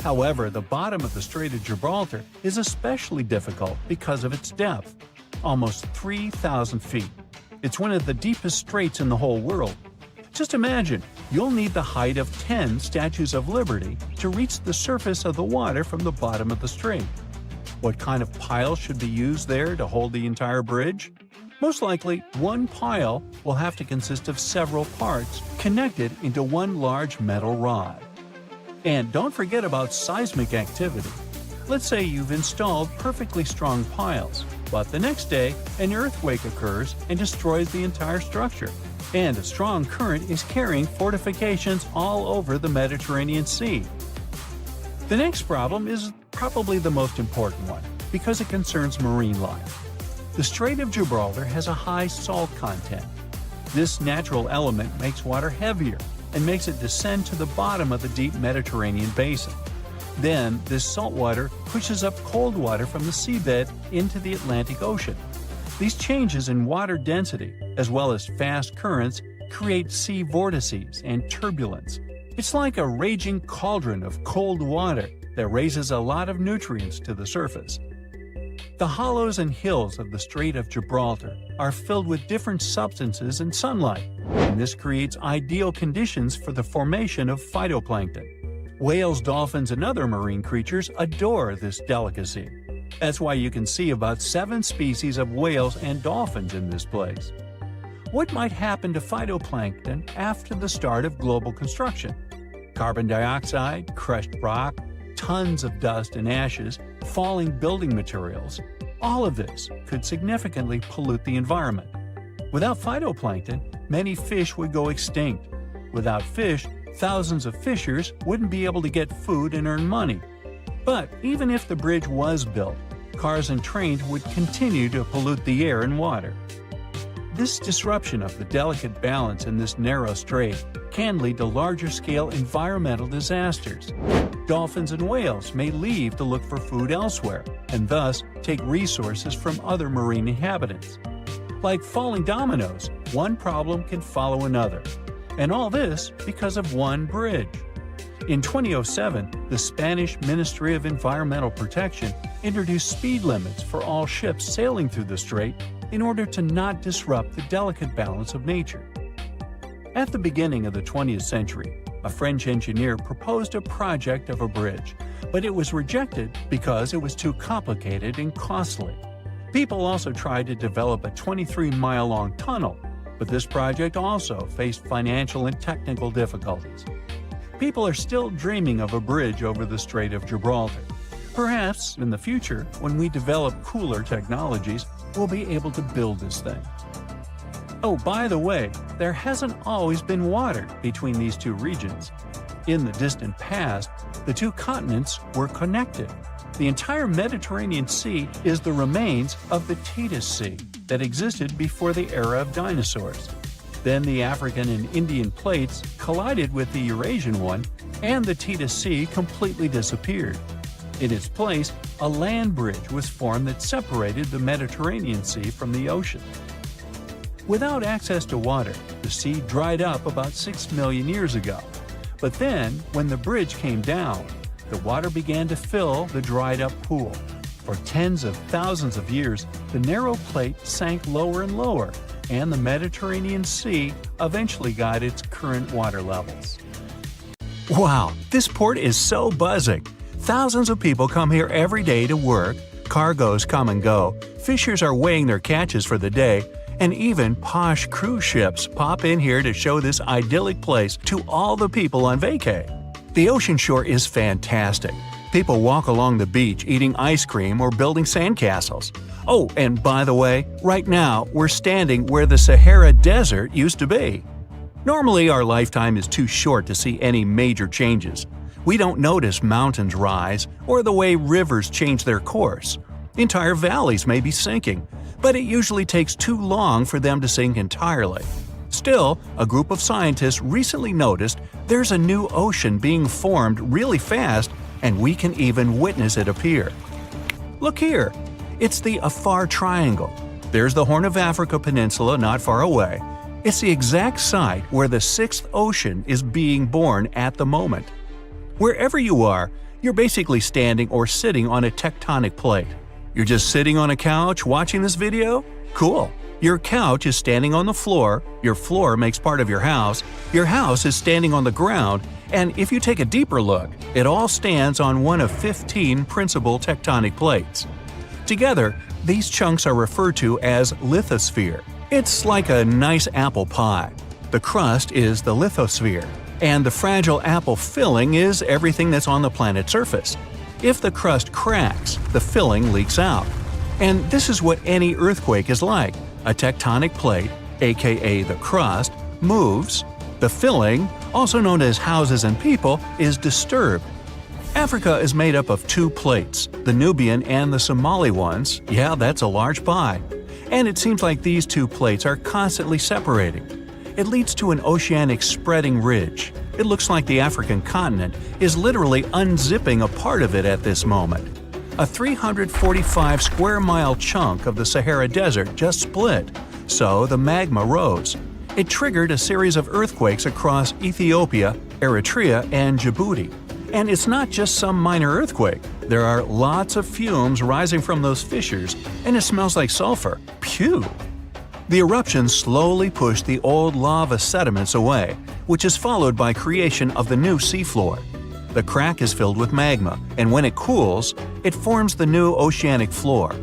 However, the bottom of the Strait of Gibraltar is especially difficult because of its depth, almost 3,000 feet. It's one of the deepest straits in the whole world. Just imagine, you'll need the height of 10 Statues of Liberty to reach the surface of the water from the bottom of the strait. What kind of pile should be used there to hold the entire bridge? Most likely, one pile will have to consist of several parts connected into one large metal rod. And don't forget about seismic activity. Let's say you've installed perfectly strong piles, but the next day an earthquake occurs and destroys the entire structure. And a strong current is carrying fortifications all over the Mediterranean Sea. The next problem is probably the most important one, because it concerns marine life. The Strait of Gibraltar has a high salt content. This natural element makes water heavier and makes it descend to the bottom of the deep Mediterranean basin. Then, this salt water pushes up cold water from the seabed into the Atlantic Ocean. These changes in water density, as well as fast currents, create sea vortices and turbulence. It's like a raging cauldron of cold water that raises a lot of nutrients to the surface. The hollows and hills of the Strait of Gibraltar are filled with different substances and sunlight, and this creates ideal conditions for the formation of phytoplankton. Whales, dolphins, and other marine creatures adore this delicacy. That's why you can see about 7 species of whales and dolphins in this place. What might happen to phytoplankton after the start of global construction? Carbon dioxide, crushed rock, tons of dust and ashes, falling building materials. All of this could significantly pollute the environment. Without phytoplankton, many fish would go extinct. Without fish, thousands of fishers wouldn't be able to get food and earn money. But even if the bridge was built, cars and trains would continue to pollute the air and water. This disruption of the delicate balance in this narrow strait can lead to larger-scale environmental disasters. Dolphins and whales may leave to look for food elsewhere, and thus take resources from other marine inhabitants. Like falling dominoes, one problem can follow another. And all this because of one bridge. In 2007, the Spanish Ministry of Environmental Protection introduced speed limits for all ships sailing through the strait in order to not disrupt the delicate balance of nature. At the beginning of the 20th century, a French engineer proposed a project of a bridge, but it was rejected because it was too complicated and costly. People also tried to develop a 23-mile-long tunnel, but this project also faced financial and technical difficulties. People are still dreaming of a bridge over the Strait of Gibraltar. Perhaps, in the future, when we develop cooler technologies, we'll be able to build this thing. Oh, by the way, there hasn't always been water between these two regions. In the distant past, the two continents were connected. The entire Mediterranean Sea is the remains of the Tethys Sea that existed before the era of dinosaurs. Then the African and Indian plates collided with the Eurasian one, and the Tethys Sea completely disappeared. In its place, a land bridge was formed that separated the Mediterranean Sea from the ocean. Without access to water, the sea dried up about 6 million years ago. But then, when the bridge came down, the water began to fill the dried-up pool. For tens of thousands of years, the narrow plate sank lower and lower, and the Mediterranean Sea eventually got its current water levels. Wow, this port is so buzzing! Thousands of people come here every day to work, cargoes come and go, fishers are weighing their catches for the day, and even posh cruise ships pop in here to show this idyllic place to all the people on vacay. The ocean shore is fantastic. People walk along the beach eating ice cream or building sandcastles. Oh, and by the way, right now we're standing where the Sahara Desert used to be. Normally our lifetime is too short to see any major changes. We don't notice mountains rise or the way rivers change their course. Entire valleys may be sinking, but it usually takes too long for them to sink entirely. Still, a group of scientists recently noticed there's a new ocean being formed really fast, and we can even witness it appear. Look here! It's the Afar Triangle. There's the Horn of Africa Peninsula not far away. It's the exact site where the sixth ocean is being born at the moment. Wherever you are, you're basically standing or sitting on a tectonic plate. You're just sitting on a couch watching this video? Cool! Your couch is standing on the floor, your floor makes part of your house is standing on the ground, and if you take a deeper look, it all stands on one of 15 principal tectonic plates. Together, these chunks are referred to as lithosphere. It's like a nice apple pie. The crust is the lithosphere, and the fragile apple filling is everything that's on the planet's surface. If the crust cracks, the filling leaks out. And this is what any earthquake is like. A tectonic plate, aka the crust, moves. The filling, also known as houses and people, is disturbed. Africa is made up of two plates, the Nubian and the Somali ones. Yeah, that's a large pie. And it seems like these two plates are constantly separating. It leads to an oceanic spreading ridge. It looks like the African continent is literally unzipping a part of it at this moment. A 345 square mile chunk of the Sahara Desert just split, so the magma rose. It triggered a series of earthquakes across Ethiopia, Eritrea, and Djibouti. And it's not just some minor earthquake. There are lots of fumes rising from those fissures, and it smells like sulfur. Phew! The eruptions slowly push the old lava sediments away, which is followed by creation of the new seafloor. The crack is filled with magma, and when it cools, it forms the new oceanic floor.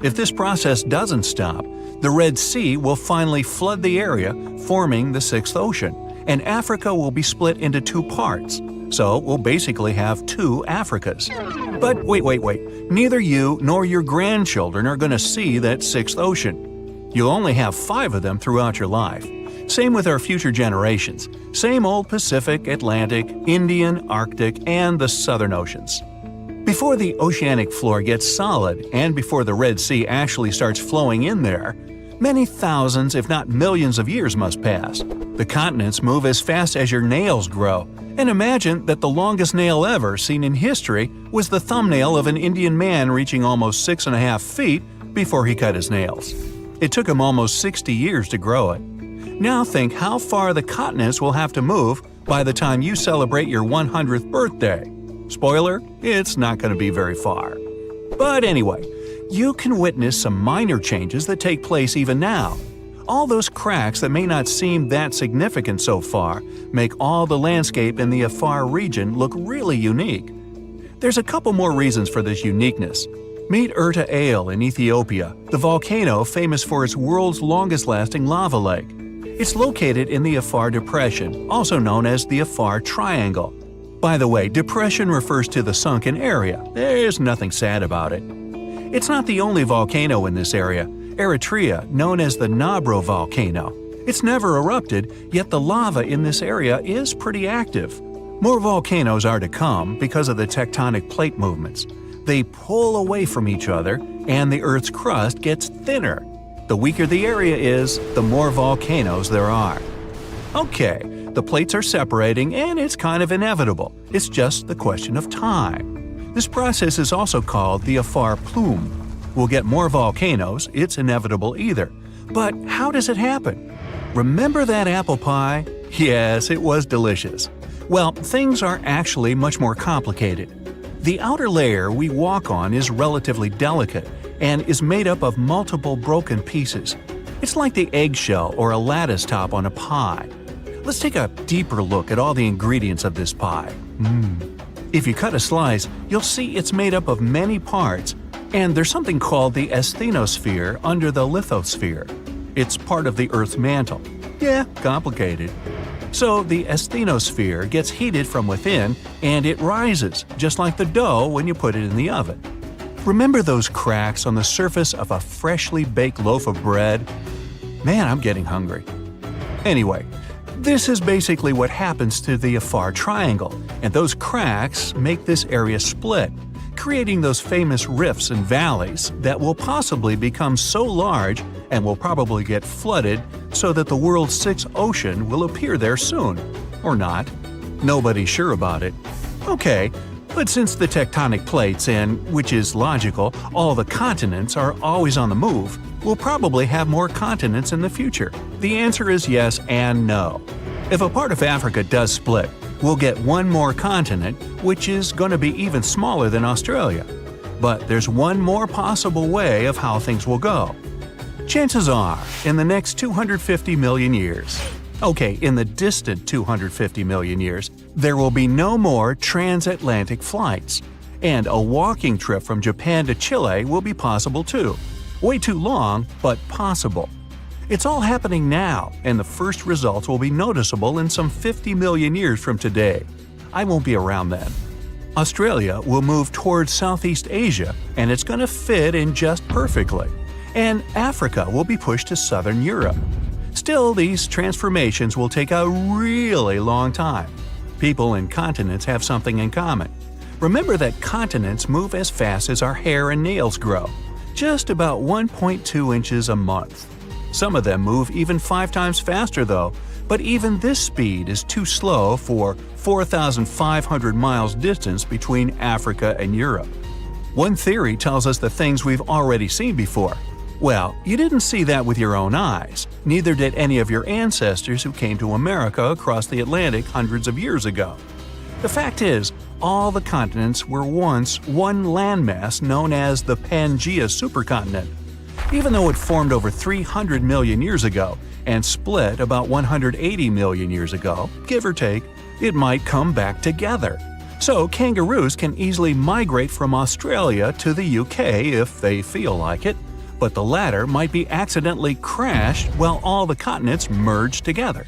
If this process doesn't stop, the Red Sea will finally flood the area, forming the sixth ocean, and Africa will be split into two parts. So we'll basically have two Africas. But wait. Neither you nor your grandchildren are going to see that sixth ocean. You'll only have 5 of them throughout your life. Same with our future generations. Same old Pacific, Atlantic, Indian, Arctic, and the Southern Oceans. Before the oceanic floor gets solid, and before the Red Sea actually starts flowing in there, many thousands, if not millions of years must pass. The continents move as fast as your nails grow, and imagine that the longest nail ever seen in history was the thumbnail of an Indian man reaching almost 6.5 feet before he cut his nails. It took him almost 60 years to grow it. Now think how far the continents will have to move by the time you celebrate your 100th birthday. Spoiler, it's not going to be very far. But anyway, you can witness some minor changes that take place even now. All those cracks that may not seem that significant so far make all the landscape in the Afar region look really unique. There's a couple more reasons for this uniqueness. Meet Erta Ale in Ethiopia, the volcano famous for its world's longest-lasting lava lake. It's located in the Afar Depression, also known as the Afar Triangle. By the way, depression refers to the sunken area. There's nothing sad about it. It's not the only volcano in this area. Eritrea, known as the Nabro volcano. It's never erupted, yet the lava in this area is pretty active. More volcanoes are to come because of the tectonic plate movements. They pull away from each other, and the Earth's crust gets thinner. The weaker the area is, the more volcanoes there are. Okay, the plates are separating, and it's kind of inevitable. It's just the question of time. This process is also called the Afar plume. We'll get more volcanoes, it's inevitable either. But how does it happen? Remember that apple pie? Yes, it was delicious. Well, things are actually much more complicated. The outer layer we walk on is relatively delicate and is made up of multiple broken pieces. It's like the eggshell or a lattice top on a pie. Let's take a deeper look at all the ingredients of this pie. If you cut a slice, you'll see it's made up of many parts, and there's something called the asthenosphere under the lithosphere. It's part of the Earth's mantle. Yeah, complicated. So the asthenosphere gets heated from within, and it rises, just like the dough when you put it in the oven. Remember those cracks on the surface of a freshly baked loaf of bread? Man, I'm getting hungry. Anyway, this is basically what happens to the Afar Triangle, and those cracks make this area split, creating those famous rifts and valleys that will possibly become so large and will probably get flooded so that the world's sixth ocean will appear there soon. Or not. Nobody's sure about it. Okay, but since the tectonic plates and, which is logical, all the continents are always on the move, we'll probably have more continents in the future. The answer is yes and no. If a part of Africa does split, we'll get one more continent, which is going to be even smaller than Australia. But there's one more possible way of how things will go. Chances are, in the next 250 million years, in the distant 250 million years, there will be no more transatlantic flights. And a walking trip from Japan to Chile will be possible too. Way too long, but possible. It's all happening now, and the first results will be noticeable in some 50 million years from today. I won't be around then. Australia will move towards Southeast Asia, and it's going to fit in just perfectly. And Africa will be pushed to southern Europe. Still, these transformations will take a really long time. People and continents have something in common. Remember that continents move as fast as our hair and nails grow, just about 1.2 inches a month. Some of them move even 5 times faster though, but even this speed is too slow for 4,500 miles distance between Africa and Europe. One theory tells us the things we've already seen before. Well, you didn't see that with your own eyes, neither did any of your ancestors who came to America across the Atlantic hundreds of years ago. The fact is, all the continents were once one landmass known as the Pangaea supercontinent. Even though it formed over 300 million years ago and split about 180 million years ago, give or take, it might come back together. So kangaroos can easily migrate from Australia to the UK if they feel like it, but the latter might be accidentally crashed while all the continents merge together.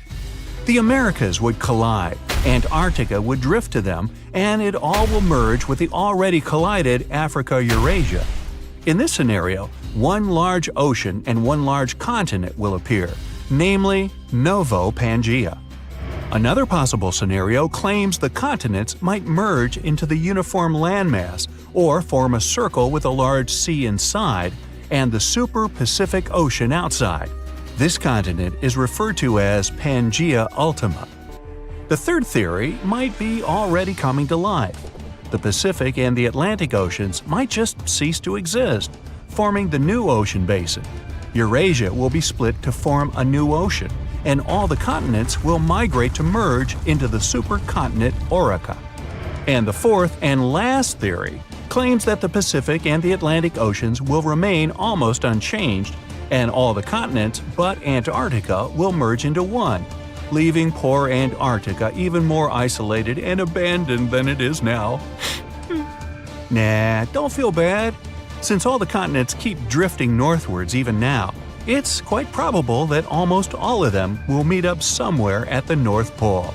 The Americas would collide, Antarctica would drift to them, and it all will merge with the already collided Africa-Eurasia. In this scenario, one large ocean and one large continent will appear, namely Novo Pangaea. Another possible scenario claims the continents might merge into the uniform landmass or form a circle with a large sea inside and the super Pacific Ocean outside. This continent is referred to as Pangaea Ultima. The third theory might be already coming to life. The Pacific and the Atlantic Oceans might just cease to exist, forming the new ocean basin. Eurasia will be split to form a new ocean, and all the continents will migrate to merge into the supercontinent Orica. And the fourth and last theory claims that the Pacific and the Atlantic Oceans will remain almost unchanged, and all the continents but Antarctica will merge into one, leaving poor Antarctica even more isolated and abandoned than it is now. Nah, don't feel bad. Since all the continents keep drifting northwards even now, it's quite probable that almost all of them will meet up somewhere at the North Pole.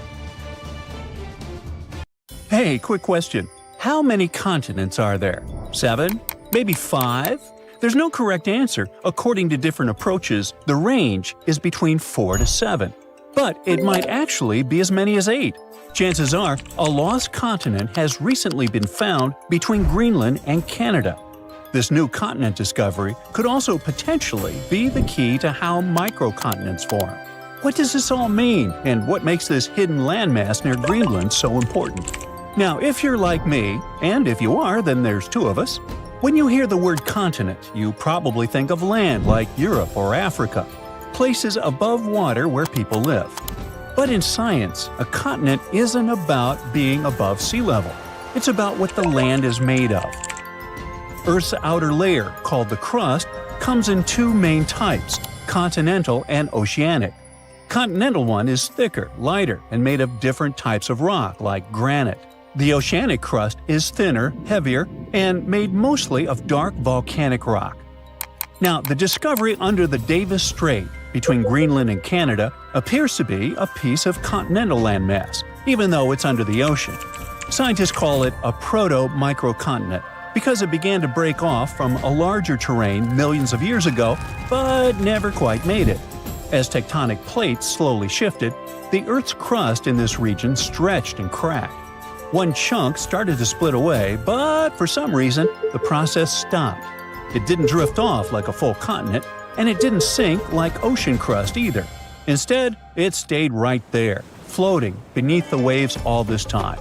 Hey, quick question. How many continents are there? 7? Maybe 5? There's no correct answer. According to different approaches, the range is between 4 to 7. But it might actually be as many as 8. Chances are, a lost continent has recently been found between Greenland and Canada. This new continent discovery could also potentially be the key to how microcontinents form. What does this all mean, and what makes this hidden landmass near Greenland so important? Now, if you're like me, and if you are, then there's 2 of us, when you hear the word continent, you probably think of land like Europe or Africa, places above water where people live. But in science, a continent isn't about being above sea level. It's about what the land is made of. Earth's outer layer, called the crust, comes in 2 main types: continental and oceanic. Continental one is thicker, lighter, and made of different types of rock, like granite. The oceanic crust is thinner, heavier, and made mostly of dark volcanic rock. Now, the discovery under the Tethys Strait between Greenland and Canada appears to be a piece of continental landmass, even though it's under the ocean. Scientists call it a proto-microcontinent because it began to break off from a larger terrain millions of years ago, but never quite made it. As tectonic plates slowly shifted, the Earth's crust in this region stretched and cracked. One chunk started to split away, but for some reason, the process stopped. It didn't drift off like a full continent, and it didn't sink like ocean crust either. Instead, it stayed right there, floating beneath the waves all this time.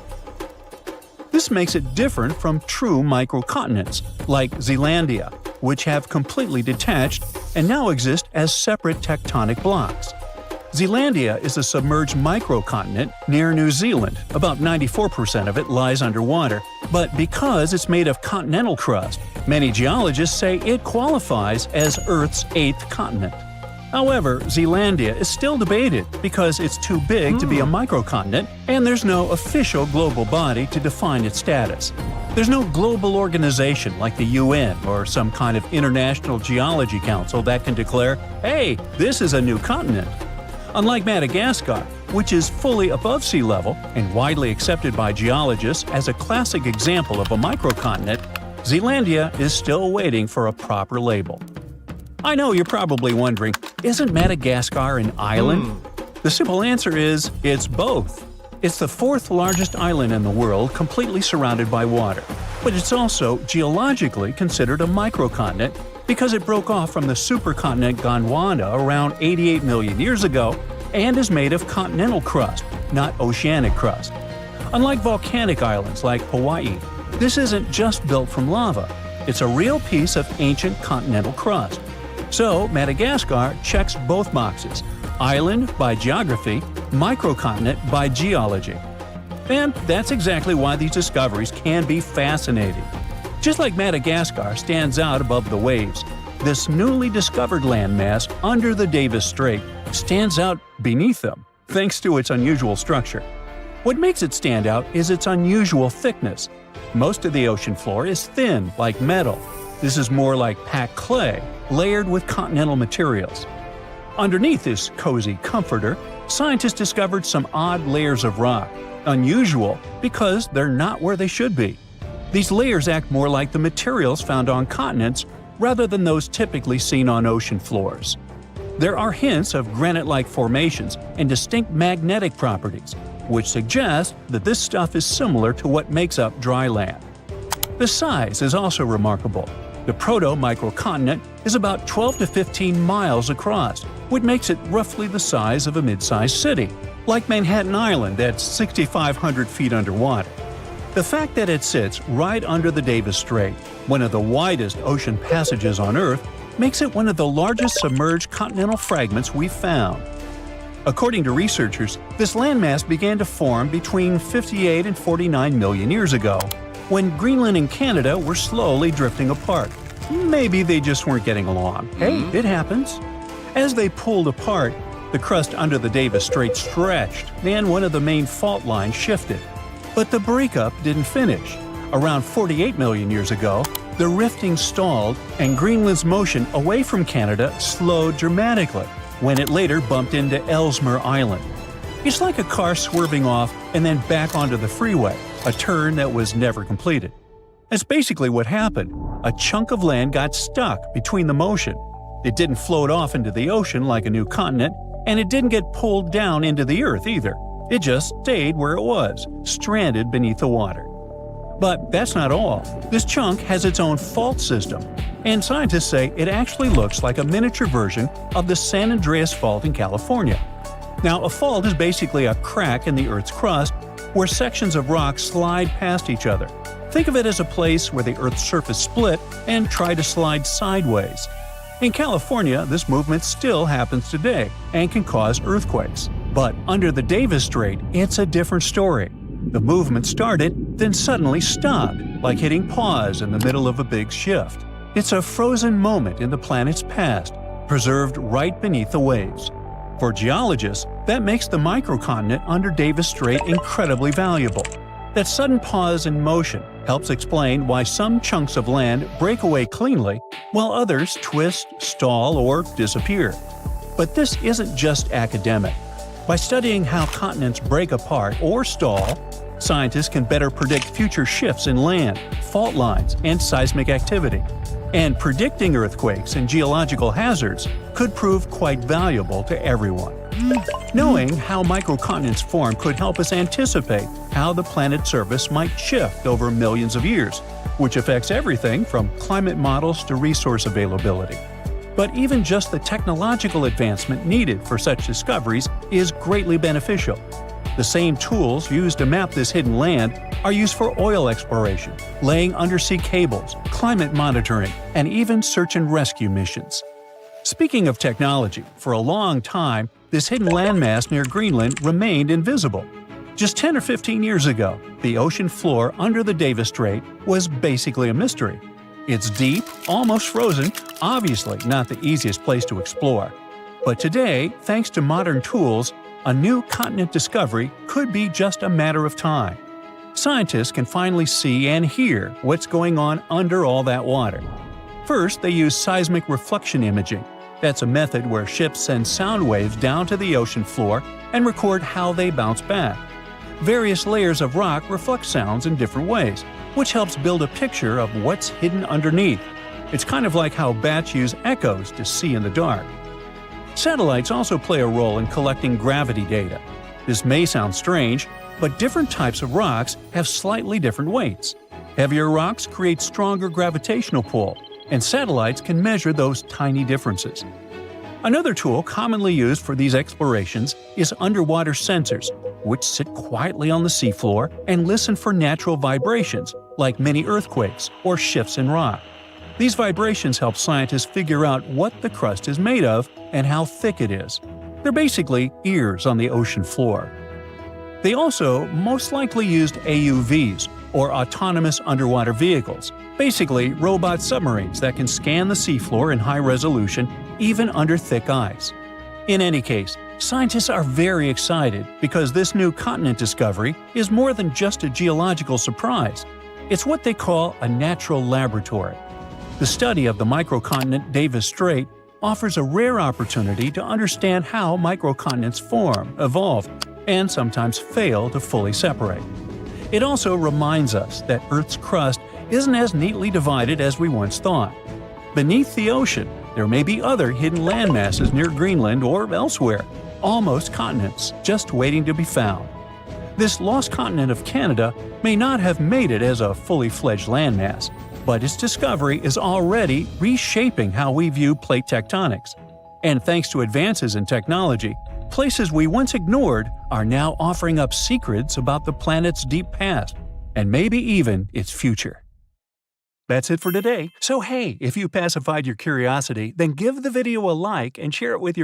This makes it different from true microcontinents, like Zealandia, which have completely detached and now exist as separate tectonic blocks. Zealandia is a submerged microcontinent near New Zealand. About 94% of it lies underwater, but because it's made of continental crust, many geologists say it qualifies as Earth's eighth continent. However, Zealandia is still debated because it's too big to be a microcontinent, and there's no official global body to define its status. There's no global organization like the UN or some kind of international geology council that can declare, hey, this is a new continent. Unlike Madagascar, which is fully above sea level and widely accepted by geologists as a classic example of a microcontinent, Zealandia is still waiting for a proper label. I know you're probably wondering, isn't Madagascar an island? The simple answer is, it's both. It's the fourth largest island in the world, completely surrounded by water. But it's also geologically considered a microcontinent because it broke off from the supercontinent Gondwana around 88 million years ago and is made of continental crust, not oceanic crust. Unlike volcanic islands like Hawaii, this isn't just built from lava. It's a real piece of ancient continental crust. So Madagascar checks both boxes: island by geography, microcontinent by geology. And that's exactly why these discoveries can be fascinating. Just like Madagascar stands out above the waves, this newly discovered landmass under the Tethys Strait stands out beneath them, thanks to its unusual structure. What makes it stand out is its unusual thickness. Most of the ocean floor is thin, like metal. This is more like packed clay, layered with continental materials. Underneath this cozy comforter, scientists discovered some odd layers of rock, unusual because they're not where they should be. These layers act more like the materials found on continents rather than those typically seen on ocean floors. There are hints of granite-like formations and distinct magnetic properties, which suggest that this stuff is similar to what makes up dry land. The size is also remarkable. The proto-microcontinent is about 12 to 15 miles across, which makes it roughly the size of a mid-sized city, like Manhattan Island that's 6,500 feet underwater. The fact that it sits right under the Tethys Strait, one of the widest ocean passages on Earth, makes it one of the largest submerged continental fragments we've found. According to researchers, this landmass began to form between 58 and 49 million years ago, when Greenland and Canada were slowly drifting apart. Maybe they just weren't getting along. Hey, it happens. As they pulled apart, the crust under the Tethys Strait stretched, and one of the main fault lines shifted. But the breakup didn't finish. Around 48 million years ago, the rifting stalled and Greenland's motion away from Canada slowed dramatically when it later bumped into Ellesmere Island. It's like a car swerving off and then back onto the freeway, a turn that was never completed. That's basically what happened. A chunk of land got stuck between the motion. It didn't float off into the ocean like a new continent, and it didn't get pulled down into the Earth either. It just stayed where it was, stranded beneath the water. But that's not all. This chunk has its own fault system, and scientists say it actually looks like a miniature version of the San Andreas Fault in California. Now, a fault is basically a crack in the Earth's crust where sections of rock slide past each other. Think of it as a place where the Earth's surface split and tried to slide sideways. In California, this movement still happens today and can cause earthquakes. But under the Tethys Strait, it's a different story. The movement started, then suddenly stopped, like hitting pause in the middle of a big shift. It's a frozen moment in the planet's past, preserved right beneath the waves. For geologists, that makes the microcontinent under Tethys Strait incredibly valuable. That sudden pause in motion helps explain why some chunks of land break away cleanly, while others twist, stall, or disappear. But this isn't just academic. By studying how continents break apart or stall, scientists can better predict future shifts in land, fault lines, and seismic activity. And predicting earthquakes and geological hazards could prove quite valuable to everyone. Knowing how microcontinents form could help us anticipate how the planet's surface might shift over millions of years, which affects everything from climate models to resource availability. But even just the technological advancement needed for such discoveries is greatly beneficial. The same tools used to map this hidden land are used for oil exploration, laying undersea cables, climate monitoring, and even search and rescue missions. Speaking of technology, for a long time, this hidden landmass near Greenland remained invisible. Just 10 or 15 years ago, the ocean floor under the Tethys Strait was basically a mystery. It's deep, almost frozen, obviously not the easiest place to explore. But today, thanks to modern tools, a new continent discovery could be just a matter of time. Scientists can finally see and hear what's going on under all that water. First, they use seismic reflection imaging. That's a method where ships send sound waves down to the ocean floor and record how they bounce back. Various layers of rock reflect sounds in different ways, which helps build a picture of what's hidden underneath. It's kind of like how bats use echoes to see in the dark. Satellites also play a role in collecting gravity data. This may sound strange, but different types of rocks have slightly different weights. Heavier rocks create stronger gravitational pull, and satellites can measure those tiny differences. Another tool commonly used for these explorations is underwater sensors, which sit quietly on the seafloor and listen for natural vibrations, like mini earthquakes or shifts in rock. These vibrations help scientists figure out what the crust is made of and how thick it is. They're basically ears on the ocean floor. They also most likely used AUVs, or autonomous underwater vehicles, basically robot submarines that can scan the seafloor in high resolution even under thick ice. In any case, scientists are very excited because this new continent discovery is more than just a geological surprise. It's what they call a natural laboratory. The study of the microcontinent Tethys Strait offers a rare opportunity to understand how microcontinents form, evolve, and sometimes fail to fully separate. It also reminds us that Earth's crust isn't as neatly divided as we once thought. Beneath the ocean, there may be other hidden landmasses near Greenland or elsewhere, almost continents just waiting to be found. This lost continent of Canada may not have made it as a fully fledged landmass, but its discovery is already reshaping how we view plate tectonics. And thanks to advances in technology, places we once ignored are now offering up secrets about the planet's deep past, and maybe even its future. That's it for today. So hey, if you pacified your curiosity, then give the video a like and share it with your friends.